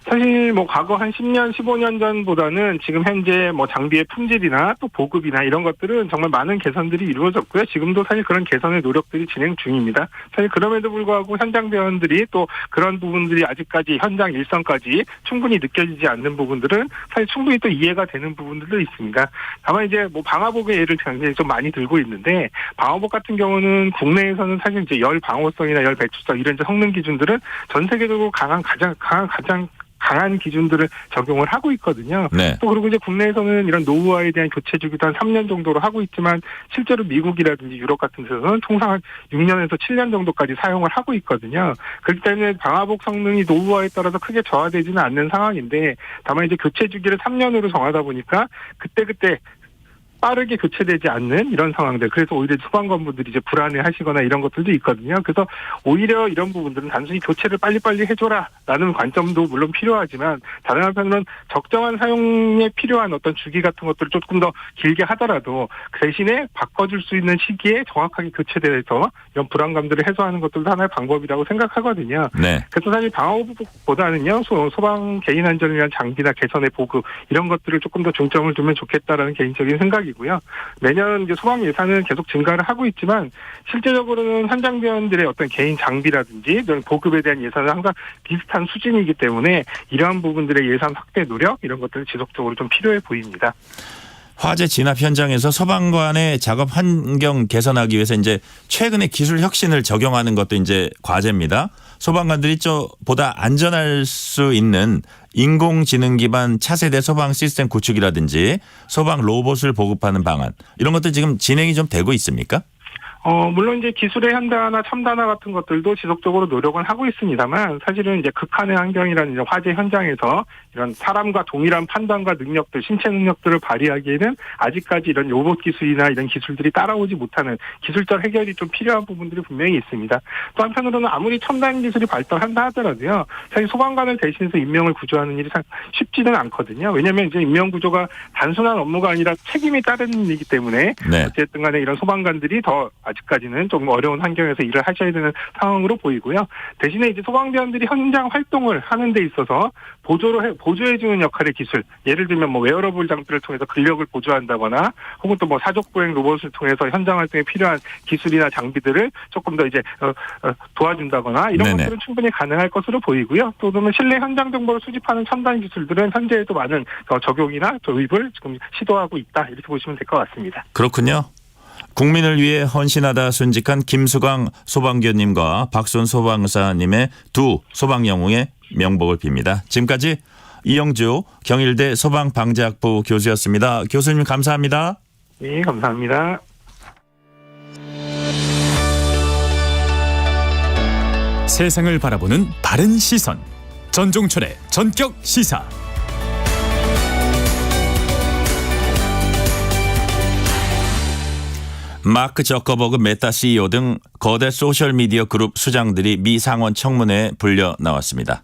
사실 뭐 과거 한 10년, 15년 전보다는 지금 현재 뭐 장비의 품질이나 또 보급이나 이런 것들은 정말 많은 개선들이 이루어졌고요. 지금도 사실 그런 개선의 노력들이 진행 중입니다. 사실 그럼에도 불구하고 현장 대원들이 또 그런 부분들이 아직까지 현장 일선까지 충분히 느껴지지 않는 부분들은 사실 충분히 또 이해가 되는 부분들도 있습니다. 다만 이제 뭐 방화복의 예를 굉장히 좀 많이 들고 있는데 방화복 같은 경우는 국내에서는 사실 이제 열 방호성이나 열 배출성 이런 성능 기준들은 전 세계적으로 가장 강한 기준들을 적용을 하고 있거든요. 네. 또 그리고 이제 국내에서는 이런 노후화에 대한 교체 주기도 한 3년 정도로 하고 있지만 실제로 미국이라든지 유럽 같은 데서는 통상 한 6년에서 7년 정도까지 사용을 하고 있거든요. 그렇기 때문에 방화복 성능이 노후화에 따라서 크게 저하되지는 않는 상황인데 다만 이제 교체 주기를 3년으로 정하다 보니까 그때 빠르게 교체되지 않는 이런 상황들. 그래서 오히려 소방관분들이 이제 불안해하시거나 이런 것들도 있거든요. 그래서 오히려 이런 부분들은 단순히 교체를 빨리빨리 해줘라라는 관점도 물론 필요하지만 다른 한편으로는 적정한 사용에 필요한 어떤 주기 같은 것들을 조금 더 길게 하더라도 대신에 바꿔줄 수 있는 시기에 정확하게 교체돼서 이런 불안감들을 해소하는 것들도 하나의 방법이라고 생각하거든요. 네. 그래서 사실 방호복보다는요 소방 개인 안전을 위한 장비나 개선의 보급 이런 것들을 조금 더 중점을 두면 좋겠다라는 개인적인 생각이고요. 매년 이제 소방 예산은 계속 증가를 하고 있지만 실제적으로는 현장 대원들의 어떤 개인 장비라든지 이런 보급에 대한 예산은 항상 비슷한 수준이기 때문에 이러한 부분들의 예산 확대 노력 이런 것들은 지속적으로 좀 필요해 보입니다. 화재 진압 현장에서 소방관의 작업 환경 개선하기 위해서 이제 최근에 기술 혁신을 적용하는 것도 이제 과제입니다. 소방관들이 보다 안전할 수 있는 인공지능 기반 차세대 소방 시스템 구축이라든지 소방 로봇을 보급하는 방안 이런 것들 지금 진행이 좀 되고 있습니까? 물론 이제 기술의 현대화나 첨단화 같은 것들도 지속적으로 노력은 하고 있습니다만 사실은 이제 극한의 환경이라는 이제 화재 현장에서 이런 사람과 동일한 판단과 능력들, 신체 능력들을 발휘하기에는 아직까지 이런 로봇 기술이나 이런 기술들이 따라오지 못하는 기술적 해결이 좀 필요한 부분들이 분명히 있습니다. 또 한편으로는 아무리 첨단 기술이 발달한다 하더라도요. 사실 소방관을 대신해서 인명을 구조하는 일이 쉽지는 않거든요. 왜냐하면 이제 인명 구조가 단순한 업무가 아니라 책임이 따르는 일이기 때문에 네. 어쨌든 간에 이런 소방관들이 더 아직까지는 좀 어려운 환경에서 일을 하셔야 되는 상황으로 보이고요. 대신에 이제 소방대원들이 현장 활동을 하는 데 있어서 보조해주는 역할의 기술, 예를 들면 뭐 웨어러블 장비를 통해서 근력을 보조한다거나 혹은 또 뭐 사족보행 로봇을 통해서 현장 활동에 필요한 기술이나 장비들을 조금 더 이제 도와준다거나 이런 네네. 것들은 충분히 가능할 것으로 보이고요. 또 그러면 실내 현장 정보를 수집하는 첨단 기술들은 현재에도 많은 적용이나 도입을 지금 시도하고 있다 이렇게 보시면 될 것 같습니다. 그렇군요. 국민을 위해 헌신하다 순직한 김수광 소방교님과 박순 소방사님의 두 소방영웅의 명복을 빕니다. 지금까지 이영주 경일대 소방방재학부 교수였습니다. 교수님 감사합니다. 네, 감사합니다. 세상을 바라보는 바른 시선. 전종철의 전격 시사. 마크 저커버그 메타 CEO 등 거대 소셜미디어 그룹 수장들이 미 상원 청문회에 불려 나왔습니다.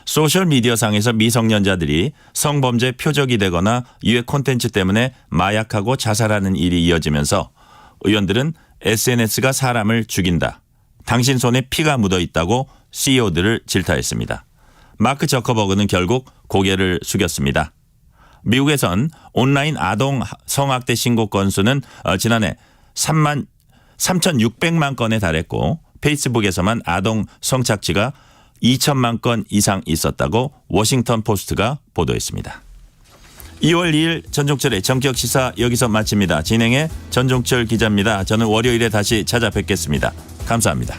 소셜미디어상에서 미성년자들이 성범죄 표적이 되거나 유해 콘텐츠 때문에 마약하고 자살하는 일이 이어지면서 의원들은 SNS가 사람을 죽인다. 당신 손에 피가 묻어 있다고 CEO들을 질타했습니다. 마크 저커버그는 결국 고개를 숙였습니다. 미국에선 온라인 아동 성학대 신고 건수는 지난해 3,600만 건에 달했고 페이스북에서만 아동 성착취가 2천만 건 이상 있었다고 워싱턴 포스트가 보도했습니다. 2월 2일 전종철의 전격시사 여기서 마칩니다. 진행의 전종철 기자입니다. 저는 월요일에 다시 찾아뵙겠습니다. 감사합니다.